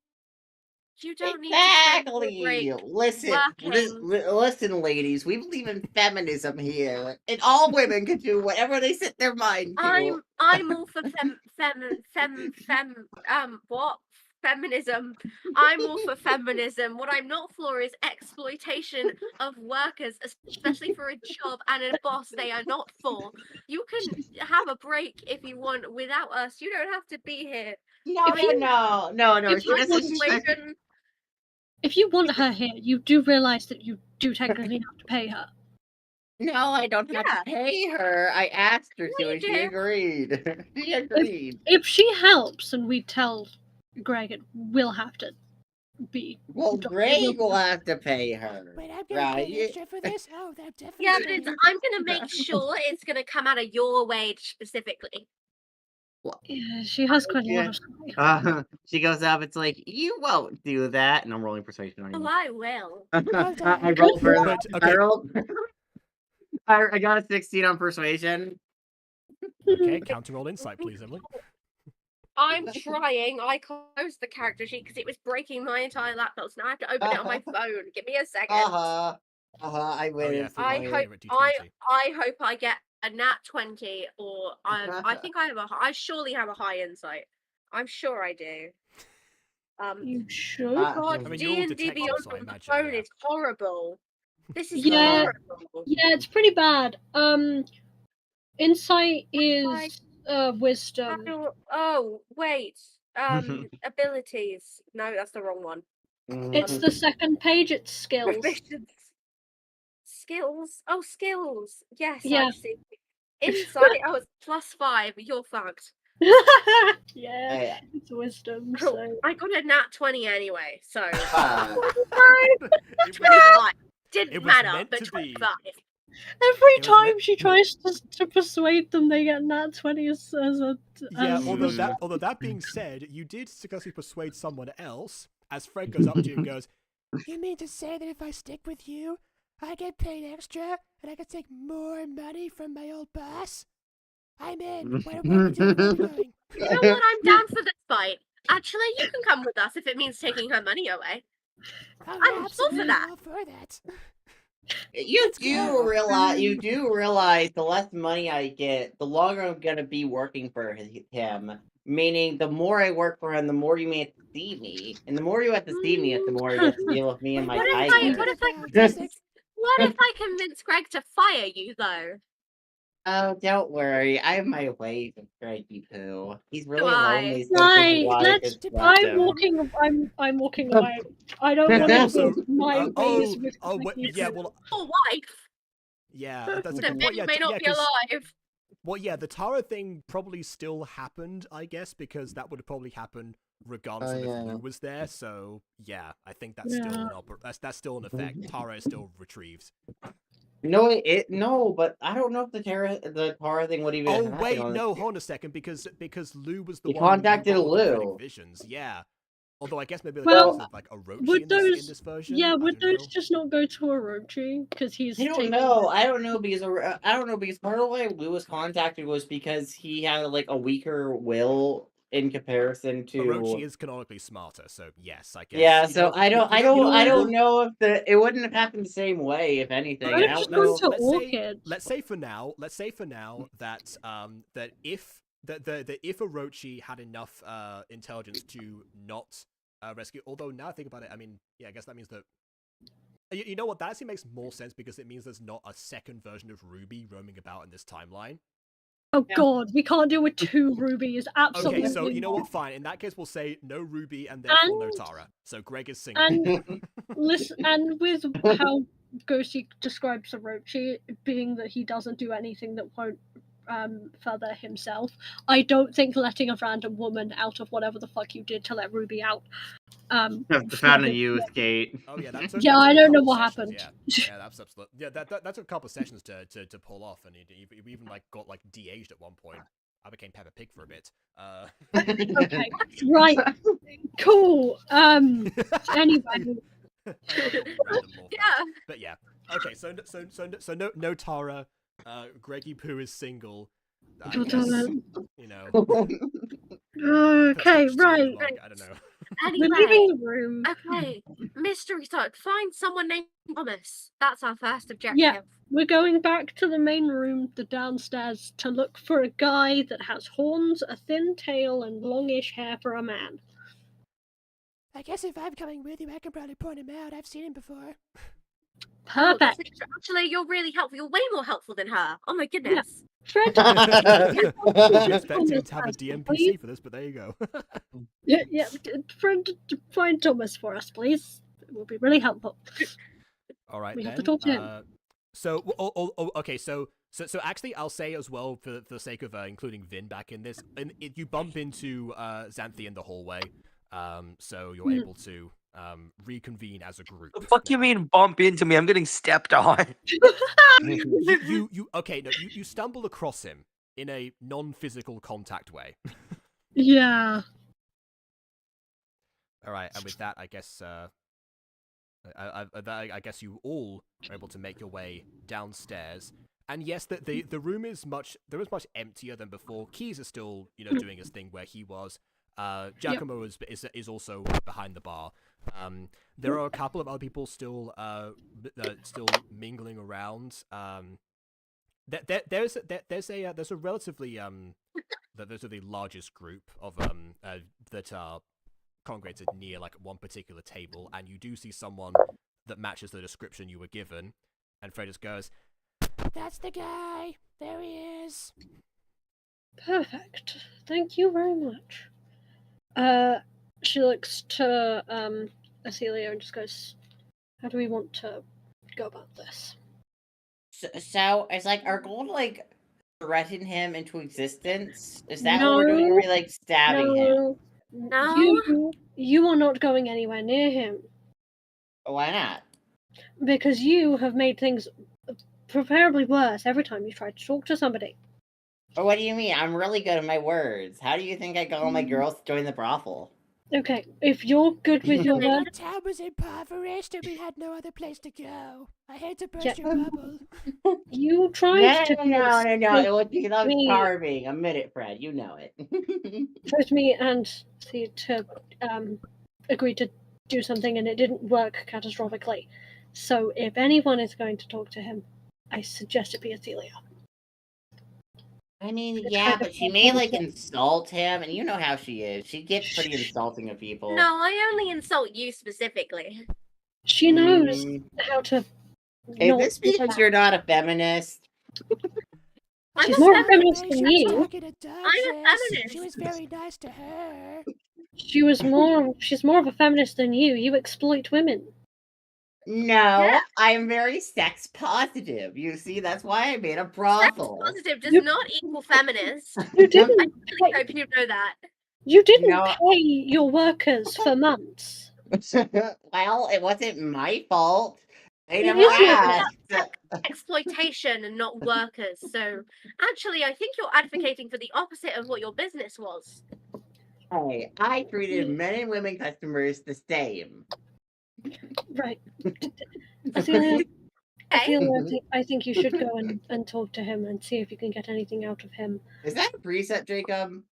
You don't need to spend your Exactly. break Listen, working. listen, ladies. We believe in feminism here, and all women can do whatever they set their mind to. I'm all for what? Feminism. I'm all for feminism. What I'm not for is exploitation of workers, especially for a job and a boss they are not for. You can have a break if you want without us. You don't have to be here. No, If you- no. if She you doesn't. Situation. If you want her here, you do realize that you do technically have to pay her. No, I don't have Yeah. to pay her. I asked her Yeah, to, you and she do. agreed. She agreed. If she helps and we tell Greg, it will have to be. Well, done. Greg will have to pay her, Wait, I'm gonna pay right? extra for this? Oh, that definitely. Yeah, but I'm gonna make sure it's gonna come out of your wage specifically. Yeah, she has quite a lot Yeah. of sway. She goes up. It's like you won't do that, and I'm rolling persuasion on Oh, you. I will. I rolled for But, I okay. rolled. I got a 16 on persuasion. Okay, counter roll insight, please, Emily. I'm trying. I closed the character sheet because it was breaking my entire laptop, so now I have to open it on my phone. Give me a second. I win. Oh, yeah, instantly. I hope I hope I get a nat 20 or I think I surely have a high insight. I'm sure I do. You should. God, I mean, you're all D&D detectives, Beyond so I on the imagine, phone yeah. is horrible. This is Yeah. horrible. Yeah, it's pretty bad. Insight is wisdom. Oh, wait. Abilities. No, that's the wrong one. It's the second page. It's skills. Proficiency. Skills? Oh, skills. Yes, Yeah. I see. Insight, oh, it's +5. You're fucked. Yeah, it's wisdom. Oh, So I got a nat 20 anyway, so. It 25. Didn't it was matter, meant but to be. 25. every It was time meant- she tries to persuade them, they get nat 20 as a. Yeah, as- although that being said, you did successfully persuade someone else, as Fred goes up to you and goes, You mean to say that if I stick with you, I get paid extra and I can take more money from my old boss? I'm in. Where are we going? You know what? I'm down for this fight. Actually, you can come with us if it means taking her money away. Oh, I'm yeah, all for absolutely that. all for that. You Let's do go. realize the less money I get, the longer I'm gonna be working for him. Meaning, the more I work for him, the more you may have to see me, and the more you have to see me, the more you get to deal with me and my Wait, What if tightness. what if I convince Greg to fire you though? Oh, don't worry. I have my ways of Craigie Poo. He's really I? lonely since his Right, wife has left I'm him. walking. I'm walking away. I don't want to Also, give my ways with. yeah, well, Your wife yeah, that's a that good may point. or Yeah, may not yeah, be 'cause- alive. well, yeah, the Tara thing probably still happened, I guess, because that would have probably happened regardless of if Lou was there. So yeah, I think that's still Yeah. that's still an effect. Tara is still retrieved. No, but I don't know if the Tara thing would even. Oh happen wait, on no, this. hold on a second, because Lou was the He one who contacted got all the prophetic Lou. visions. Yeah, although I guess maybe Well, like a would Orochi in those- this version. Yeah, I would don't those know. just not go to Orochi because he's? I don't taking- know. I don't know because part of why Lou was contacted was because he had like a weaker will in comparison to. Orochi is canonically smarter, so yes, I guess. Yeah, you so know, I don't we'll- know if it wouldn't have happened the same way if anything. I'd I have just don't gone know. to Orchid. Let's say for now that that if if Orochi had enough intelligence to not rescue, although now I think about it, I mean, yeah, I guess that means that you know what, that actually makes more sense because it means there's not a second version of Ruby roaming about in this timeline. Oh Yeah. god, we can't deal with 2 rubies. Absolutely. Okay, so you know not. what? Fine. In that case, we'll say no Ruby and therefore no And- Tara. So Greg is single. And listen, and with how Ghostie describes Orochi, being that he doesn't do anything that won't further himself, I don't think letting a random woman out of whatever the fuck you did to let Ruby out. Found a furthered- use, Kate. Oh yeah, that took. Yeah, that took I a don't know couple what sessions, happened. Yeah, that's absolutely. Yeah, that took a couple sessions to pull off, and we even like got like de-aged at one point. I became Peppa Pig for a bit. Okay, right, cool. Anyway, Random morph Yeah. out. But yeah. Okay, so no Tara. Greggy Poo is single. I God guess, damn you know. okay, potentially right. long, I don't know. We're Anyway, leaving the room. okay. Mystery solved. Find someone named Thomas. That's our first objective. We're going back to the main room, the downstairs, to look for a guy that has horns, a thin tail, and longish hair for a man. I guess if I'm coming with you, I can probably point him out. I've seen him before. Oh, that's Perfect. actually, you're really helpful. You're way more helpful than her. Oh my goodness. Fred, I was expecting Thomas to have a first, DMPC please. for this, but there you go. Fred, find Thomas for us, please. It will be really helpful. All right, We have then. to talk to him. So, okay. So actually, I'll say as well for the sake of including Vin back in this, and you bump into Xanthi in the hallway, so you're able to reconvene as a group. The fuck you now. mean bump into me? I'm getting stepped on. You okay? No, you stumble across him in a non-physical contact way. Yeah. All right, and with that, I guess I guess you all are able to make your way downstairs. And yes, the room is much emptier than before. Keys is still doing his thing where he was. Giacomo is also behind the bar. There are a couple of other people still mingling around. There's a relatively the largest group of that are congregated near like one particular table, and you do see someone that matches the description you were given, and Fred just goes, That's the guy. There he is. Perfect. Thank you very much. She looks to Acelia and just goes, how do we want to go about this? So it's like our goal to like threaten him into existence. Is that what we're doing? Or are we like stabbing him? No. You are not going anywhere near him Why not? because you have made things preferably worse every time you try to talk to somebody. Or what do you mean? I'm really good at my words. How do you think I got all my girls to join the brothel? Okay, if you're good with your The words, town was impoverished and we had no other place to go. I hate to burst Yeah. your bubble. you tried to No. It was because I was me- starving. A minute, Fred. You know it. force me and see to agree to do something, and it didn't work catastrophically. So if anyone is going to talk to him, I suggest it be Acelia. I mean, It's yeah, kind of but she may like like- insult him, and you know how she is. She gets pretty insulting of people. No, I only insult you specifically. She knows Mm, how to. Is not this do because that. you're not a feminist? I'm She's a more feminist. feminist than She was you. talking to Duchess. feminist. She was very nice to her. She's more of a feminist than you. You exploit women. No, Yeah. I'm very sex positive. You see, that's why I made a Sex brothel. positive does You- not equal feminist. You didn't. I really pay, hope you know that. you didn't No. pay your workers for months. Well, it wasn't my fault. They It never is your asked. Exploitation and not workers. So actually, I think you're advocating for the opposite of what your business was. Hey, I treated men and women customers the same. Right. Acelia, Okay. I think you should go and talk to him and see if you can get anything out of him. Is that a preset, Jacob?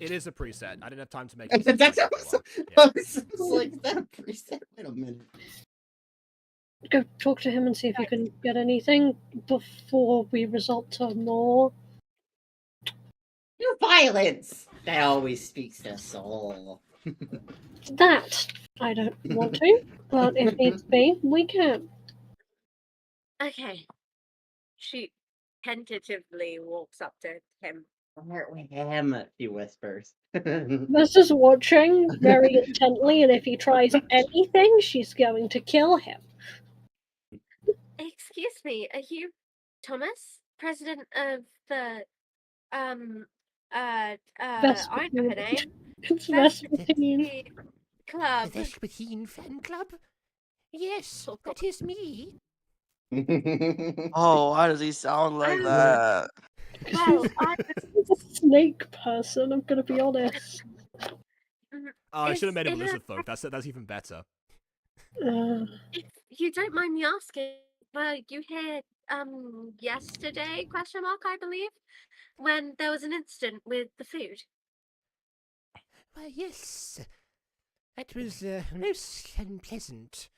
It is a preset. I didn't have time to make That's it. what I was, I was like, is that a preset? Wait a minute. Go talk to him and see if you can get anything before we resort to more. Your violence! That always speaks to the soul. That I don't want to, but if needs be, we can. Okay. She tentatively walks up to him. Where him? She whispers. Gus is watching very intently, and if he tries anything, she's going to kill him. Excuse me, are you Thomas, president of the I know her name. It's Vespertine Vespertine. Club. The Vespertine fan club? Yes, that is me. Oh, why does he sound like Oh. that? Well, I He's a snake person, I'm gonna be honest. Oh, I should have made him Is- lizard folk. That's even better. if you don't mind me asking, were you here yesterday, question mark, I believe, when there was an incident with the food? Why, yes. That was most unpleasant.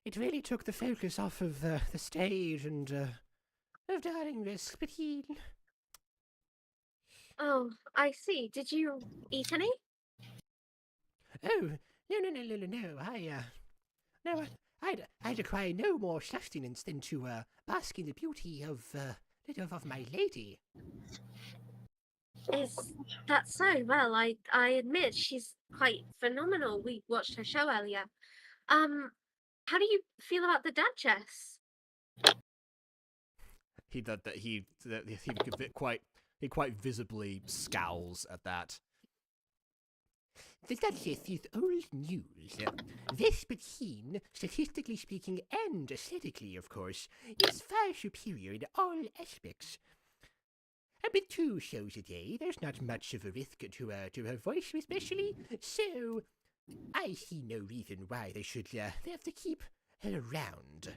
It really took the focus off of the stage and of darling Vespertine. Oh, I see. Did you eat any? Oh, no. I'd acquire no more sustenance than to bask in the beauty of my lady. Is that so? Well, I admit she's quite phenomenal. We watched her show earlier. How do you feel about the Duchess? He quite visibly scowls at that. The Duchess is old news. Vespertine, statistically speaking and aesthetically, of course, is far superior in all aspects. But 2 shows a day, there's not much of a risk to her voice, especially, so I see no reason why they should have to keep her around.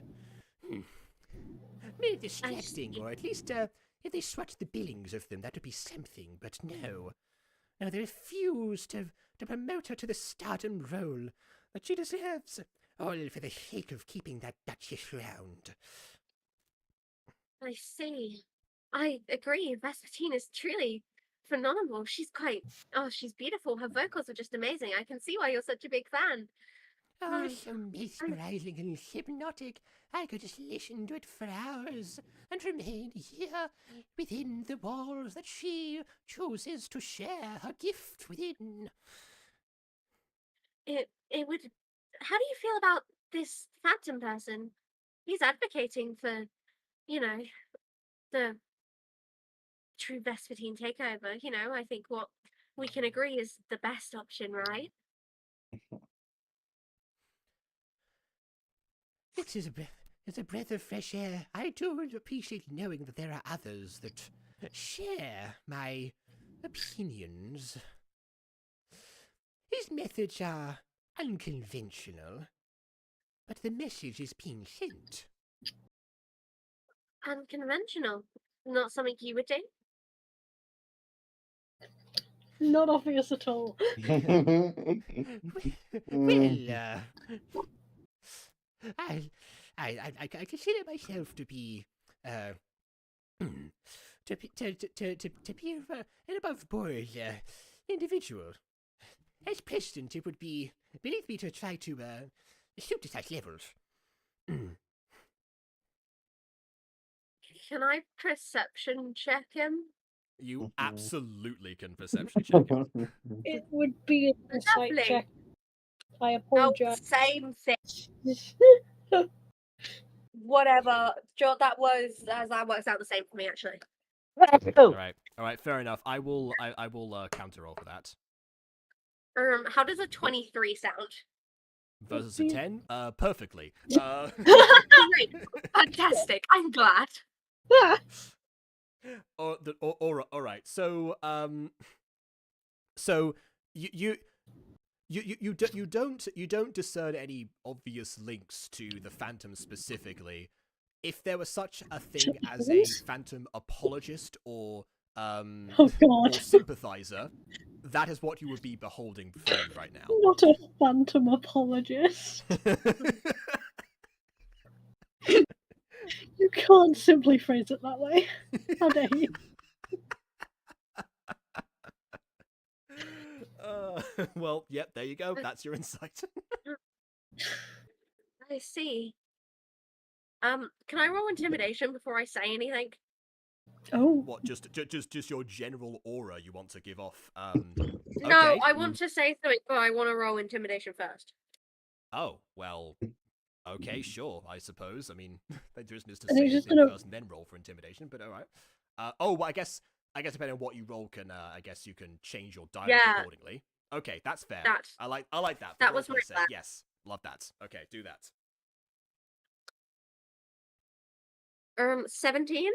Maybe distracting, or at least if they swatch the billings of them, that would be something, but no. No, they refuse to promote her to the stardom role that she deserves, all for the sake of keeping that Duchess around. I see. I agree. Vespertine is truly phenomenal. She's she's beautiful. Her vocals are just amazing. I can see why you're such a big fan. Oh, so mesmerizing and hypnotic. I could just listen to it for hours and remain here within the walls that she chooses to share her gift within. It would. How do you feel about this phantom person? He's advocating for, the true Vespertine takeover. I think what we can agree is the best option, right? It's a breath of fresh air. I do appreciate knowing that there are others that share my opinions. His methods are unconventional, but the message is being sent. Unconventional. Not something you would do? Not obvious at all. Well, I consider myself to be to be an above board individual. As president, it would be beneath me to try to shoot to such levels. Can I perception check him? You absolutely can perception check him. It would be an insight Lovely. check. I Oh, apologize. same thing. Whatever. That works out the same for me, actually. All right, fair enough. I will counter roll for that. How does a 23 sound? Versus a 10? Perfectly. Great. Fantastic. I'm glad. All right. So you don't discern any obvious links to the Phantom specifically. If there was such a thing as a Phantom apologist or Oh or god. sympathizer, that is what you would be beholding before you right now. Not a phantom apologist. You can't simply phrase it that way. How dare you? Well, yep, there you go. That's your insight. I see. Can I roll intimidation before I say anything? Oh. What? Just your general aura you want to give off? No, Okay. I want to say something, but I want to roll intimidation first. Oh well. Okay, sure. I suppose. I mean, there isn't to And say he's just anything gonna- first and then roll for intimidation, but all right. Oh, well, I guess depending on what you roll, I guess you can change your dialogue Yeah. accordingly. Okay, that's fair. That I like that. For that was my roleplay's sake. plan. Yes, love that. Okay, do that. 17.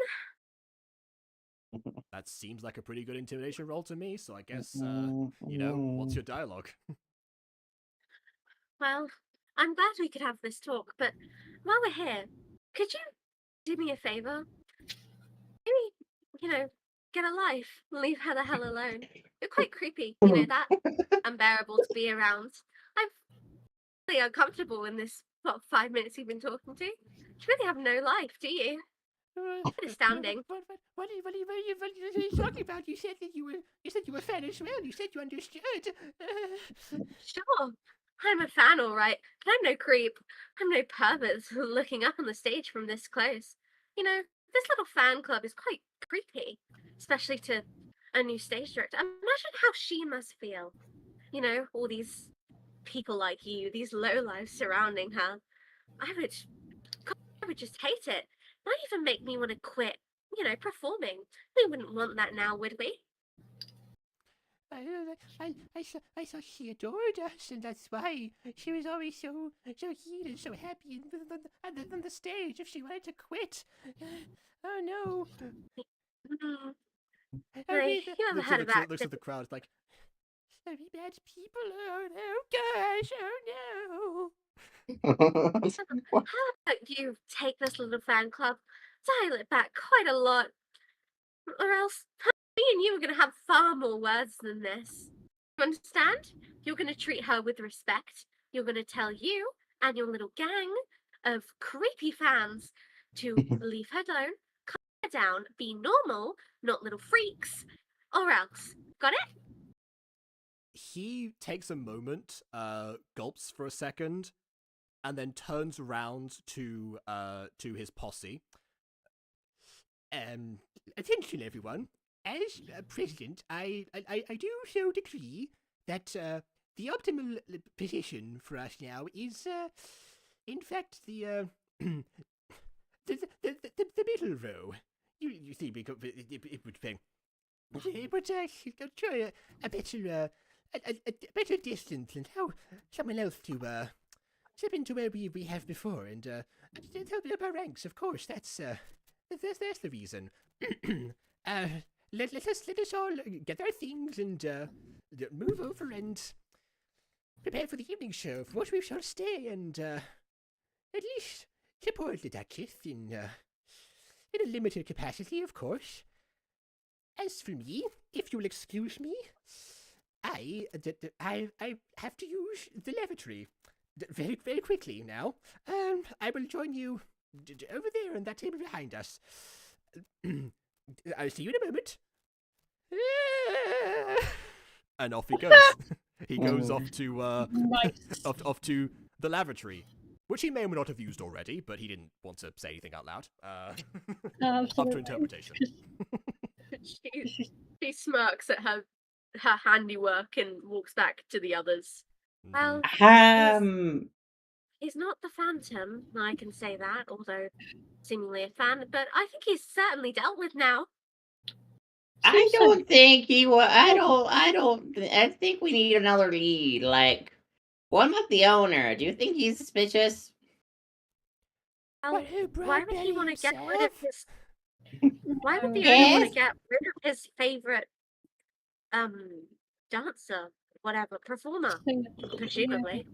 That seems like a pretty good intimidation roll to me. So I guess what's your dialogue? Well, I'm glad we could have this talk, but while we're here, could you do me a favor? Maybe, get a life. Leave her the hell alone. You're quite creepy, you know that? Unbearable to be around. I'm really uncomfortable in this 5 minutes you've been talking to. You really have no life, do you? Bit astounding. What are you talking about? You said you were a fan as well. You said you understood. Sure, I'm a fan, all right, but I'm no creep. I'm no pervert looking up on the stage from this close. This little fan club is quite creepy, especially to a new stage director. Imagine how she must feel. All these people like you, these lowlives surrounding her. I would just hate it. Not even make me want to quit, performing. We wouldn't want that now, would we? I thought she adored us, and that's why she was always so heated, so happy on the stage. If she wanted to quit, oh no! Mm. I Hey, mean, you ever heard about Looks at the crowd like, so many bad people. Oh no, gosh! Oh How about you take this little fan club, dial it back quite a lot, or else me and you are going to have far more words than this. You understand? You're going to treat her with respect. You're going to tell you and your little gang of creepy fans to leave her alone, calm her down, be normal, not little freaks, or else. Got it? he takes a moment, gulps for a second, and then turns around to his posse. Attention, everyone! As president, I do so decree that the optimal position for us now is, in fact, the middle row. You see, because it would be. It would try a better distance and how someone else to step into where we have before and help up our ranks. Of course, that's the reason. Let us all get our things and move over and prepare for the evening show, for which we shall stay and at least support the Duchess in a limited capacity, of course. As for me, if you'll excuse me, I have to use the lavatory very, very quickly now. I will join you over there on that table behind us. I'll see you in a moment. And off he goes. He goes off to Nice. off to the lavatory, which he may or may not have used already, but he didn't want to say anything out loud. Up to Absolutely. interpretation. She smirks at her handiwork and walks back to the others. Well, he's not the Phantom, I can say that, although seemingly a fan, but I think he's certainly dealt with now. I don't think he will. I think we need another lead. Like, what about the owner? Do you think he's suspicious? Well, But who why brought would he Betty want to get rid of himself? his? Why would the owner want Yes. to get rid of his favorite, dancer, whatever, performer, presumably?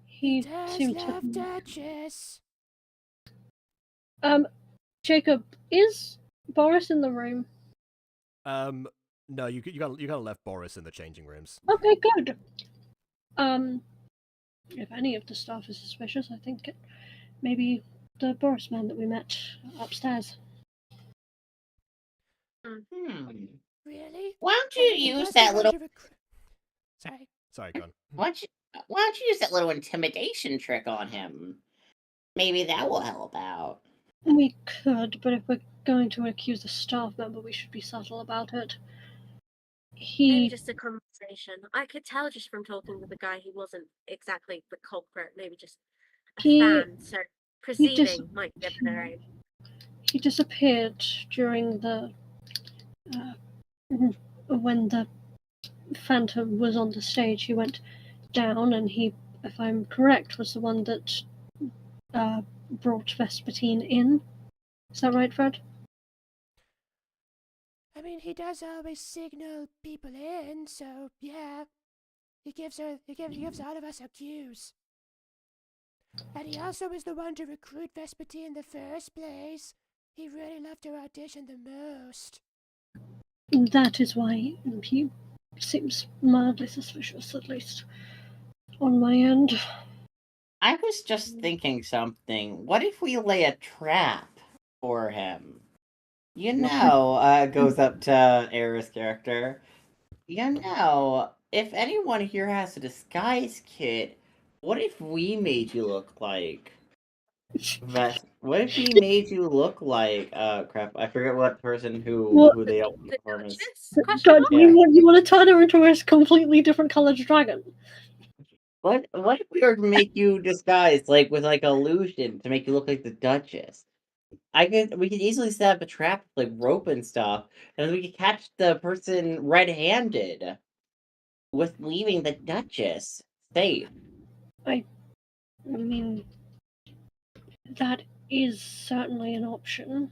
He Does seemed love to. Duchess? Jacob, is Boris in the room? No, you kind of left Boris in the changing rooms. Okay, good. If any of the staff is suspicious, I think it maybe the Boris man that we met upstairs. Really? Why don't you He use must that have little? wanted to Sorry. Sorry, go on. Why don't you use that little intimidation trick on him? Maybe that will help out. We could, but if we're going to accuse a staff member, we should be subtle about it. Maybe He just a conversation. I could tell just from talking with the guy he wasn't exactly the culprit, maybe just a He- fan, so perceiving might be a better aim. he disappeared during the when the Phantom was on the stage. He went down, and he, if I'm correct, was the one that brought Vespertine in. Is that right, Fred? I mean, he does always signal people in, so yeah. He gives all of us our cues. And he also was the one to recruit Vespertine in the first place. He really loved her audition the most. That is why he seems mildly suspicious, at least on my end. I was just thinking something. What if we lay a trap for him? You know, goes up to Era's character. You know, if anyone here has a disguise kit, what if we made you look like what if we made you look like crap, I forget what person who they don't The perform as. Duchess? Question God, mark? Yeah. you want to turn her into a completely different coloured dragon? What if we were to make you disguise like with like illusion to make you look like the Duchess? We could easily set up a trap with like rope and stuff, and then we could catch the person red-handed with leaving the Duchess safe. I mean, that is certainly an option.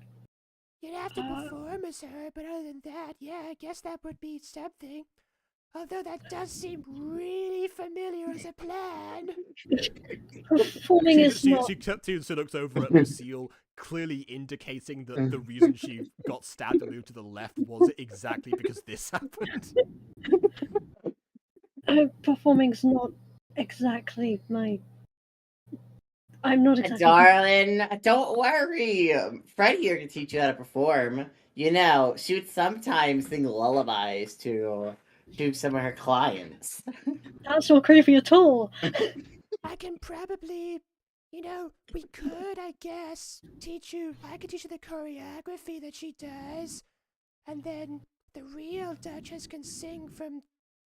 You'd have to perform as her, but other than that, yeah, I guess that would be something. Although that does seem really familiar as a plan. Performing is not. She looks over at Lucille, clearly indicating that the reason she got stabbed and moved to the left was exactly because this happened. Performing's not exactly my. I'm not exactly. Darling, don't worry. Fred here can teach you how to perform. You know, she would sometimes sing lullabies to some of her clients. That's not creepy at all. I can probably, we could, I guess, I could teach you the choreography that she does, and then the real Duchess can sing from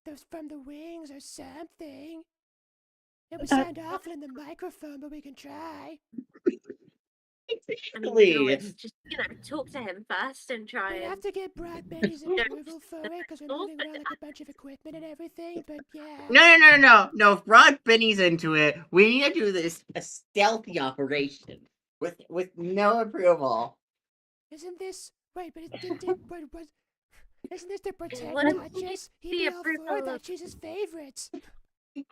the wings or something. It would sound awful in the microphone, but we can try. I mean, you can always just, talk to him first and try We'd and... have to get Brock Betty's approval for it, because we're moving around like a bunch of equipment and everything, but yeah. No. If Rod Benny's into it, we need to do this a stealthy operation with no approval. Isn't this... Wait, but isn't this the Protect Wouldn't Duchess? the He'd be all for approval that. of- She's his favorite.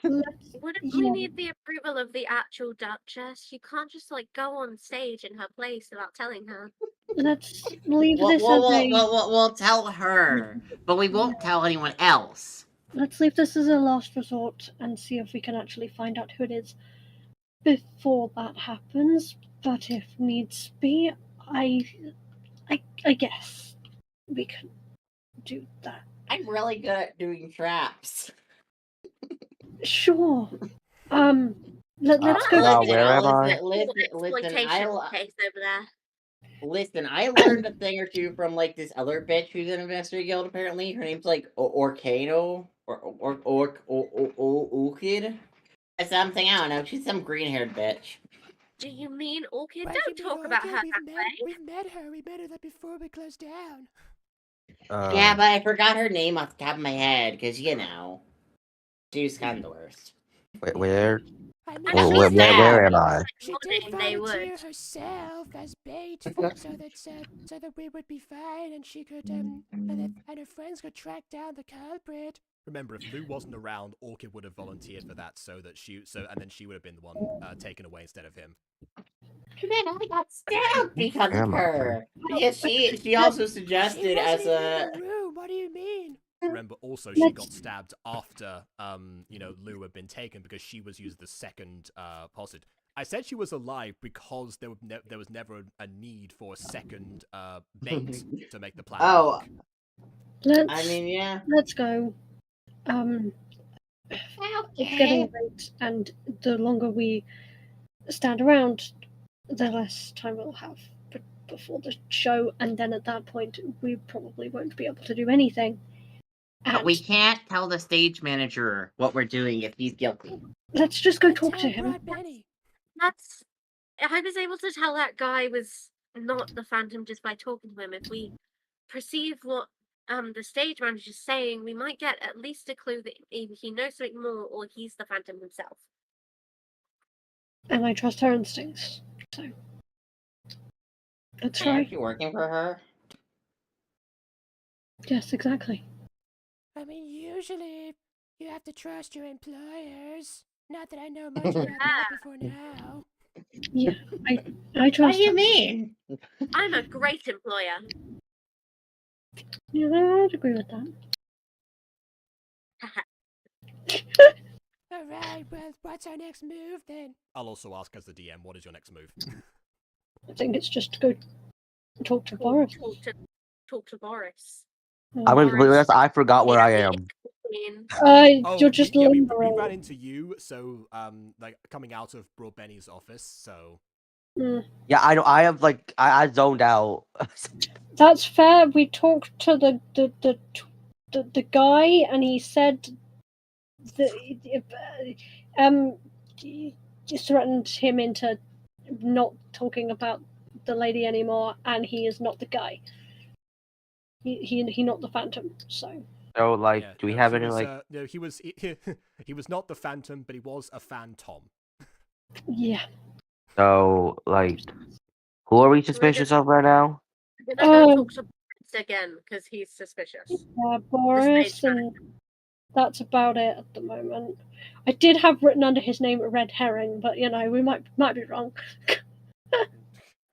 Wouldn't we need the approval of the actual Duchess? You can't just, go on stage in her place without telling her. Let's leave this as a. We'll tell her, but we won't tell anyone else. Let's leave this as a last resort and see if we can actually find out who it is before that happens. But if needs be, I guess we can do that. I'm really good at doing traps. Sure. Let's go. Wow, where am I? Listen, I learned a thing or two from this other bitch who's in Investigator Guild. Apparently, her name's Orcano or Orchid. Something, I don't know. She's some green-haired bitch. Do you mean Orchid? Right, Don't talk about her that way. We've met her. We met her before we closed down. Yeah, but I forgot her name off the top of my head because she was kind of the worst. Where am I? She did volunteer herself as bait, so that we would be fine, and she could and her friends could track down the culprit. Remember, if Lou wasn't around, Orchid would have volunteered for that, and then she would have been the one taken away instead of him. Too bad I got stabbed because of her. Yeah, she also suggested as a. What do you mean? Remember, also she got stabbed after Lou had been taken because she was used the second posit. I said she was alive because there was never a need for a second bait to make the plan work. Let's go. It's getting late, and the longer we stand around, the less time we'll have before the show, and then at that point we probably won't be able to do anything. But we And can't tell the stage manager what we're doing if he's guilty. let's just go But talk to tell him. Broad Benny. That's. I was able to tell that guy was not the Phantom just by talking to him. If we perceive what the stage manager's saying, we might get at least a clue that either he knows something more or he's the Phantom himself. And I trust her instincts. So let's Hey, try. aren't you working for her? Yes, exactly. I mean, usually you have to trust your employers. Not that I know much about that before now. Yeah, I What trust do you her. mean? I'm a great employer. Yeah, I'd agree with that. Alright, well, what's our next move then? I'll also ask as the DM, what is your next move? I think it's just to go talk to Boris. Talk to Boris. I'm gonna completely honest, I forgot where I am. You're just we lingering. ran into you, so like coming out of Broad Benny's office, so Yeah, I know. I have like I zoned out. That's fair. We talked to the guy, and he said that he threatened him into not talking about the lady anymore, and he is not the guy. He not the Phantom. So So like, yeah, do we no, have he any was, like? no, he was he was not the Phantom, but he was a Phantom. yeah. So like, who are we suspicious of right now? We're gonna go talk to Boris again because he's suspicious. Boris, stage and that's about it at the moment. I did have written under his name a red herring, but we might be wrong.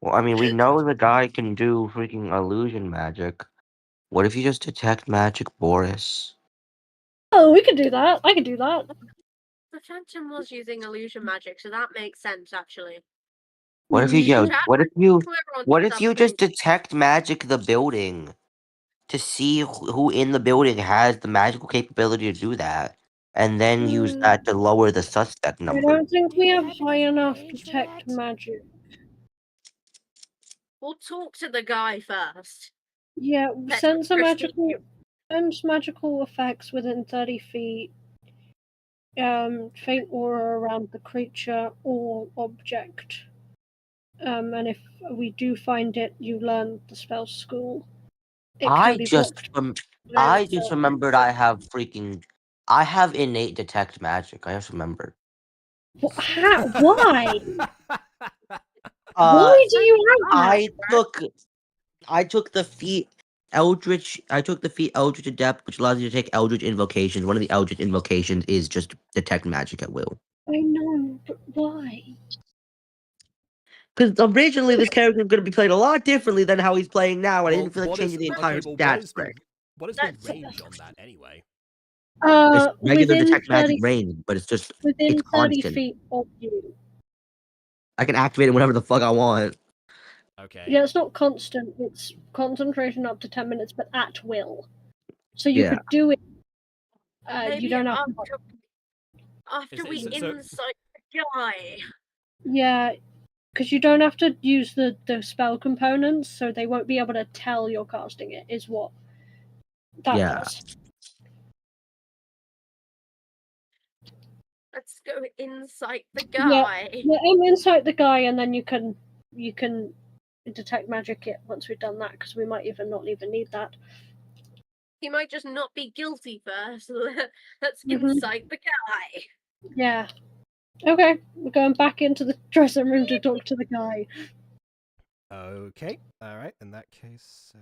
Well, I mean, we know the guy can do freaking illusion magic. What if you just detect magic, Boris? Oh, we could do that. I could do that. The Phantom was using illusion magic, so that makes sense actually. What if you Mhm. What if you just detect magic the building to see who in the building has the magical capability to do that, and then use that to lower the suspect I number? don't think Do we you have have high enough enough range for detect that? magic. We'll talk to the guy first. Yeah, Let's sense persuade him. magical effects within 30 feet. Faint aura around the creature or object. And if we do find it, you learn the spell school. It can be blocked. I just remembered I have innate detect magic. I just remembered. Why? Why do you have that? I took the feat Eldritch. I took the feat Eldritch Adept, which allows you to take Eldritch invocations. One of the Eldritch invocations is just detect magic at will. I know, but why? Because originally this character was going to be played a lot differently than how he's playing now, and I didn't feel like changing the entire stat spread. What is the range on that anyway? It's regular Within detect 30 magic range, but it's just within it's 30 constant. feet of you. I can activate it whenever the fuck I want. Okay. Yeah, it's not constant. It's concentration up to 10 minutes, but at will. So you Yeah. could do it. Maybe You don't have to. after we insight the guy. Yeah, because you don't have to use the spell components, so they won't be able to tell you're casting it, is what that does. Let's go insight the guy. Yeah, aim insight the guy, and then you can detect magic it once we've done that, because we might not even need that. He might just not be guilty first. Let's insight the guy. Yeah. Okay, we're going back into the dressing room to talk to the guy. Okay. All right. In that case,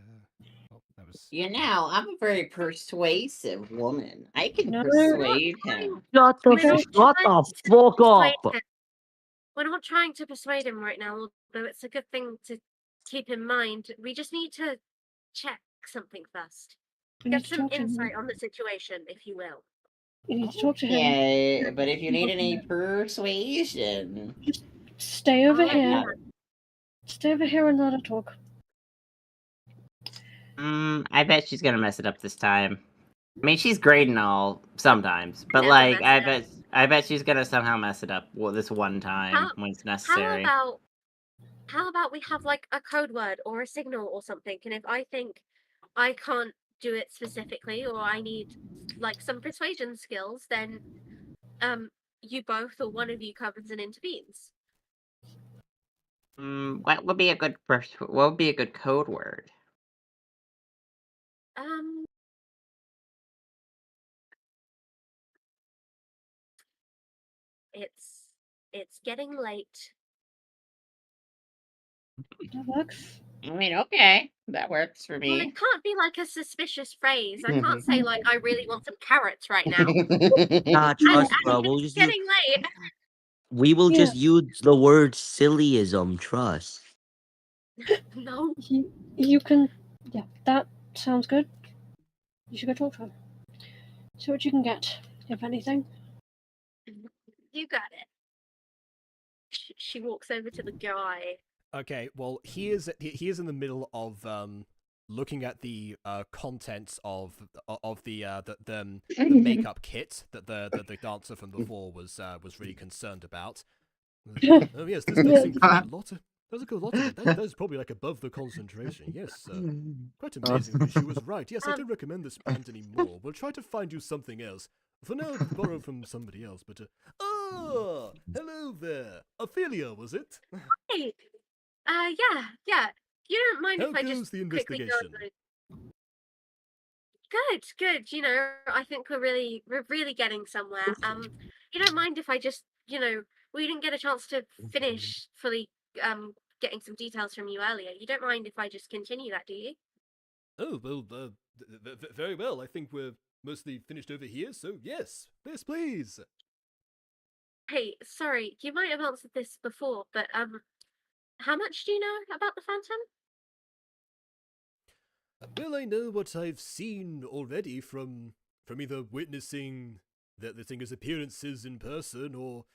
that was. I'm a very persuasive woman. I can No. persuade him. Shut the fuck up! We're not trying to persuade him right now, although it's a good thing to keep in mind. We just need to check something first. Get some insight on the situation, if you will. You need to talk to him. Yeah, but if you need any persuasion, Stay over here. Stay over here and let her talk. I bet she's gonna mess it up this time. I mean, she's great and all sometimes, but Never like, mess it I bet she's gonna somehow mess it up this one time when it's necessary. How how about we have like a code word or a signal or something? And if I think I can't do it specifically, or I need like some persuasion skills, then you both or one of you comes and intervenes. What would be a good what would be a good code word? Um, it's getting late. That works. I mean, okay, that works for Well, me. it can't be like a suspicious phrase. I can't say like I really want some carrots right now. Nah, And trust, bro. it's getting late. We will Yeah. just use the word sillyism. Trust. No, You can. Yeah, that sounds good. You should go talk to him. See what you can get, if anything. you got it. She walks over to the guy. Okay, well, he is in the middle of looking at the contents of the makeup kit that the dancer from before was really concerned about. Oh yes, this does seem quite a lot. There's a lot of it. That is probably like above the concentration. Yes, quite amazing. She was right. Yes, I don't recommend this brand anymore. We'll try to find you something else. For now, borrow from somebody else. But hello there, Ophelia, was it? Hey, yeah. You don't mind How if I goes just the quickly go investigation? over. Good. You know, I think we're really getting somewhere. You don't mind if I just, we didn't get a chance to finish fully getting some details from you earlier. You don't mind if I just continue that, do you? Oh well, very well. I think we're mostly finished over here. So yes, please. Hey, sorry, you might have answered this before, but how much do you know about the Phantom? Well, I know what I've seen already from either witnessing the singer's appearances in person or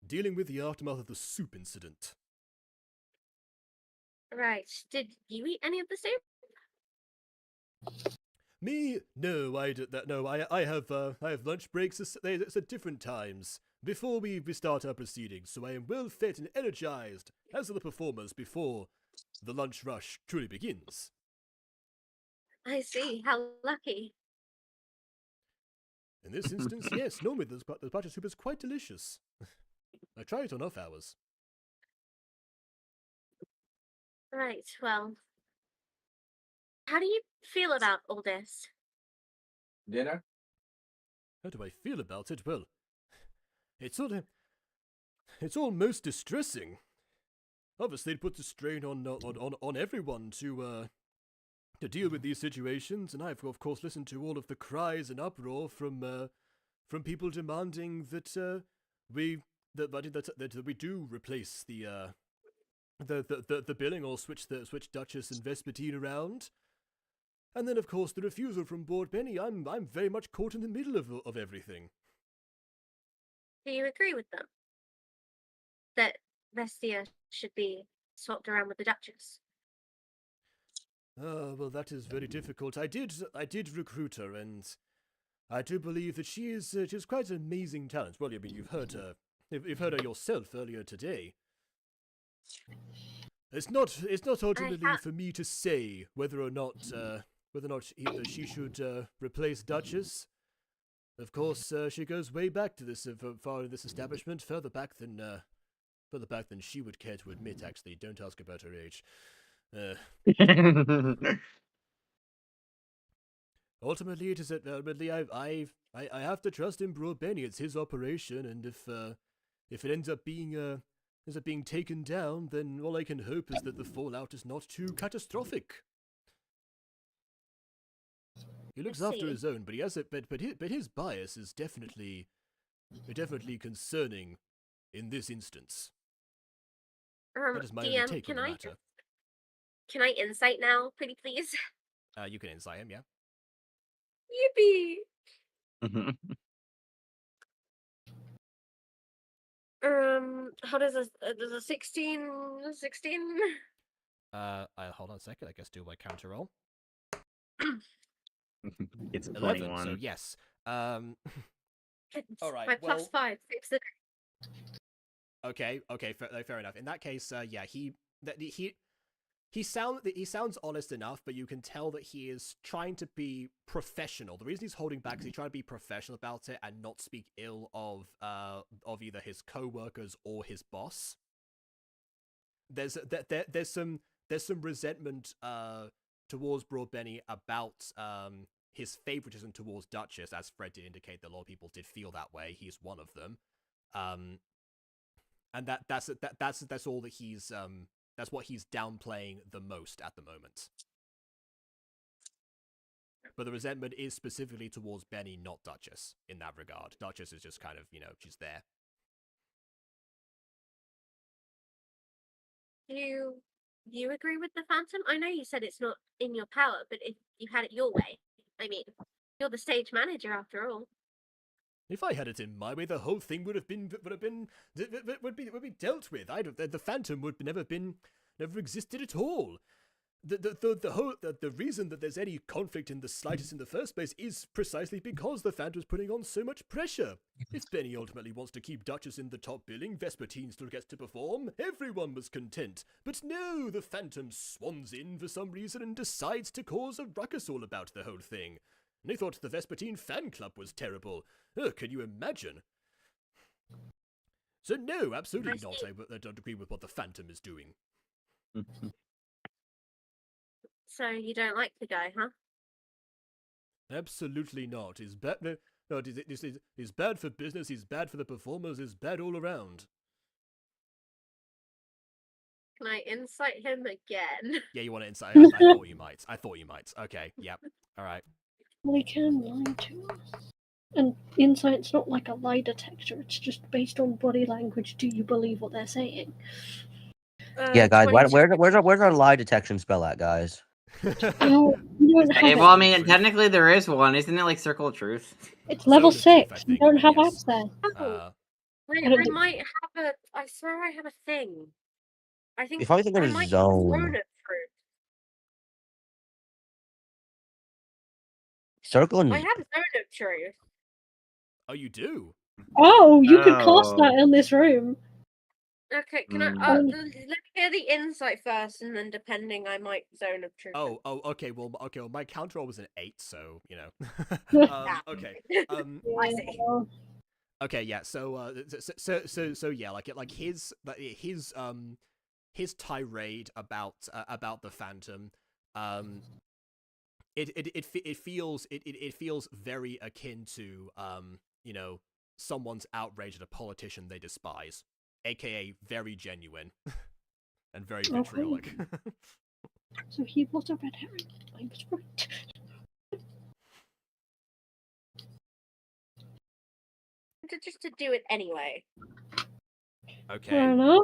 dealing with the aftermath of the soup incident. Right. Did you eat any of the soup? Me? No, I did that. No, I have lunch breaks at different times before we start our proceedings, so I am well fed and energized, as are the performers before the lunch rush truly begins. I see. How lucky. In this instance, yes, normally the butter soup is quite delicious. I try it on off hours. Right, well, how do you feel about all this? Dinner? How do I feel about it? Well, it's all most distressing. Obviously, it puts a strain on everyone to deal with these situations, and I've of course listened to all of the cries and uproar from people demanding that we do replace the billing or switch Duchess and Vespertine around. And then, of course, the refusal from Board Benny. I'm very much caught in the middle of everything. Do you agree with them? That Vestia should be swapped around with the Duchess? Well, that is very difficult. I did recruit her, and I do believe that she's quite an amazing talent. Well, I mean, you've heard her yourself earlier today. It's not ultimately for me to say whether or not she should replace Duchess. Of course, she goes way back to this establishment, further back than she would care to admit. Actually, don't ask about her age. Ultimately, I have to trust in Bro Benny. It's his operation, and if it ends up being taken down, then all I can hope is that the fallout is not too catastrophic. He looks after his own, but his bias is definitely concerning in this instance. That is my only DM, take on the matter. Can I insight now, pretty please? You can insight him, yeah. Yippee! How does a 16? Hold on a second. I guess do my counter roll. It's 11. 21. So yes. All right, my plus well- 5 fix it. Okay, fair enough. In that case, yeah, he sounds honest enough, but you can tell that he is trying to be professional. The reason he's holding back is he's trying to be professional about it and not speak ill of either his co-workers or his boss. There's some resentment towards Broadbenny about his favoritism towards Duchess, as Fred did indicate that a lot of people did feel that way. He's one of them. And that's all that he's that's what he's downplaying the most at the moment. But the resentment is specifically towards Benny, not Duchess, in that regard. Duchess is just kind of, she's there. Do you agree with the Phantom? I know you said it's not in your power, but if you had it your way, I mean, you're the stage manager after all. If I had it in my way, the whole thing would be dealt with. The Phantom would never existed at all. The reason that there's any conflict in the slightest in the first place is precisely because the Phantom's putting on so much pressure. If Benny ultimately wants to keep Duchess in the top billing, Vespertine still gets to perform. Everyone was content. But no, the Phantom swans in for some reason and decides to cause a ruckus all about the whole thing. And they thought the Vespertine fan club was terrible. Can you imagine? So no, absolutely not. I don't agree with what the Phantom is doing. So you don't like the guy, huh? Absolutely not. He's bad. No, he's bad for business. He's bad for the performers. He's bad all around. Can I insight him again? Yeah, you want to insight? I thought you might. Okay. Yep. All right. They can lie to us. And insight's not like a lie detector, it's just based on body language. Do you believe what they're saying? Yeah, guys, 22. where's our lie detection spell at, guys? Oh, you don't have Well, I it. mean, technically there is one. Isn't it like Circle of Truth? It's level Zone of Truth, 6. I You think, don't have yes. access. I don't think- might have a. I swear I have a thing. I think If I think I there's a might zone. Zone of Truth. Circle and I have Zone of Truth. Oh, you do? Oh, you could cast Oh. that in this room. Okay, can Mm. I? Let me hear the insight first, and then depending, I might Zone of Truth. Oh, okay. Well, my counter roll was an 8, so okay. I see. Okay, yeah. So yeah, like his tirade about the Phantom, it feels very akin to someone's outrage at a politician they despise, aka very genuine and very vitriolic. So he was a red herring. I was right. Just to do it anyway. Okay, Fair enough.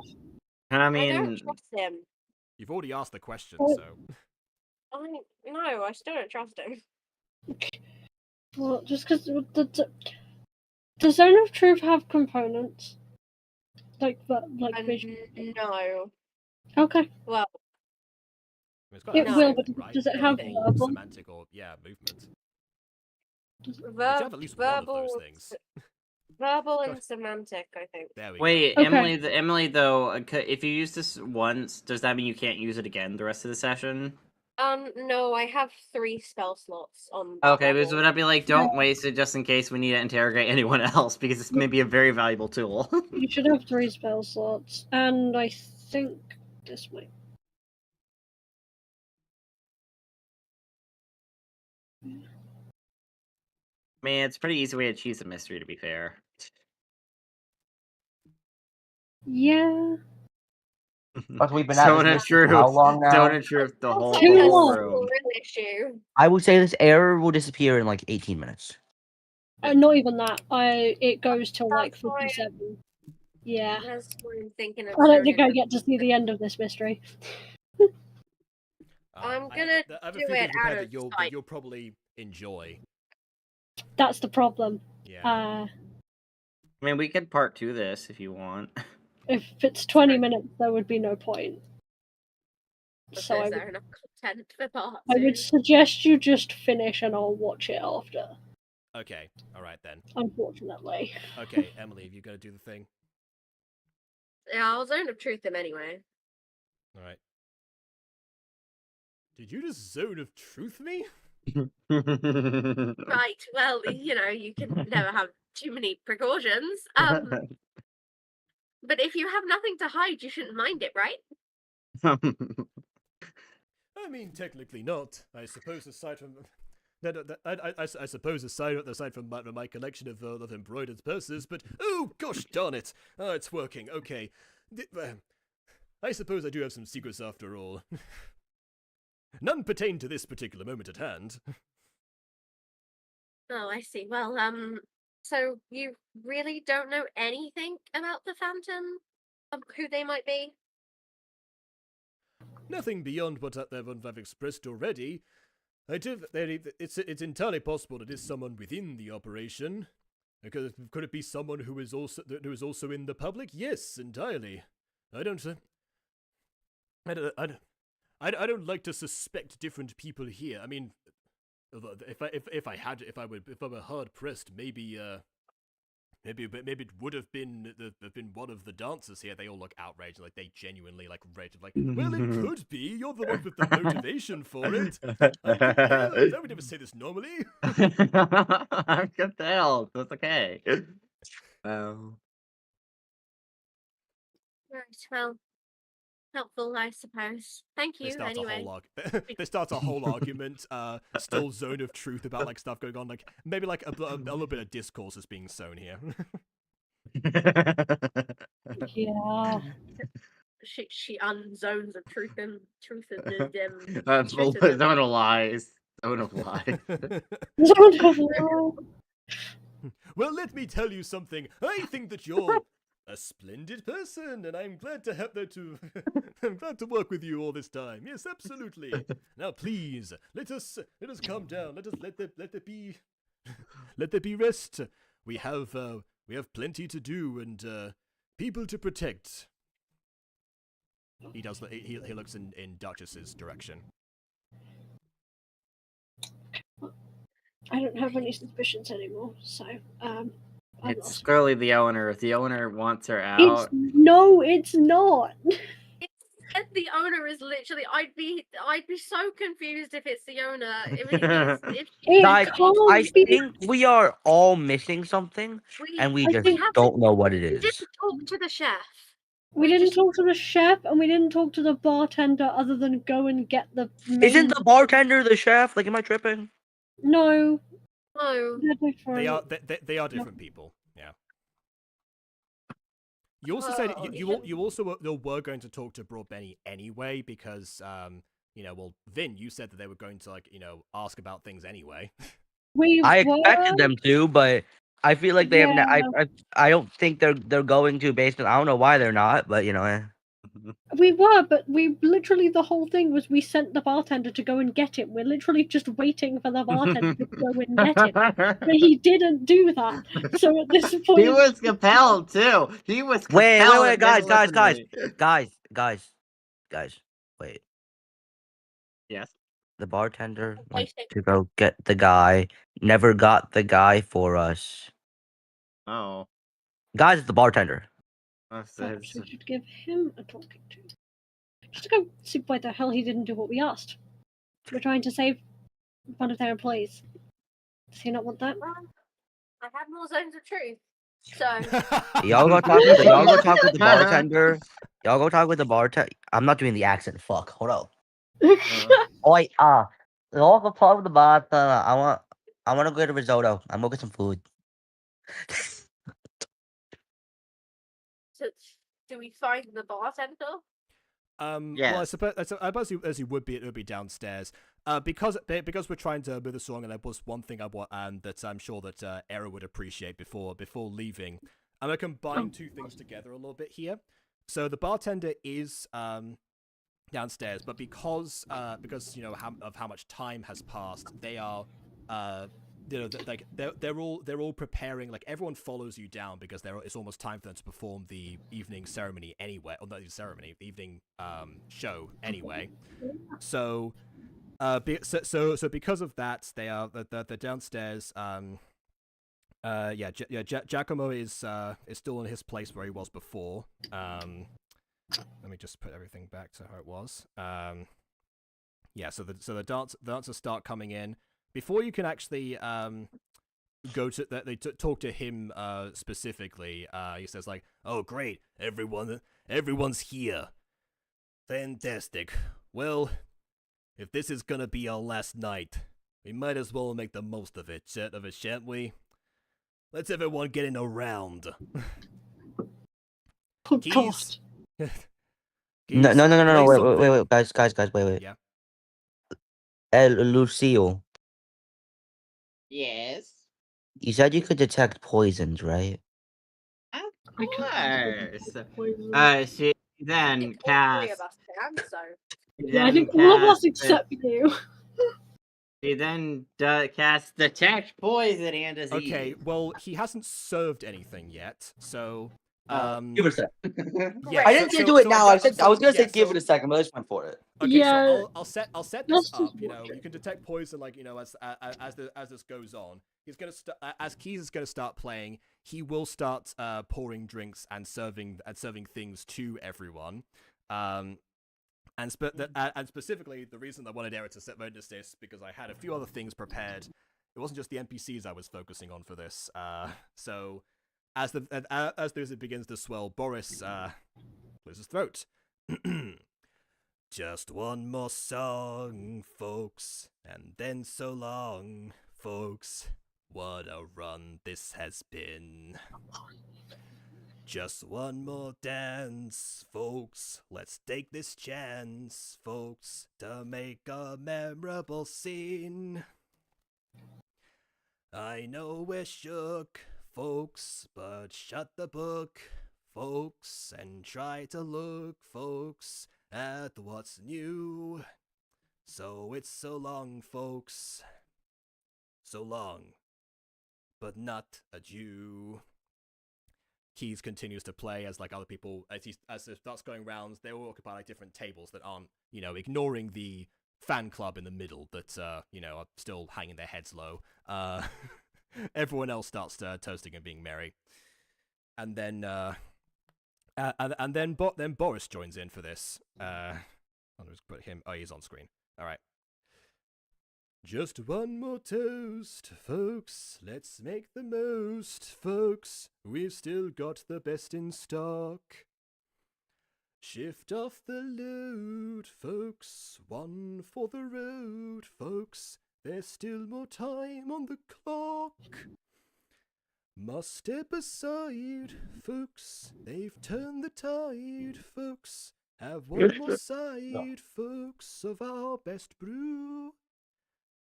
I I don't mean, trust him. you've already asked the question, Oh. so No, I still don't trust him. Well, just because the Zone of Truth have components like vision. No. Okay. Well, it's got It a will, symbol, but right? does it have Verbal, verbal? semantic, or movement? You should have at least one of those verbal, things. verbal Got- and semantic, I think. There we wait, go. Okay. Emily, though, if you use this once, does that mean you can't use it again the rest of the session? No, I have 3 spell slots on that Okay, level. because would I be like, don't waste it just in case we need to interrogate anyone else, because this may be a very valuable tool. You should have 3 spell slots, and I think this might. I mean, it's a pretty easy way to choose a mystery, to be fair. Yeah. But we've been at Zone this of for how Truth. long now? Zone of Truth, the whole, Too the whole long. room. Real issue. I would say this error will disappear in like 18 minutes. Not even that. It goes till like That's why- 57. Yeah. That's what I'm thinking of. I don't Zone think of I the- get to see the end of this mystery. I'm I gonna have a do few it things prepared out that of sight. you'll probably enjoy. That's the problem. Yeah. I mean, we could part 2 this if you want. If it's 20 minutes, there would be no point. So Is there enough content for part I 2? would suggest you just finish and I'll watch it after. Okay. All right then. Unfortunately. Okay, Emily, have you got to do the thing? Yeah, I'll zone of truth him anyway. Alright. Did you just zone of truth me? Right, well, you can never have too many precautions. But if you have nothing to hide, you shouldn't mind it, right? I mean, technically not. I suppose aside from... I suppose aside from my collection of embroidered purses, but oh gosh darn it! It's working. Okay, I suppose I do have some secrets after all. None pertain to this particular moment at hand. Oh, I see. Well, so you really don't know anything about the Phantom? Who they might be? Nothing beyond what I've expressed already. It's entirely possible it is someone within the operation. Could it be someone who is also in the public? Yes, entirely. I don't like to suspect different people here. I mean, if I were hard pressed, maybe it would have been one of the dancers here. They all look outraged, like they genuinely like rage. Like, well, it could be. You're the one with the motivation for it. I would never say this normally. I can tell. That's okay. Right, well, helpful, I suppose. Thank They you, start anyway. they start a whole argument. Still zone of truth about like stuff going on. Like maybe like a little bit of discourse is being sown here. Yeah. She unzones of truth and the Zone of lies. Zone of lies. Well, let me tell you something. I think that you're a splendid person, and I'm glad to have that to. I'm glad to work with you all this time. Yes, absolutely. Now, please let us calm down. Let there be rest. We have plenty to do and people to protect. He does. He looks in Duchess's direction. I don't have any suspicions anymore, so I'm It's lost. clearly the owner. If the owner wants her out, It's not. If the owner is literally, I'd be so confused if it's the owner. Guys, I think we are all missing something, and we just don't know what it We is. didn't talk to the chef. We didn't talk to the chef, and we didn't talk to the bartender other than go and get the main... Isn't the bartender the chef? Like, am I tripping? No. No. They are different people. Yeah. You also said you also were going to talk to Broadbenny anyway because Vin, you said that they were going to ask about things anyway. I expected them to, but I feel like they haven't. I don't think they're going to based on. I don't know why they're not, but We were, but we literally the whole thing was we sent the bartender to go and get it. We're literally just waiting for the bartender to go and get it, but he didn't do that. So at this point, he was compelled too. He was wait, compelled. Guys, wait. Yes. The bartender went to go get the guy. Never got the guy for us. Oh. Guys, it's the bartender. perhaps we should give him a talking to. Just to go see why the hell he didn't do what we asked. We're trying to save one of their employees. Does he not want that? I have more zones of truth. So Y'all go talk with the bartender. Y'all go talk with the bartender. I'm not doing the accent. Fuck. Hold up. Oi, y'all go talk with the bartender. I want to go get a risotto. I'm gonna get some food. So, do we find the bartender? Well, I suppose as you would be, it would be downstairs. Because we're trying to move this along, and there was one thing that I'm sure that Error would appreciate before leaving. I'm gonna combine two things together a little bit here. So the bartender is downstairs, but because of how much time has passed, they are they're all preparing. Like everyone follows you down because it's almost time for them to perform the evening ceremony anyway, or not the ceremony, the evening show anyway. So because of that, they're downstairs Giacomo is still in his place where he was before. Let me just put everything back to how it was. So the dancers start coming in before you can actually go to that. They talk to him specifically. He says like, "Oh, great, everyone's here, fantastic. Well, if this is gonna be our last night, we might as well make the most of it, shan't we? Let's everyone get in a round." Podcast. No. play Wait. Guys, wait. Yeah. Lucille, Yes. you said you could detect poisons, right? I Of can't. course. She then Three cast. of us can, so. Yeah, I think all of us except you. She then casts detect poison and disease. Okay, well, he hasn't served anything yet, so Give it a sec. yeah, I didn't say do it now. I was gonna say give it a so, second, but I just went for it. Okay, Yeah, so I'll set this that's up. just You know, bullshit. you can detect poison, like, you know, as this goes on. He's gonna as Keys is gonna start playing. He will start pouring drinks and serving things to everyone. And specifically, the reason I wanted Eric to set notice this because I had a few other things prepared. It wasn't just the NPCs I was focusing on for this. So as the music begins to swell, Boris clears his throat. Just one more song, folks, and then so long, folks. What a run this has been. Just one more dance, folks. Let's take this chance, folks, to make a memorable scene. I know we're shook, folks, but shut the book, folks, and try to look, folks, at what's new. So it's so long, folks. So long, but not adieu. Keys continues to play as like other people as it starts going rounds. They all occupy like different tables that aren't, you know, ignoring the fan club in the middle that you know, are still hanging their heads low. Everyone else starts toasting and being merry, and then then Boris joins in for this. I'll just put him. Oh, he's on screen. All right. Just one more toast, folks. Let's make the most, folks. We've still got the best in stock. Shift off the load, folks. One for the road, folks. There's still more time on the clock. Must step aside, folks. They've turned the tide, folks. Have one more side, folks, of our best brew.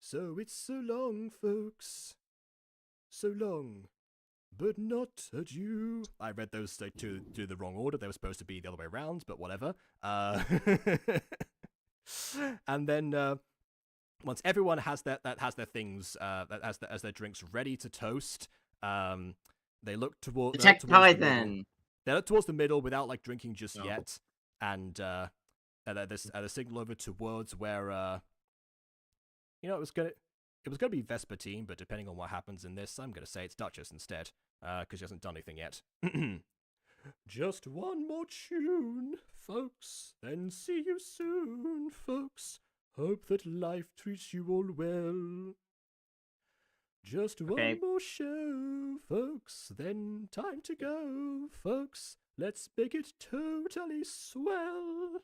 So it's so long, folks. So long, but not adieu. I read those to the wrong order. They were supposed to be the other way around, but whatever. And then once everyone has their things, as their drinks ready to toast, they look toward Detect poison. They look towards the middle without like drinking just yet, and they signal over towards where you know, it was gonna be Vespertine, but depending on what happens in this, I'm gonna say it's Duchess instead, because she hasn't done anything yet. Just one more tune, folks, then see you soon, folks. Hope that life treats you all well. Just one more show, folks, then time to go, folks. Let's make it totally swell.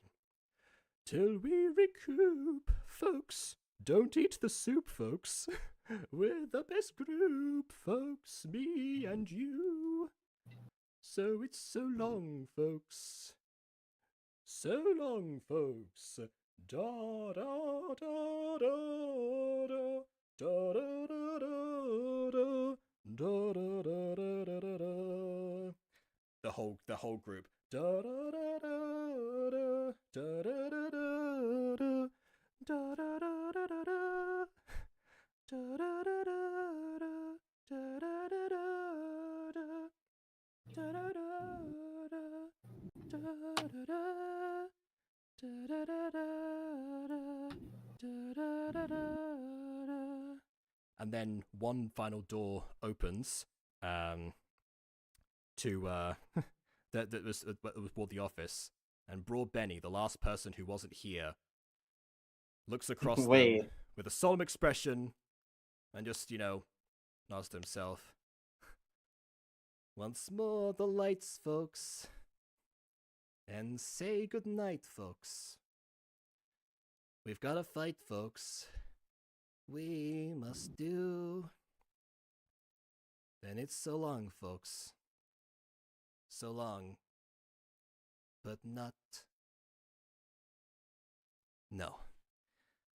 Till we recoup, folks. Don't eat the soup, folks. We're the best group, folks, me and you. So it's so long, folks. So long, folks. Da da da da da da da da da da da da da da da da. The whole group. Da da da da da da da da da. Da da da da da da. Da da da da da. Da da da da da. Da da da da. Da da da. Da da da da. Da da da da. And then one final door opens, to that was brought the office, and Broad Benny, the last person who wasn't here, looks across them Wait. with a solemn expression, and just nods to himself. Once more the lights, folks, and say good night, folks. We've got to fight, folks. We must do. And it's so long, folks. So long. But not. No.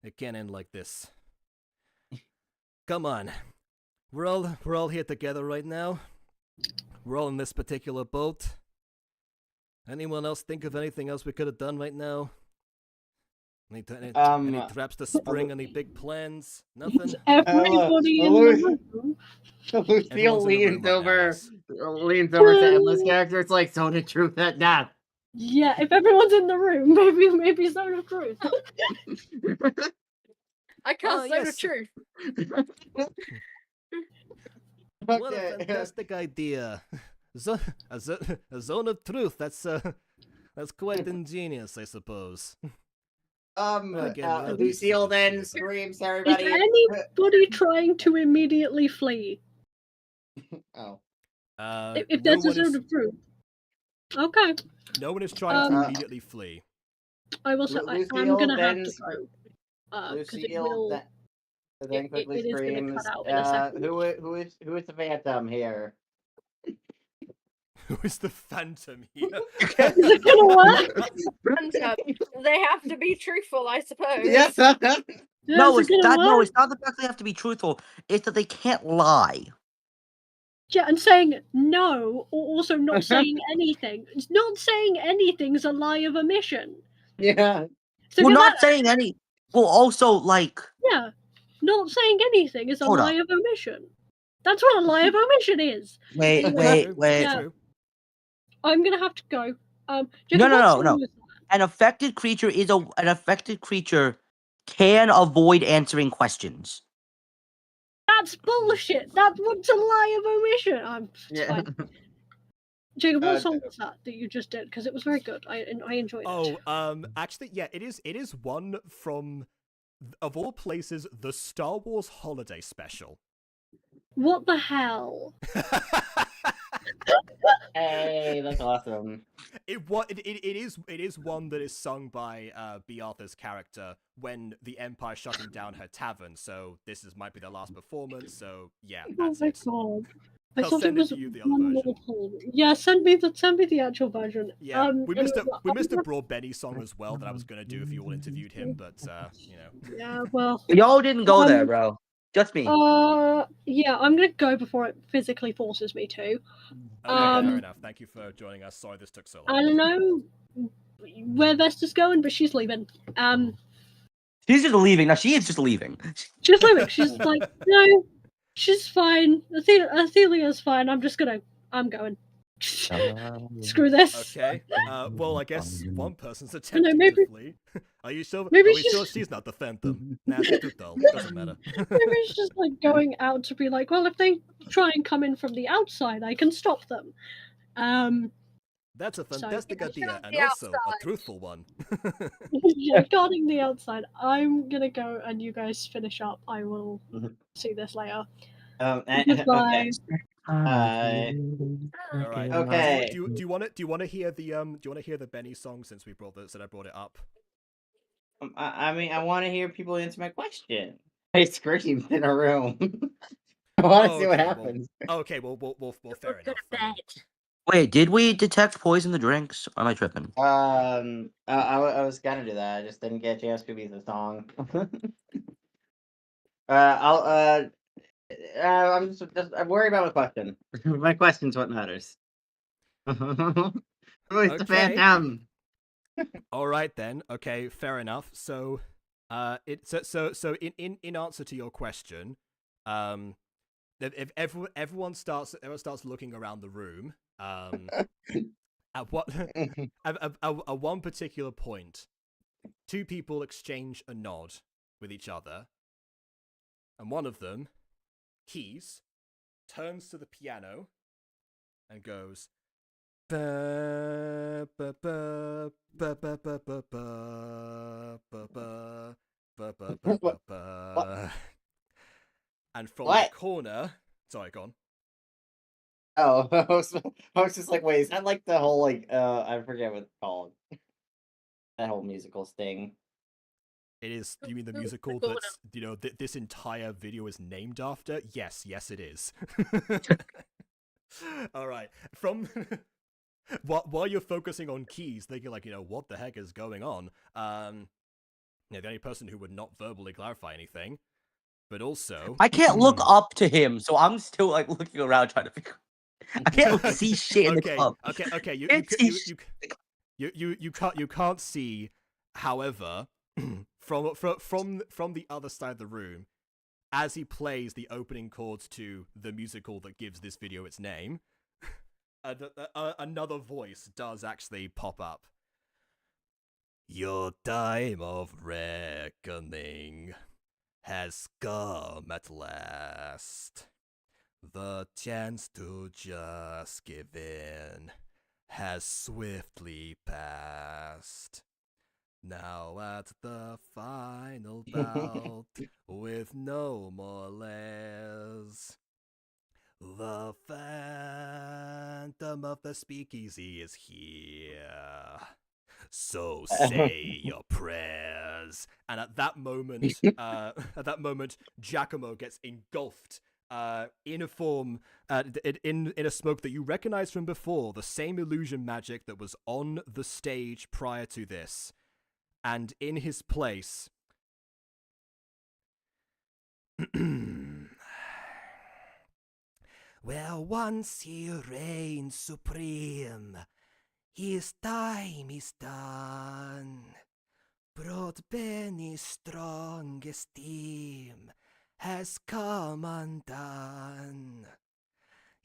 It can't end like this. Come on. We're all here together right now. We're all in this particular boat. Anyone else think of anything else we could have done right now? Any traps to spring? Any big plans? Nothing? Everybody in the room. Lucille Everyone's in the room right now, leans over to Emma's character. It's like Zone of Truth at death. Yeah, if everyone's in the room, maybe Zone of Truth. I cast Zone yes. of Truth. What a fantastic idea! A zone of truth. That's quite ingenious, I suppose. Lucille then screams to Is everybody. anybody trying to immediately flee? Oh. If there's a Zone of Truth. Okay. No one is trying to immediately flee. I will say I'm Lucille gonna have then to go. Because it Lucille will. then quickly it is gonna screams, cut out in a second. who is the Phantom here? Who is the Phantom here? Is it gonna work? They have to be truthful, I suppose. Yes. No, Is it's it gonna that. No, work? it's not the fact they have to be truthful. It's that they can't lie. Yeah, and saying no, or also not saying anything. Not saying anything is a lie of omission. Yeah. So We're you're not saying any. Well, also like. Yeah, not saying anything is a Hold lie up. of omission. That's what a lie of omission is. Wait. Yeah. True. I'm gonna have to go. No. Jacob, what song was that? An affected creature an affected creature can avoid answering questions. That's bullshit. That's what's a lie of omission. It's fine. Jacob, what song was that you just did? Because it was very good. I enjoyed it. Actually, yeah, it is one from, of all places, the Star Wars Holiday Special. What the hell? Hey, that's awesome. It is one that is sung by B. Arthur's character when the Empire shutting down her tavern. So might be their last performance. So yeah, that's it. God. I I'll thought send it it was to you, the other one version. little poem. Yeah, send me the actual version. Yeah, we missed anyway, a Broad Benny song as well that I was gonna do if you all interviewed him, but Yeah, well. Y'all didn't go there, bro. Just me. Yeah, I'm gonna go before it physically forces me to. Okay, fair enough. Thank you for joining us. Sorry this took so long. I don't know where Vesta's going, but she's leaving. She's just leaving. Now she is just leaving. She's leaving. She's like, no, she's fine. Athelia's fine. I'm going. Screw this. Okay. Well, I guess one person's No, attempting maybe- to flee. Are you sure? maybe Are we she's- sure she's not the Phantom? Nah, she's too dull. Doesn't matter. Maybe it's just like going out to be like, well, if they try and come in from the outside, I can stop them. That's a fantastic Yeah, idea, from and the also a outside. truthful one. Yeah, guarding the outside. I'm gonna go and you guys finish up. I will see this later. Goodbye. All right. Okay. Do you want to hear the Benny song since I brought it up? I mean, I want to hear people answer my question. I screamed in a room. I want to see what happens. Well, fair Go to enough. bed. Wait, did we detect poison in the drinks? Or am I tripping? I was gonna do that. I just didn't get a chance to be the song. I'm worried about my question. My question's what matters. Who is the Okay. Phantom? All right then. Okay, fair enough. So, in answer to your question, if everyone starts looking around the room, at one particular point, two people exchange a nod with each other, and one of them, Keys, turns to the piano and goes. Ba, ba, ba, ba, ba, ba, ba, ba, ba, ba, ba, ba, ba, ba, ba. And from the What? corner, sorry, go on. Oh, I was just like, wait, is that like the whole like I forget what it's called. That whole musical thing. It is. You mean the The musical corner. that's this entire video is named after? Yes, it is. All right. From while you're focusing on keys, thinking like, what the heck is going on? The only person who would not verbally clarify anything, but also I can't look up to him, so I'm still like looking around trying to figure. I can't see shit in the club. Okay. You can't see. However, from the other side of the room, as he plays the opening chords to the musical that gives this video its name, another voice does actually pop up. Your time of reckoning has come at last. The chance to just give in has swiftly passed. Now at the final bout, with no more less, the phantom of the speakeasy is here. So say your prayers. And at that moment, Giacomo gets engulfed in a form, in a smoke that you recognize from before, the same illusion magic that was on the stage prior to this. And in his place, where once he reigned supreme, his time is done. Broad Benny's strong esteem has come undone.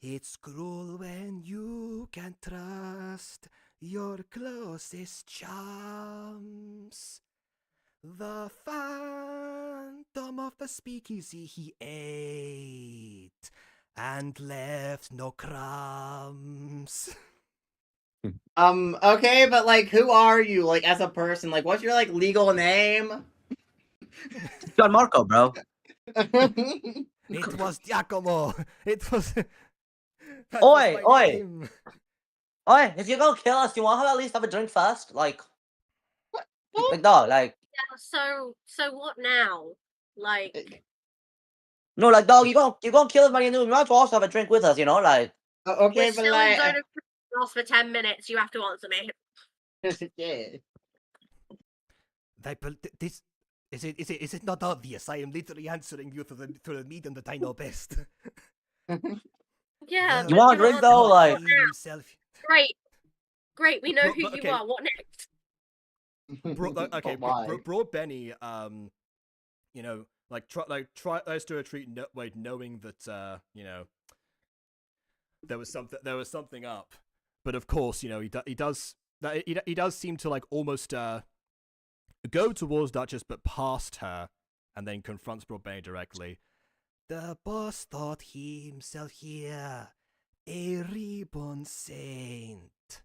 It's cruel when you can trust your closest charms. The phantom of the speakeasy he ate and left no crumbs. Okay, but like, who are you, like, as a person? Like, what's your, like, legal name? John Marco, bro. It was Giacomo. It was. That Oi, was my oi. name. Oi, if you're gonna kill us, you want to at least have a drink first? Like dog, like. Yeah, so what now? Like, No, like, dog, you're gonna kill us, man. You might as well also have a drink with us, like. Okay, we're but still like, in zone of lost for 10 minutes. You have to answer me. yeah. This is it not obvious? I am literally answering you through the medium that I know best. Yeah, You but want a you're drink not though, answering like. himself. Great. We know who you okay. are. What next? But why? Broad Benny, tries to retreat, knowing that there was something up, but of course, he does seem to like almost go towards Duchess, but past her, and then confronts Broad Benny directly. The boss thought he himself here a reborn saint.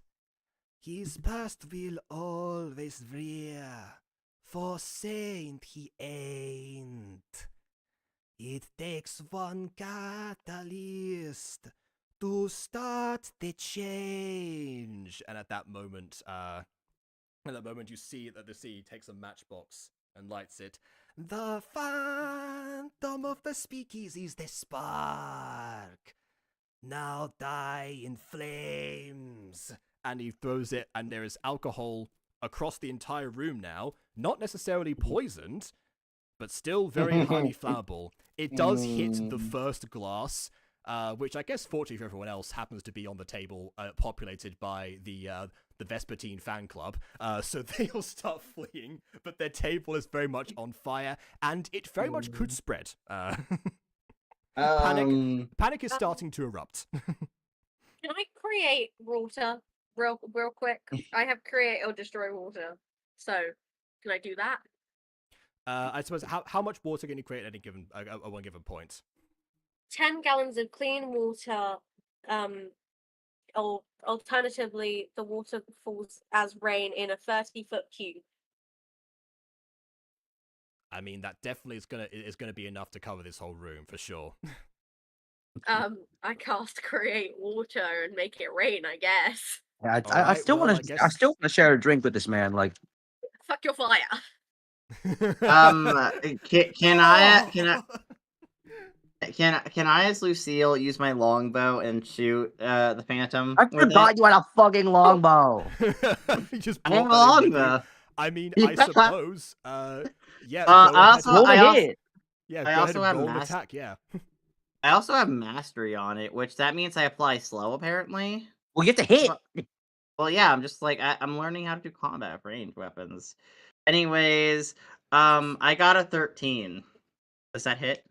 His past will always rear, for saint he ain't. It takes one catalyst to start the change. And at that moment, you see that the sea takes a matchbox and lights it. The phantom of the speakeasy is the spark. Now die in flames. And he throws it, and there is alcohol across the entire room now. Not necessarily poisoned, but still very highly flammable. It does hit the first glass, which I guess, fortunately for everyone else, happens to be on the table, populated by the Vespertine fan club. So they all start fleeing, but their table is very much on fire, and it very much could spread. Panic is starting to erupt. Can I create water real quick? I have create or destroy water. So, can I do that? I suppose how much water can you create at any given one given point? 10 gallons of clean water, or alternatively, the water falls as rain in a 30-foot cube. I mean, that definitely is gonna be enough to cover this whole room for sure. I cast create water and make it rain, I guess. I Alright, still well, want I to. guess- I still want to share a drink with this man. Like, Fuck your fire. Can I as Lucille use my longbow and shoot the phantom? I with forgot it? you had a fucking longbow. You just I have brought a that in with you. longbow. I mean, Yeah. I suppose. Yeah. I Go ahead. also- Roll I a also- hit. Yeah. I Go ahead also and have roll an mass- attack. Yeah. I also have mastery on it, which that means I apply slow apparently. Well, you have to hit. Well, yeah, I'm just like I'm learning how to do combat with ranged weapons. Anyways, I got a 13. Does that hit?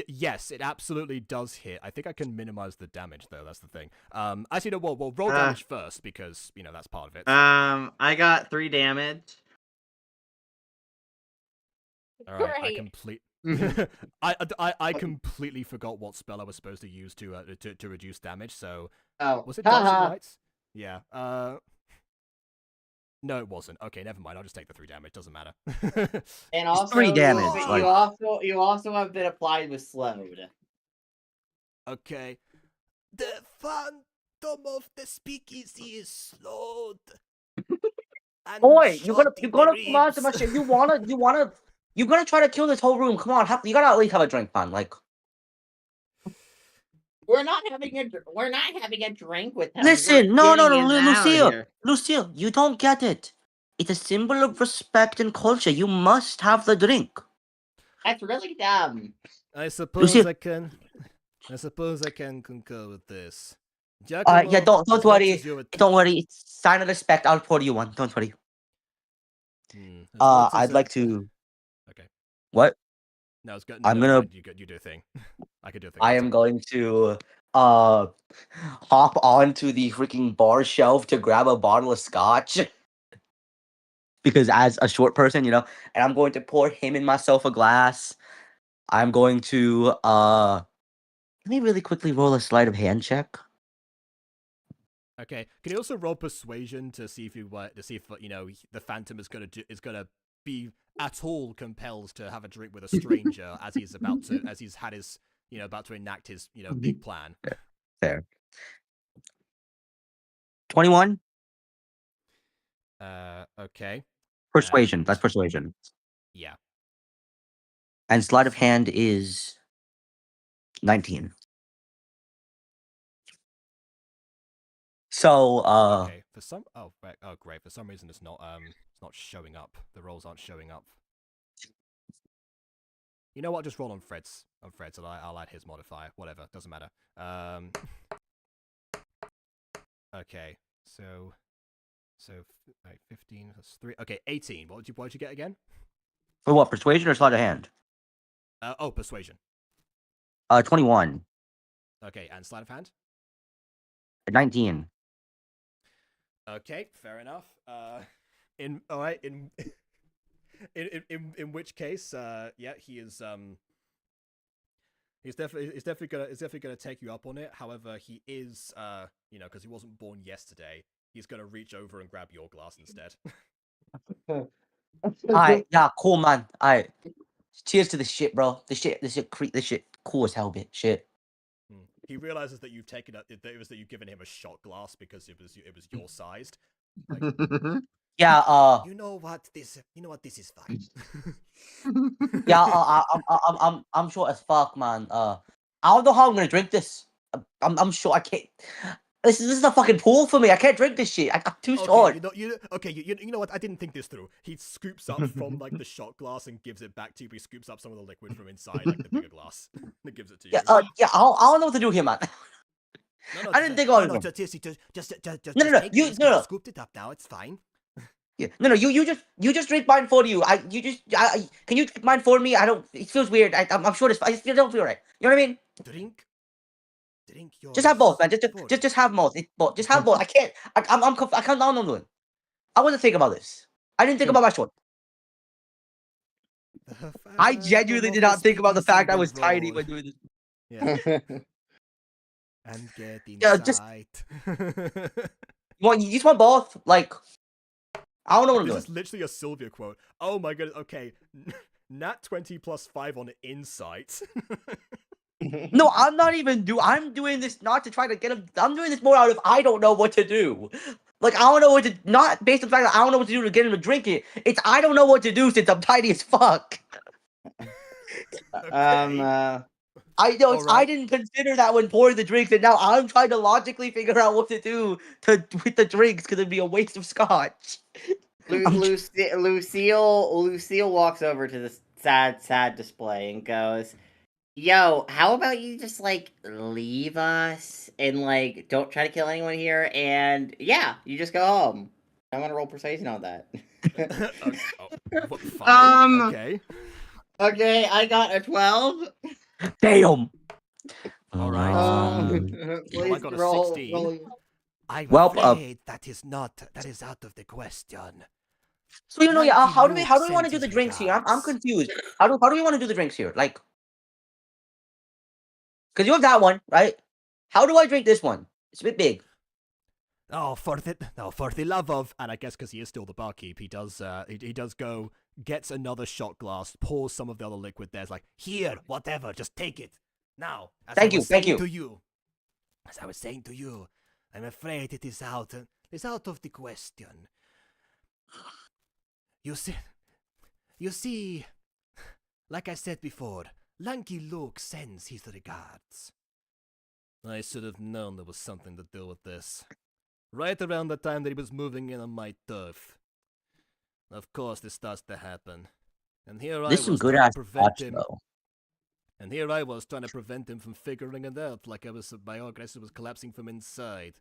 Yes, it absolutely does hit. I think I can minimize the damage though. That's the thing. Actually, no. Well, roll damage first because that's part of it. I got 3 damage. All right, Great. I completely forgot what spell I was supposed to use to reduce damage. So Oh, was it Dancing Lights? Yeah. No, it wasn't. Okay, never mind. I'll just take the 3 damage. Doesn't matter. and also 3 damage, You, like- you also have been applied with slowed. Okay. The phantom of the speakeasy is slowed. And Boy, you're shot in gonna the come on to my ribs. shit. You're gonna try to kill this whole room. Come on, you gotta at least have a drink, man. Like, We're not having a drink with him. listen, We're no, getting his out Lucille, here. Lucille, you don't get it. It's a symbol of respect and culture. You must have the drink. That's really dumb. I suppose Lucia- I can concur with this. Yeah, Giacomo, don't as much worry. as you're Don't worry. It's sign of respect. I'll pour you one. Don't worry. as much as I'd like to. Okay. What? No, it's good. I'm never gonna- mind. You do a thing. I could do a thing. I am going to hop onto the freaking bar shelf to grab a bottle of scotch. Because as a short person, and I'm going to pour him and myself a glass. I'm going to let me really quickly roll a sleight of hand check. Okay. Can you also roll persuasion to see if the phantom is gonna be at all compelled to have a drink with a stranger as he's about to enact his big plan. Fair. 21 Okay. persuasion. And- That's persuasion. Yeah. And sleight of hand is 19. So Okay. Great. For some reason it's not showing up. The rolls aren't showing up. You know what? Just roll on Fred's. I'll add his modifier. Whatever. Doesn't matter. Okay. So 15 plus 3. Okay, 18. What did you get again? for what? Persuasion or sleight of hand? Persuasion. 21. Okay, and sleight of hand. 19. Okay, fair enough. In which case, he is he's definitely gonna take you up on it. However, he is because he wasn't born yesterday, he's gonna reach over and grab your glass instead. Alright, yeah, cool, man. Alright. Cheers to this shit, bro. This shit cool as hell, bit. Shit. He realizes that you've you've given him a shot glass because it was your sized. Yeah, You know what? This is fine. yeah, I'm short as fuck, man. I don't know how I'm gonna drink this. I'm sure I can't. This is a fucking pool for me. I can't drink this shit. I'm too short. You know what? I didn't think this through. He scoops up from like the shot glass and gives it back to you. But he scoops up some of the liquid from inside, like the bigger glass, and gives it to you. Yeah, I don't know what to do here, man. I didn't think about it. Just No, take you- this, no, no. scooped it up now. It's fine. Yeah, no, you just drink mine for you. Can you drink mine for me? I don't. It feels weird. I'm sure I don't feel right. You know what I mean? Drink your. Just have both, man. Just have both. Just have both. I can't. I can't. I'm doing. I wasn't thinking about this. I didn't think about my short. I genuinely did not think about the fact I was tiny when doing this. Yeah. And get Yeah, just- inside. You just want both? Like, I don't know what I'm This doing. is literally a Sylvia quote. Oh my god, okay. Nat 20 plus 5 on insight. No, I'm not even I'm doing this not to try to get him. I'm doing this more out of I don't know what to do. Like, I don't know what to, not based on the fact that I don't know what to do to get him to drink it. It's I don't know what to do since I'm tiny as fuck. I know I Alright. didn't consider that when pouring the drinks, and now I'm trying to logically figure out what to do with the drinks because it'd be a waste of scotch. Lucille walks over to the sad display and goes, "Yo, how about you just like leave us and like don't try to kill anyone here, and yeah, you just go home." I'm gonna roll persuasion on that. Fine. Okay. Okay, I got a 12. Damn. Alright. Please I got a roll. 16. I'm Well, afraid that is out of the question. So you know, yeah. Lanky How do we Luke want to do sends the his drinks here? I'm regards. confused. How do we want to do the drinks here? Like, because you have that one, right? How do I drink this one? It's a bit big. Oh, for the love of, and I guess because he is still the barkeep, he does go, gets another shot glass, pours some of the other liquid there. It's like, here, whatever, just take it now. As I was saying to you, I'm afraid it is out of the question. You see, like I said before, Lanky Luke sends his regards. I should have known there was something to do with this. Right around the time that he was moving in on my turf. Of course, this starts to happen. And here I was trying to prevent him. And here I was trying to prevent him from figuring it out, like my aggressor was collapsing from inside.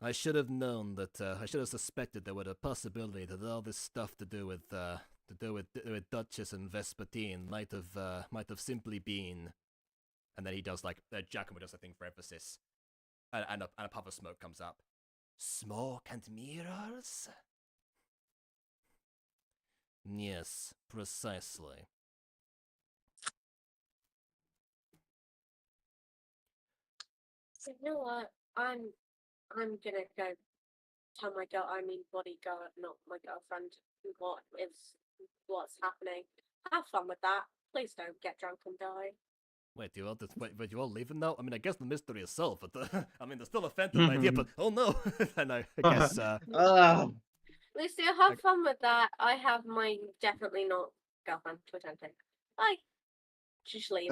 I should have known that. I should have suspected there was a possibility that all this stuff to do with Duchess and Vespertine might have simply been. And then he does like Giacomo does a thing for emphasis, and a puff of smoke comes up. Smoke and mirrors. Yes, precisely. So you know what? I'm gonna go tell my bodyguard, not my girlfriend, what's happening. Have fun with that. Please don't get drunk and die. Wait, you all leaving now? I mean, I guess the mystery is solved, but I mean, there's still a phantom idea, but oh no! And I guess, Lucia, have fun with that. I have my definitely not girlfriend to attend to. Bye. She just leaves.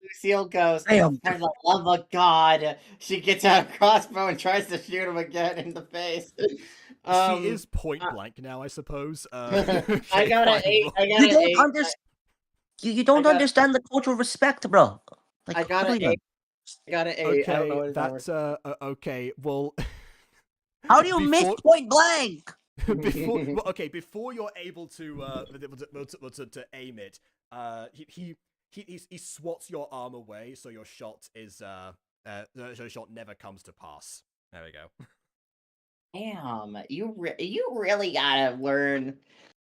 Lucille goes, Damn. "For the love of God!" She gets out a crossbow and tries to shoot him again in the face. she is point blank now, I suppose. I got an 8. You don't understand the cultural respect, bro. Like, I got an 8. I got an 8. I don't know Okay, what that's okay. Well, how do you miss point blank? Before you're able to aim it, he swats your arm away, so your shot is your shot never comes to pass. There we go. Damn, you really gotta learn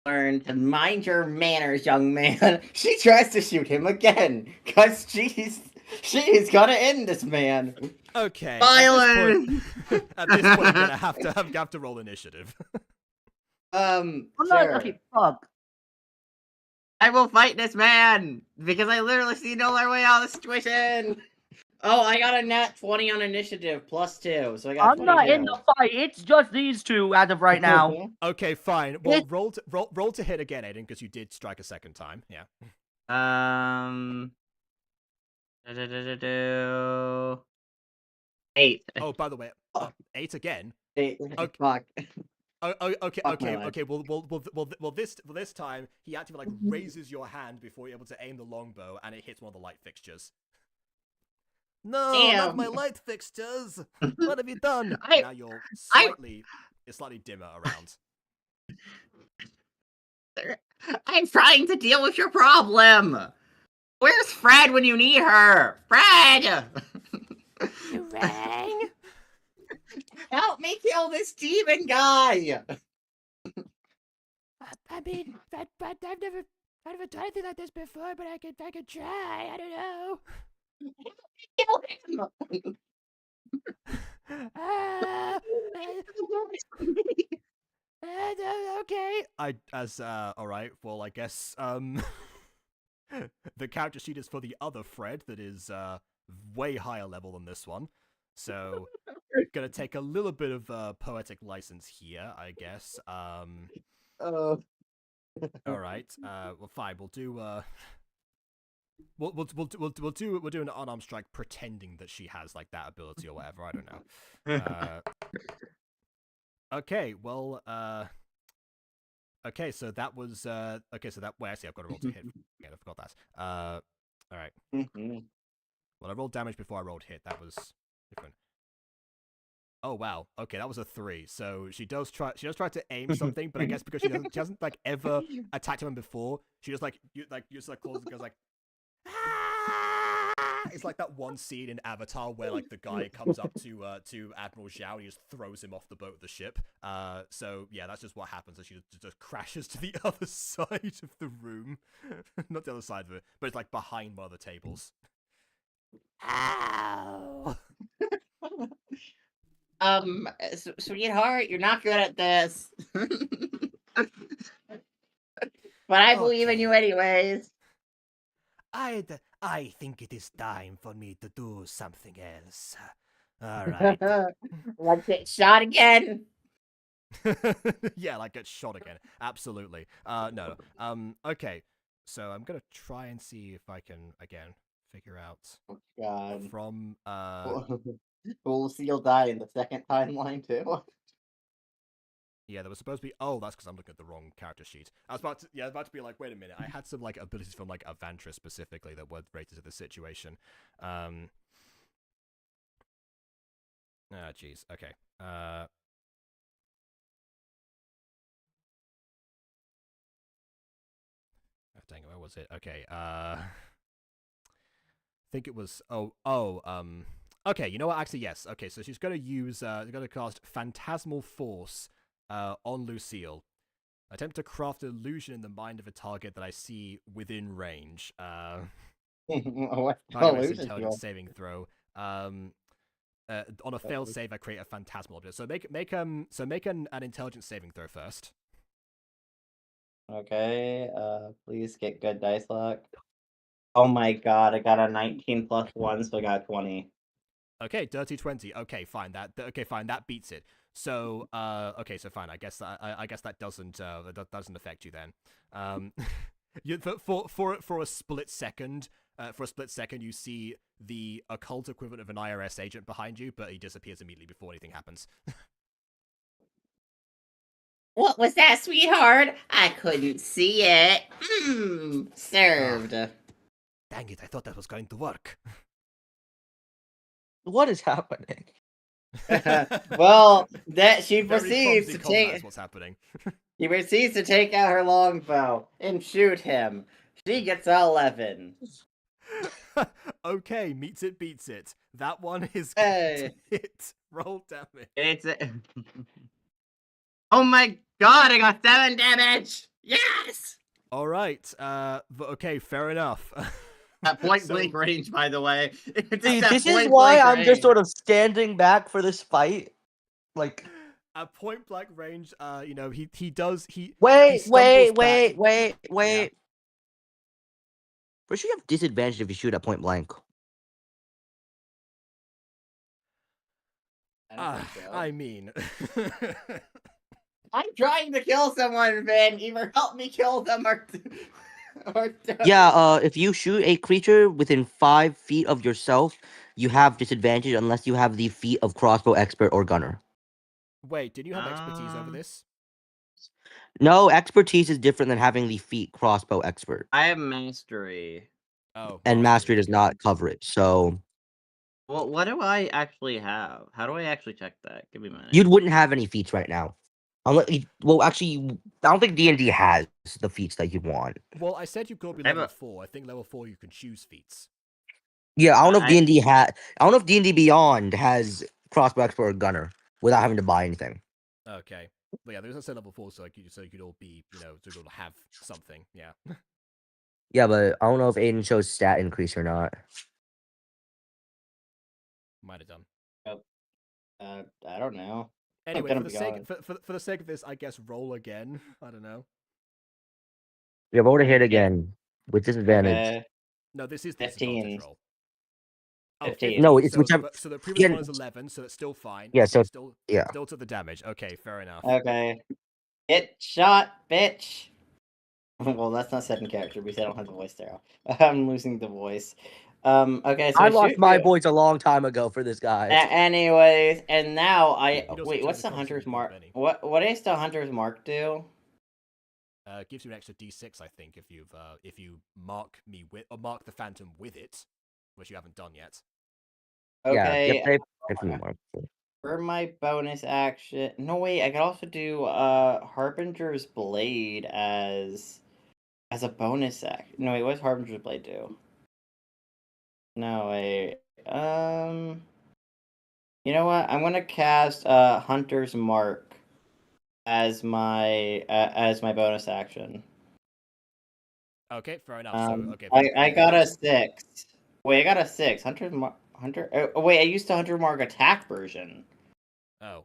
to mind your manners, young man. She tries to shoot him again, cause she's gonna end this man. Okay. Violence. At this point, I'm gonna have to roll initiative. I'm Sure. not okay. Fuck. I will fight this man because I literally see no other way out of the situation. Oh, I got a nat 20 on initiative +2, so I got. I'm not in the fight. It's just these two as of right now. Okay, fine. Well, roll to hit again, Aiden, because you did strike a second time. Yeah. 8. Oh, by the way, 8 again. 8. Okay. Fuck. Okay. Well, this time he actually like raises your hand before you're able to aim the longbow, and it hits one of the light fixtures. No, not my light fixtures. What have you done? Now you're slightly dimmer around. I'm trying to deal with your problem. Where's Fred when you need her? Fred! You rang? Help me kill this demon guy! I mean, but I've never done anything like this before, but I could try. I don't know. Kill him. Uh, okay. Alright, well, I guess, the character sheet is for the other Fred that is, way higher level than this one. So, gonna take a little bit of, poetic license here, I guess. Oh. Alright, well, fine, we'll do, we'll do an unarmed strike pretending that she has, like, that ability or whatever, I don't know. Okay, well, okay, so that was, okay, so that, wait, actually, I've got to roll to hit. Yeah, I forgot that. Alright. Well, I rolled damage before I rolled hit, that was different. Oh, wow, okay, that was a 3, so she does try to aim something, but I guess because she hasn't, like, ever attacked him before, she just, like, uses, like, claws and goes, like, it's like that one scene in Avatar where, like, the guy comes up to Admiral Zhao and he just throws him off the boat of the ship. So yeah, that's just what happens. She just crashes to the other side of the room. Not the other side of it, but it's like behind one of the tables. Ow! Sweetheart, you're not good at this. But I believe in you anyways. I think it is time for me to do something else. Alright. Let's get shot again. Yeah, like get shot again. Absolutely. No. Okay. So I'm gonna try and see if I can again figure out God. from Will Seal die in the second timeline too? Yeah, there was supposed to be. Oh, that's because I'm looking at the wrong character sheet. I was about to be like, wait a minute. I had some like abilities from like Avantris specifically that were related to the situation. Ah, jeez. Okay. Oh, dang it, where was it? Okay. I think it was. Okay, you know what? Actually, yes. Okay, so she's gonna use. Gonna cast Phantasmal Force. On Lucille. Attempt to craft an illusion in the mind of a target that I see within range. Intelligence saving throw. On a failed save, I create a phantasmal object. So make an intelligence saving throw first. Okay, please get good dice luck. Oh my god, I got a 19 plus 1, so I got 20. Okay, dirty 20. Okay, fine. That beats it. So, okay, so fine. I guess that doesn't affect you then. For a split second, you see the occult equivalent of an IRS agent behind you, but he disappears immediately before anything happens. What was that, sweetheart? I couldn't see it. Served. Dang it, I thought that was going to work. What is happening? Well, that she Very proceeds clumsy to combat take. is what's happening. He proceeds to take out her longbow and shoot him. She gets 11. Okay, meets it, beats it. That one is Hey. hit. Roll damage. It's oh my god, I got 7 damage! Yes! Alright, okay, fair enough. At point blank range, by the way. See, this is why I'm just sort of standing back for this fight. Like, at point blank range, you know, he does. wait. Yeah. But you have disadvantage if you shoot at point blank. I mean, I'm trying to kill someone, Vin. Either help me kill them or don't. Yeah, if you shoot a creature within 5 feet of yourself, you have disadvantage unless you have the feat of crossbow expert or gunner. wait, did you have expertise over this? No, expertise is different than having the feat crossbow expert. I have mastery. Oh, And mastery does not cover it, so Well, what do I actually have? How do I actually check that? Give me a minute. you wouldn't have any feats right now. Well, actually, I don't think D&D has the feats that you want. Well, I said you could be level 4. I think level 4 you can choose feats. Yeah, I don't know if D&D I don't know if D&D Beyond has crossbow expert or gunner without having to buy anything. Okay. But yeah, there's a set level 4, so you could all be, so you could all have something. Yeah. Yeah, but I don't know if Aiden shows stat increase or not. Might have done. I don't know. Anyway, gonna for the be sake honest. for the sake of this, I guess roll again. I don't know. Yeah, roll to hit again with disadvantage. Okay. No, this is the disadvantage 15. roll. Oh, 15. No, it's so whichever. so the previous Yeah, one is 11, so it's still fine. yeah, So you so yeah. still took the damage. Okay, fair enough. Okay. Get shot, bitch. Well, that's not set in character because I don't have the voice there. I'm losing the voice. Okay, so I I lost shoot my you. voice a long time ago for this guy. Anyways, and now You'd also wait. What's the technically hunter's constantly mark? call Benny. What does the hunter's mark do? Gives you an extra d6, I think, if you mark me with or mark the phantom with it, which you haven't done yet. Okay. Yeah, yep, mark. For my bonus action, no wait, I could also do Harbinger's Blade as a bonus action. No wait, what does Harbinger's Blade do? No wait, you know what? I'm gonna cast Hunter's Mark as my bonus action. Okay, fair enough. So okay, I got a 6. Wait, I got a 6. Hunter. Oh, wait, I used the Hunter Mark attack version. Oh.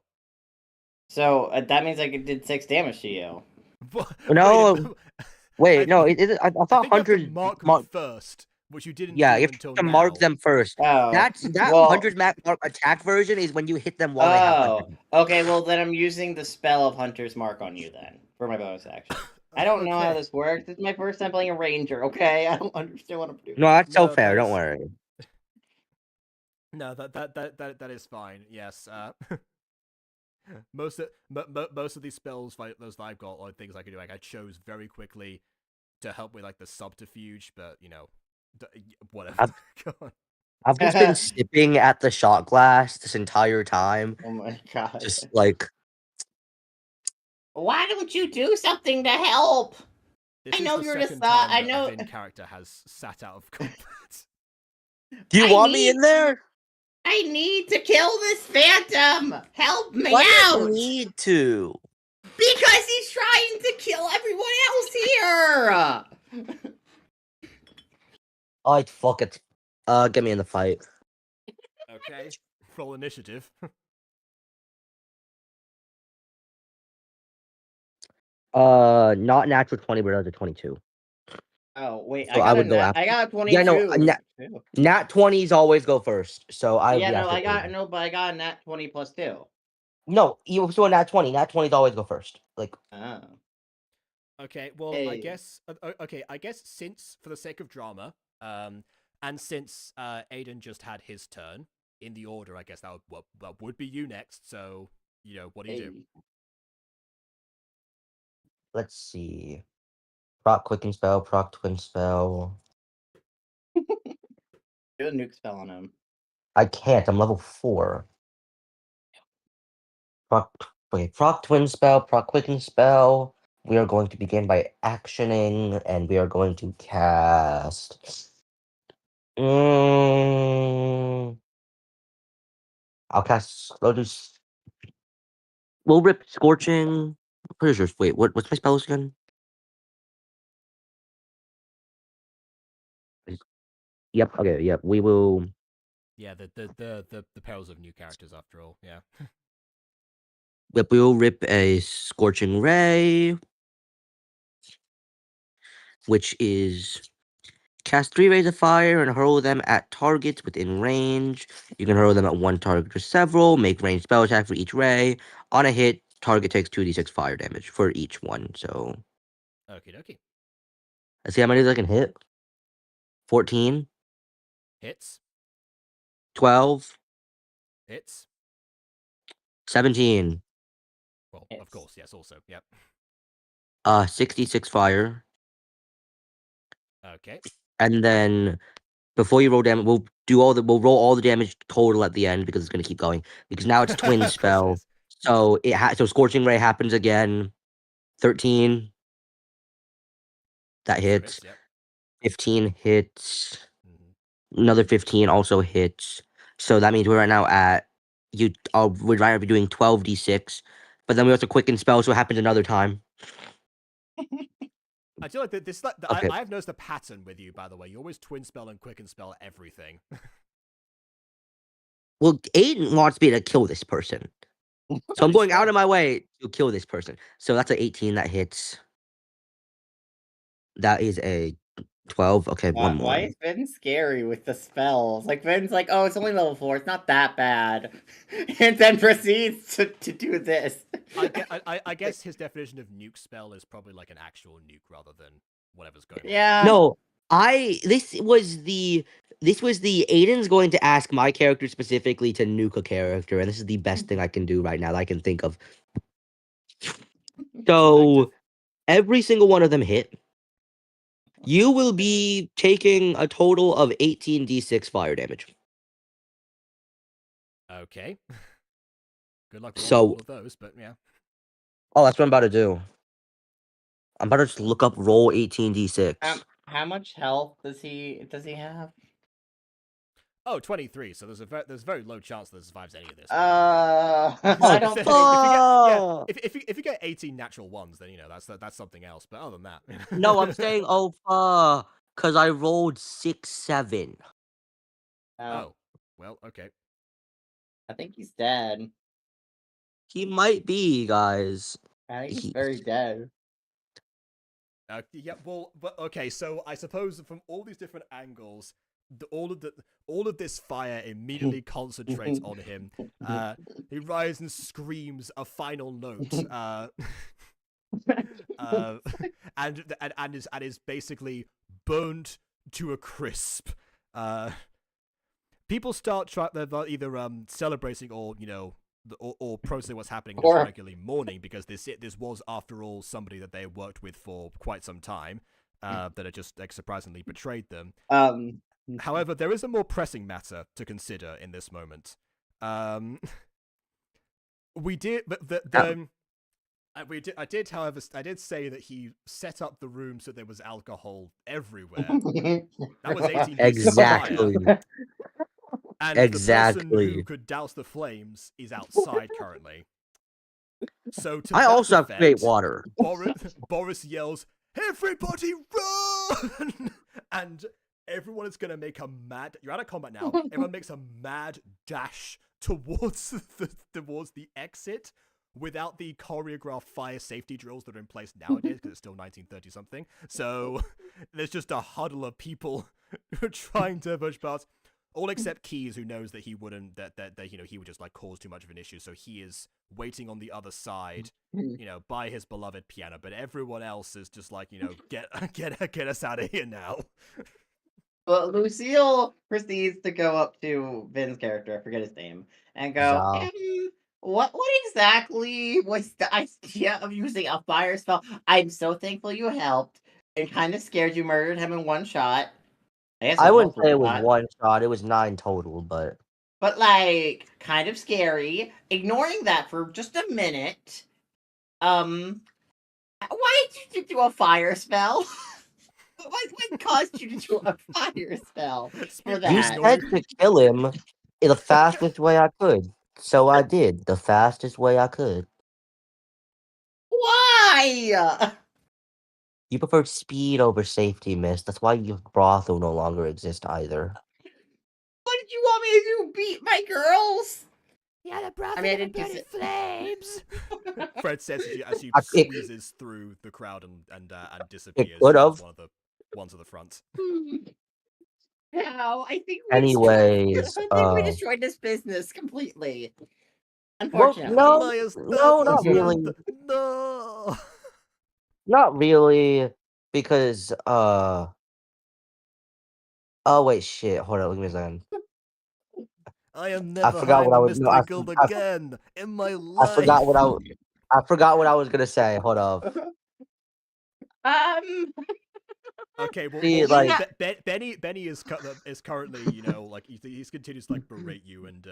So that means I did 6 damage to you. No, wait, no. I thought I think you have to hunters mark them first, which you didn't Yeah, do you have until to now. mark them first. Oh, That well, hunter's mark attack version is when you hit them while they have hunter. Okay, well then I'm using the spell of Hunter's Mark on you then for my bonus action. I don't know how Okay. this works. It's my first time playing a ranger. Okay, I don't understand what I'm doing. No, that's so No, fair. that Don't is- worry. No, that is fine. Yes. Most of these spells, like those that I've got, or things I can do, like I chose very quickly to help with like the subterfuge, but whatever. Go on. I've just been sipping at the shot glass this entire time. Oh my god! Just like, why don't you do something to help? This I is know the you're the second thought. time I that know. a Vin character has sat out of combat. do you want me in there? I need to kill this phantom. Help me Why out. do you need to? Because he's trying to kill everyone else here. Alright, fuck it. Get me in the fight. Okay. Roll initiative. Not natural 20, but other 22. Oh wait, So I would go after. I got a 22. Yeah, no, nat 20s always go first. So I would be after. But I got a nat 20 plus 2. No, you still a nat 20. Nat 20s always go first. Like, Oh. Okay, well, Hey. I guess since, for the sake of drama, and since Aiden just had his turn in the order, I guess that would be you next. So, what do you do? let's see. Proc quicken spell, proc twin spell. Do a nuke spell on him. I can't. I'm level 4. Proc twin spell, proc quicken spell. We are going to begin by actioning, and we are going to cast. I'll cast. We'll rip scorching. Pretty sure. Wait, what's my spells again? Yep. Okay. Yep. We will. Yeah, the perils of new characters, after all. Yeah. Yep. We will rip a scorching ray, which is cast 3 rays of fire and hurl them at targets within range. You can hurl them at one target or several. Make ranged spell attack for each ray. On a hit, target takes 2d6 fire damage for each one. So Okie dokie. let's see how many I can hit. 14, Hits. 12, Hits. 17. Well, of course, yes. Also, yep. 66 fire. Okay. And then before you roll damage, we'll roll all the damage total at the end because it's gonna keep going. Because now it's twin Of course it spell. is. So so scorching ray happens again. 13. That Also hits. yep. 15 hits. Mhm. Another 15 also hits. So that means we're right now at we're right now be doing 12d6 but then we also quicken spell, so it happened another time. I feel like this. Okay. I have noticed a pattern with you, by the way. You always twin spell and quicken spell everything. Well, Aiden wants me to kill this person, so I'm going out of my way to kill this person. So that's an 18 that hits. That is a 12. Okay, one more. Why is Ben scary with the spells? Like, Ben's like, oh, it's only level 4, it's not that bad. And then proceeds to do this. I guess his definition of nuke spell is probably like an actual nuke rather than whatever's going on. Yeah. No, this was the Aiden's going to ask my character specifically to nuke a character, and this is the best thing I can do right now that I can think of. So every single one of them hit. You will be taking a total of 18d6 fire damage. Okay. Good luck with So- all of those, but yeah. Oh, that's what I'm about to do. I'm about to just look up roll 18d6. How much health does he have? Oh, 23. So there's a very low chance that it survives any of this. I don't think. If you get 18 natural ones, then that's something else. But other than that, No, I'm saying because I rolled 6, 7. Oh, well, okay. I think he's dead. He might be, guys. I think he's very dead. Yeah, well, but okay. So I suppose from all these different angles, all of this fire immediately concentrates on him. He rises and screams a final note, and is basically burned to a crisp. People start they're either celebrating or or processing what's happening and just regularly mourning, because this was after all somebody that they worked with for quite some time, that had just surprisingly betrayed them. However, there is a more pressing matter to consider in this moment. We did, but I did, however, I did say that he set up the room so there was alcohol everywhere. That was 18 Exactly. And Exactly. the person who could douse the flames is outside currently. So to I that also have effect, great water. Boris yells, "Everybody run!" And everyone is going to make a mad... You're out of combat now. Everyone makes a mad dash towards the exit without the choreographed fire safety drills that are in place nowadays, because it's still 1930-something. So there's just a huddle of people trying to push past. All except Keys, who knows that he wouldn't, that he would just like cause too much of an issue. So he is waiting on the other side, by his beloved piano. But everyone else is just like, get us out of here now. Well, Lucille proceeds to go up to Vin's character, I forget his name, and go, what exactly was the idea of using a fire spell? I'm so thankful you helped, and kind of scared you murdered him in one shot. I wouldn't say it was one shot. It was 9 total, but... But, like, kind of scary. Ignoring that for just a minute. Why did you do a fire spell? What caused you to do a fire spell for that? You said to kill him in the fastest way I could. So I did. The fastest way I could. Why? You preferred speed over safety, miss. That's why your brothel no longer exists either. What did you want me to do? Beat my girls? Yeah, the brothel I mean, I in didn't burning dis- flames. Fred says as he It- squeezes through the crowd and disappears could've. towards one of the ones at the front. Now, I think we Anyways, we destroyed this business completely. well, Unfortunately. no, not really. No. Not really, because, oh, wait, shit. Hold on, give me a second. I am never forgot having what I a was- no, mystery guild again in my life. I forgot what I was gonna say. Hold up. Okay, well, See, like- Benny is currently, like he's continues to like berate you and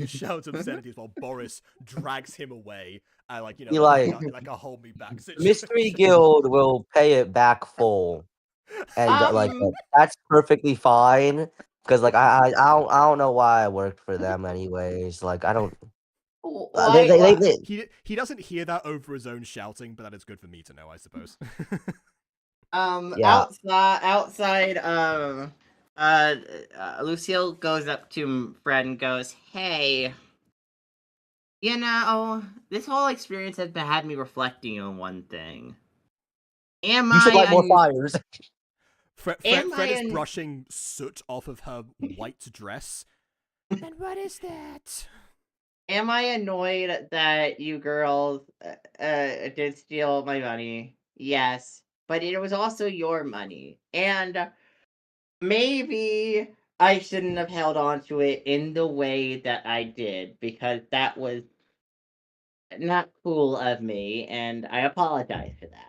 shout obscenities while Boris drags him away, like He, like- like a hold me back situation. Mystery Guild will pay it back full, and that's perfectly fine. Because like I don't know why I worked for them anyways. Like I don't. They He doesn't hear that over his own shouting, but that is good for me to know, I suppose. Yeah. outside, Lucille goes up to Fred and goes, "Hey, this whole experience has had me reflecting on one thing. Am You should light more I fires. Fred Am I is an- brushing soot off of her white dress. And what is that? Am I annoyed that you girls did steal my money? Yes, but it was also your money, and maybe I shouldn't have held on to it in the way that I did because that was not cool of me, and I apologize for that."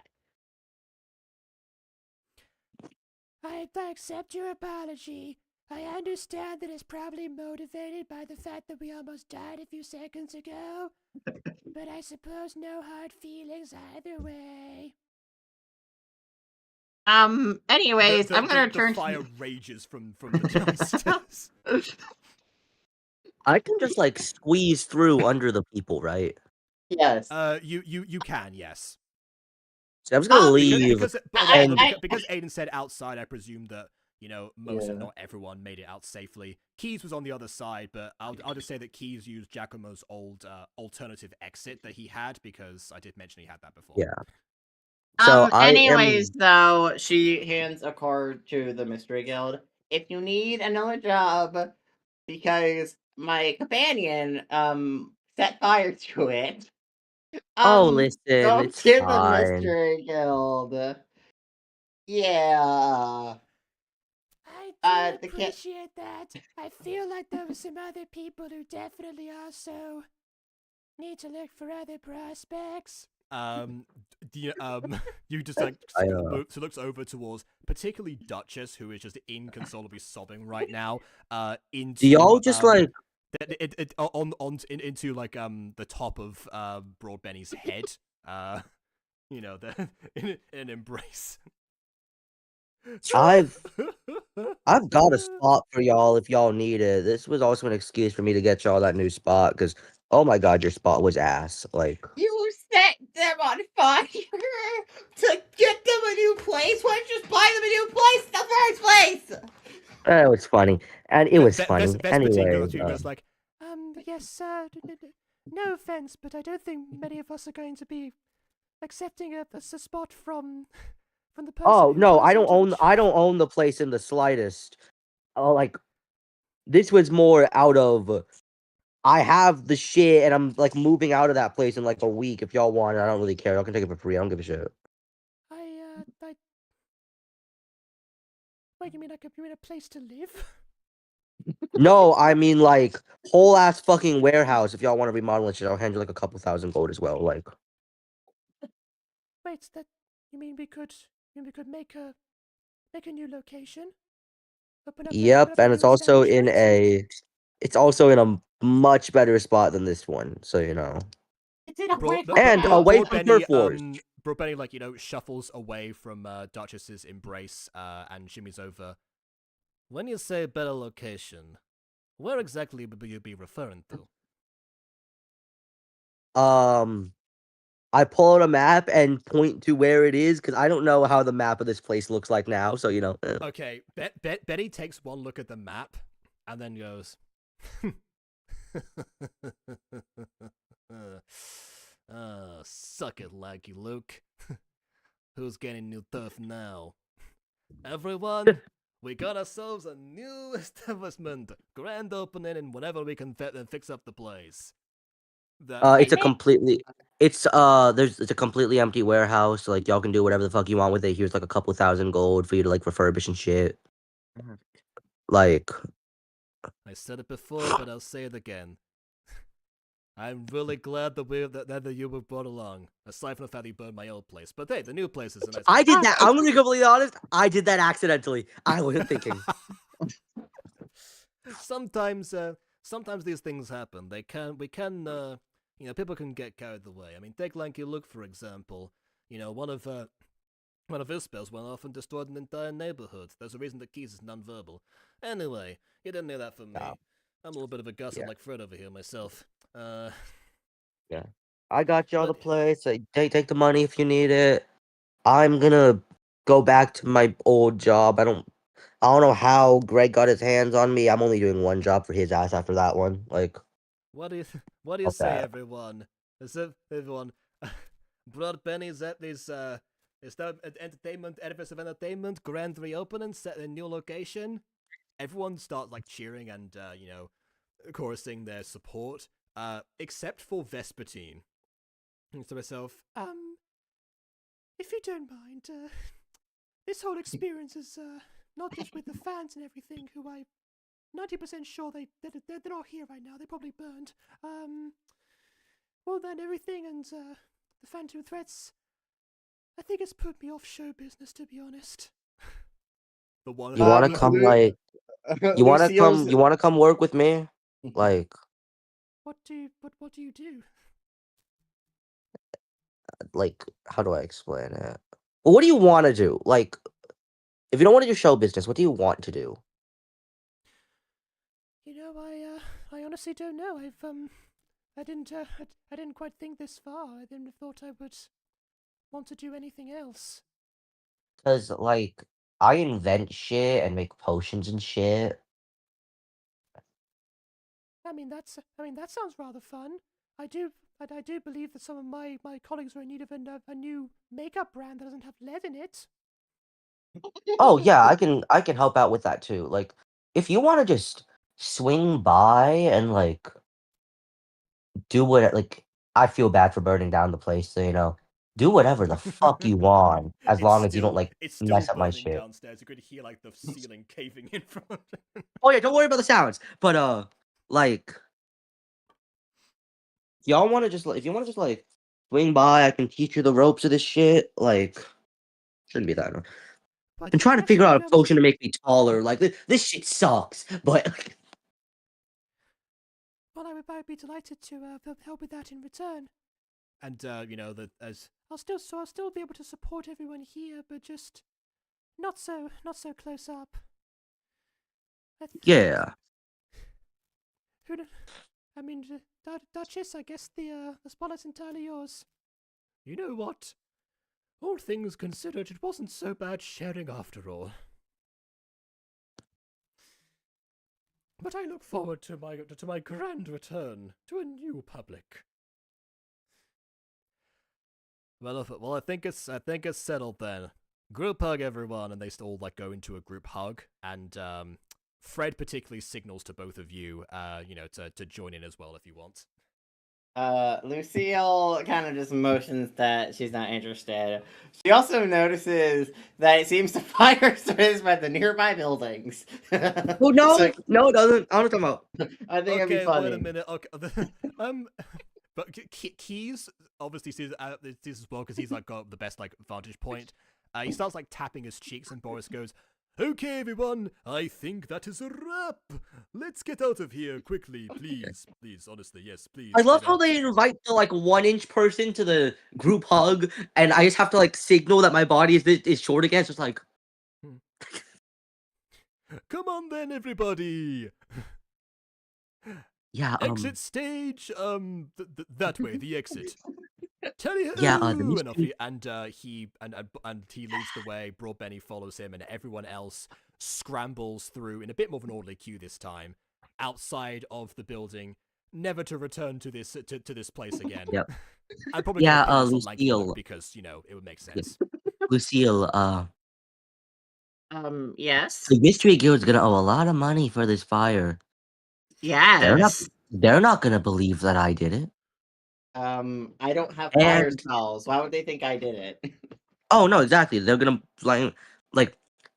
I accept your apology. I understand that it's probably motivated by the fact that we almost died a few seconds ago, but I suppose no hard feelings either way. Anyways, I'm gonna The return fire to rages from the downstairs. I can just like squeeze through under the people, right? Yes. You can, yes. So I'm just gonna Because leave. because Aiden said outside, I presume that most if Yeah. not everyone made it out safely. Keys was on the other side, but I'll just say that Keys used Giacomo's old alternative exit that he had because I did mention he had that before. Yeah. So Anyways, though, she hands a card to the Mystery Guild. If you need another job, because my companion set fire to it. listen, Go it's to the fine. Mystery Guild. Yeah. I do the kid- appreciate that. I feel like there were some other people who definitely also need to look for other prospects. You just like so looks over towards particularly Duchess, who is just inconsolably sobbing right now. Into Do y'all just like into like the top of Broad Benny's head. In an embrace. I've got a spot for y'all if y'all need it. This was also an excuse for me to get y'all that new spot because oh my god, your spot was ass. Like You set them on fire to get them a new place. Why don't you just buy them a new place in the first place? it was funny, and it was funny. Vespertine Anyway, goes to you and goes like, Yes, no offense, but I don't think many of us are going to be accepting a spot from the person. oh who no, goes I don't into the own. I don't own the place in the slightest. Like this was more out of. I have the shit, and I'm like moving out of that place in like a week. If y'all want it, I don't really care. Y'all can take it for free. I don't give a shit. Wait, you mean a place to live? No, I mean like whole ass fucking warehouse. If y'all want to remodel it, shit, I'll hand you like a couple thousand gold as well. Like, Wait, you mean we could make a new location? Open yep, up and a it's new also in establishment? a much better spot than this one. So you know, It's in a and away from Turf Wars. Broad Benny shuffles away from Duchess's embrace and shimmies over. When you say better location, where exactly would you be referring to? I pull out a map and point to where it is because I don't know how the map of this place looks like now. So you know. Okay, Betty takes one look at the map and then goes, suck it, Laggy Luke. Who's getting new turf now? Everyone, we got ourselves a new establishment. Grand opening, and whenever we can fix up the place. It's a completely it's a completely empty warehouse. So, like y'all can do whatever the fuck you want with it. Here's like a couple thousand gold for you to like refurbish and shit. Like I said it before, but I'll say it again. I'm really glad that you were brought along. Aside from the fact that you burned my old place, but hey, the new place is a nice. I did that. I'm gonna be completely honest. I did that accidentally. I wasn't thinking. Sometimes these things happen. People can get carried away. I mean, take Lanky Luke for example. One of his spells went off and destroyed an entire neighborhood. There's a reason that Keys is nonverbal. Anyway, you didn't hear that from me. I'm a little bit of a gossip like Fred over here myself. Yeah. I got y'all the But- place. Take the money if you need it. I'm gonna go back to my old job. I don't know how Greg got his hands on me. I'm only doing one job for his ass after that one. Like, what do you fuck say, that. everyone? As if everyone, Blood Penny's at this is that entertainment edifice of entertainment grand reopening set in a new location. Everyone starts like cheering and chorusing their support, except for Vespertine. To myself, if you don't mind, this whole experience is not just with the fans and everything, who I'm 90% sure they're not here right now. They probably burned. Well, then everything and the phantom threats, I think it's put me off show business, to be honest. the one You wanna who- come like you wanna come work with me? Like What do you do? how do I explain it? Well, what do you wanna do? Like, if you don't want to do show business, what do you want to do? You know, I honestly don't know. I didn't quite think this far. I didn't have thought I would want to do anything else. Cause like I invent shit and make potions and shit. I mean, that sounds rather fun. I do believe that some of my colleagues are in need of a new makeup brand that doesn't have lead in it. Oh yeah, I can help out with that too. Like, if you want to just swing by and like do what like I feel bad for burning down the place, so do whatever the fuck you want as long as you don't like it's still mess up my burning shit. downstairs. You could hear like the ceiling caving in from. Oh yeah, don't worry about the sounds. But like y'all want to just if you want to just like swing by, I can teach you the ropes of this shit. Like, shouldn't be that hard. But I'm trying to figure actually, out a potion to make me taller. Like this shit sucks, but well, I'd be delighted to help with that in return. And as I'll still be able to support everyone here, but just not so close up. yeah. I mean, Duchess, I guess the spotlight's entirely yours. you know what, all things considered, it wasn't so bad sharing after all. But I look forward to my grand return to a new public. Well, I think it's settled then. Group hug, everyone, and they all like go into a group hug, and Fred particularly signals to both of you, to join in as well if you want. Lucille kind of just motions that she's not interested. She also notices that it seems to fire started by the nearby buildings. Oh no, no, it doesn't. I don't know what I'm talking I think it'd be funny. Wait a minute. Okay, but Keys obviously sees this as well because he's like got the best like vantage point. He starts like tapping his cheeks, and Boris goes, "Okay, everyone, I think that is a wrap. Let's get out of here quickly, please. Please, honestly, yes, please." I love get how out. they invite the like 1-inch person to the group hug, and I just have to like signal that my body is short again. So it's like, Come on then, everybody. yeah, Exit stage. That way, the exit. Tally ho! Yeah, the and mystery- he leads the way. Broad Benny follows him, and everyone else scrambles through in a bit more of an orderly queue this time, outside of the building, never to return to this place again. Yep. I'm probably Yeah, gonna pin this on Lanky Luke Lucille. because it would make sense. Lucille, Yes. the Mystery Guild's gonna owe a lot of money for this fire. Yes. They're not gonna believe that I did it. I don't have fire And spells. Why would they think I did it? oh no, exactly. They're gonna like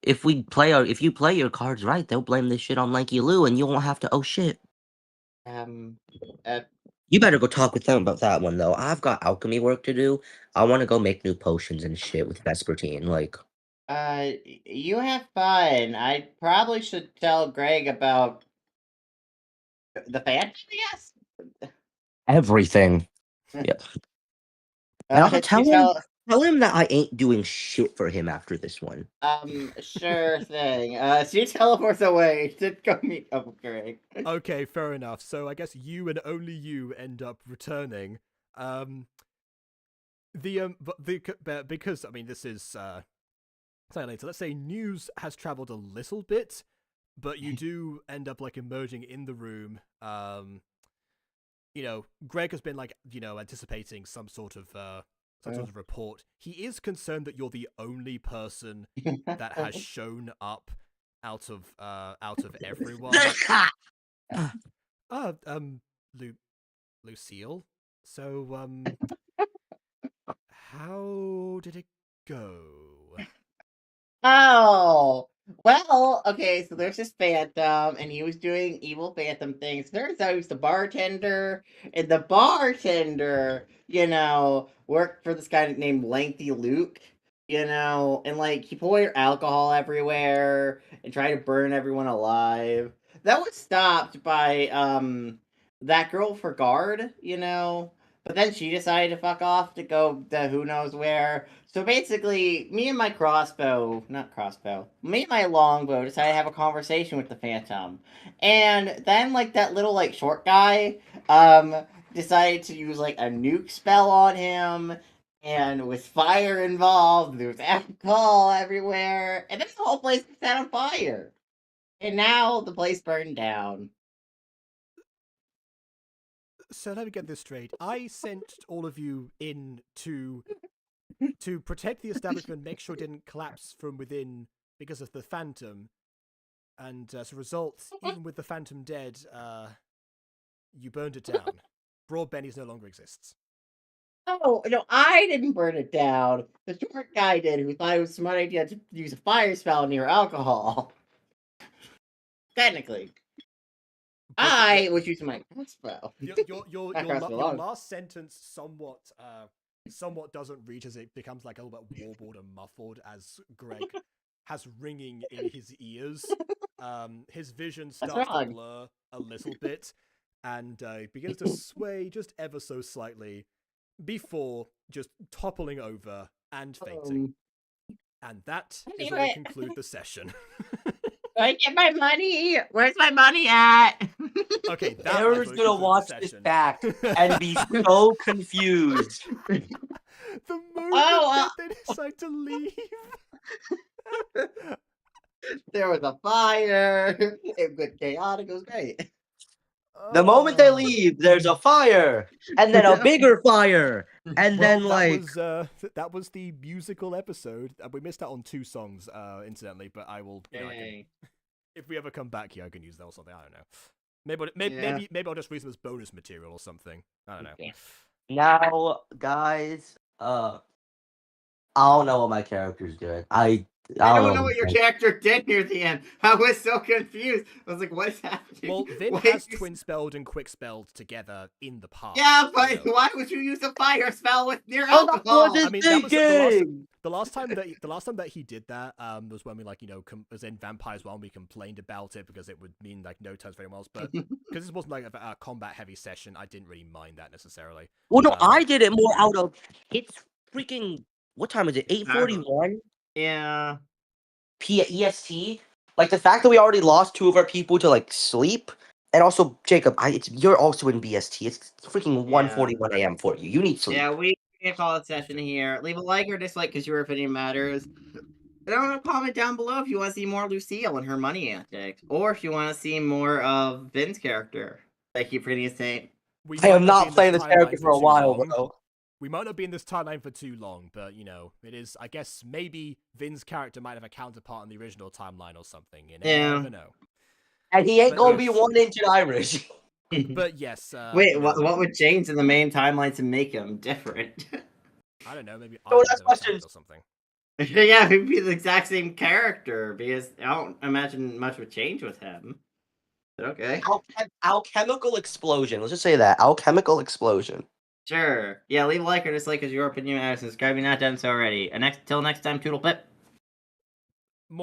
if you play your cards right, they'll blame this shit on Lanky Lou, and you won't have to owe shit. Uh, You better go talk with them about that one though. I've got alchemy work to do. I want to go make new potions and shit with Vespertine. Like, you have fun. I probably should tell Greg about the fan, I guess. everything. Yeah. And also you tell him that I ain't doing shit for him after this one. Sure thing. She teleports away to go meet up with Greg. Okay, fair enough. So I guess you and only you end up returning. Because I mean this is slightly later. Let's say news has traveled a little bit, but you do end up like emerging in the room. Greg has been like anticipating some sort of report. He is concerned that you're the only person that has shown up out of everyone. Lucille. So how did it go? Oh, well, okay, so there's this phantom, and he was doing evil phantom things. Turns out he was the bartender, and the bartender, worked for this guy named Lengthy Luke, and like he poured alcohol everywhere and tried to burn everyone alive. That was stopped by that girl for guard, but then she decided to fuck off to go to who knows where. So basically, me and my longbow decided to have a conversation with the Phantom. And then, like, that little, like, short guy, decided to use, like, a nuke spell on him. And with fire involved, there was alcohol everywhere. And then the whole place was set on fire. And now the place burned down. So let me get this straight. I sent all of you in to protect the establishment, make sure it didn't collapse from within because of the Phantom, and as a result, even with the Phantom dead, you burned it down. Broad Benny's no longer exists. Oh, no, I didn't burn it down. The short guy did, who thought it was a smart idea to use a fire spell near alcohol. Technically. I was using my crossbow. Your last sentence somewhat doesn't reach as it becomes like a little bit warbled and muffled as Greg has ringing in his ears. His vision starts to blur a little bit and begins to sway just ever so slightly before just toppling over and fainting. And that is where we conclude the session. I get my money. Where's my money at? Okay, Error's gonna watch this back and be so confused. The moment that they decide to leave. There was a fire. It was chaotic. It was great. The moment they leave, there's a fire, and then a bigger fire, and then like that was the musical episode. We missed out on 2 songs, incidentally, but I will. If we ever come back here, I can use that or something. I don't know. Maybe I'll just use them as bonus material or something. I don't know. Yeah. Now, guys, I don't know what my character's doing. I don't know what your character did near the end. I was so confused. I was like, what is happening? Well, Vin has twin spelled and quick spelled together in the past. Yeah, but why would you use a fire spell with near alcohol? I mean, that was the last time that he did that was when we was in Vampires 1. We complained about it because it would mean like no turns for anyone else. But because this wasn't like a combat heavy session, I didn't really mind that necessarily. Well, no, I did it more out of it's freaking. What time is it? 8:41. Yeah. EST. Like the fact that we already lost 2 of our people to like sleep, and also Jacob, you're also in BST. It's freaking 1:41 a.m. for you. You need sleep. Yeah, we can call it session here. Leave a like or dislike because your opinion matters. Don't comment down below if you want to see more Lucille and her money antics, or if you want to see more of Vin's character. Like you pretty saying. I am not playing this character for a while, bro. We might not be in this timeline for too long, but, it is, I guess, maybe Vin's character might have a counterpart in the original timeline or something. You never know. And he ain't gonna be 1-inch Irish. But yes. Wait, what would change in the main timeline to make him different? I don't know, maybe or something. Yeah, he'd be the exact same character, because I don't imagine much would change with him. But okay. Alchemical explosion. Let's just say that. Alchemical explosion. Sure. Yeah, leave a like or dislike because your opinion matters. Subscribe if you're not done so already. And till next time, Toodle Pip.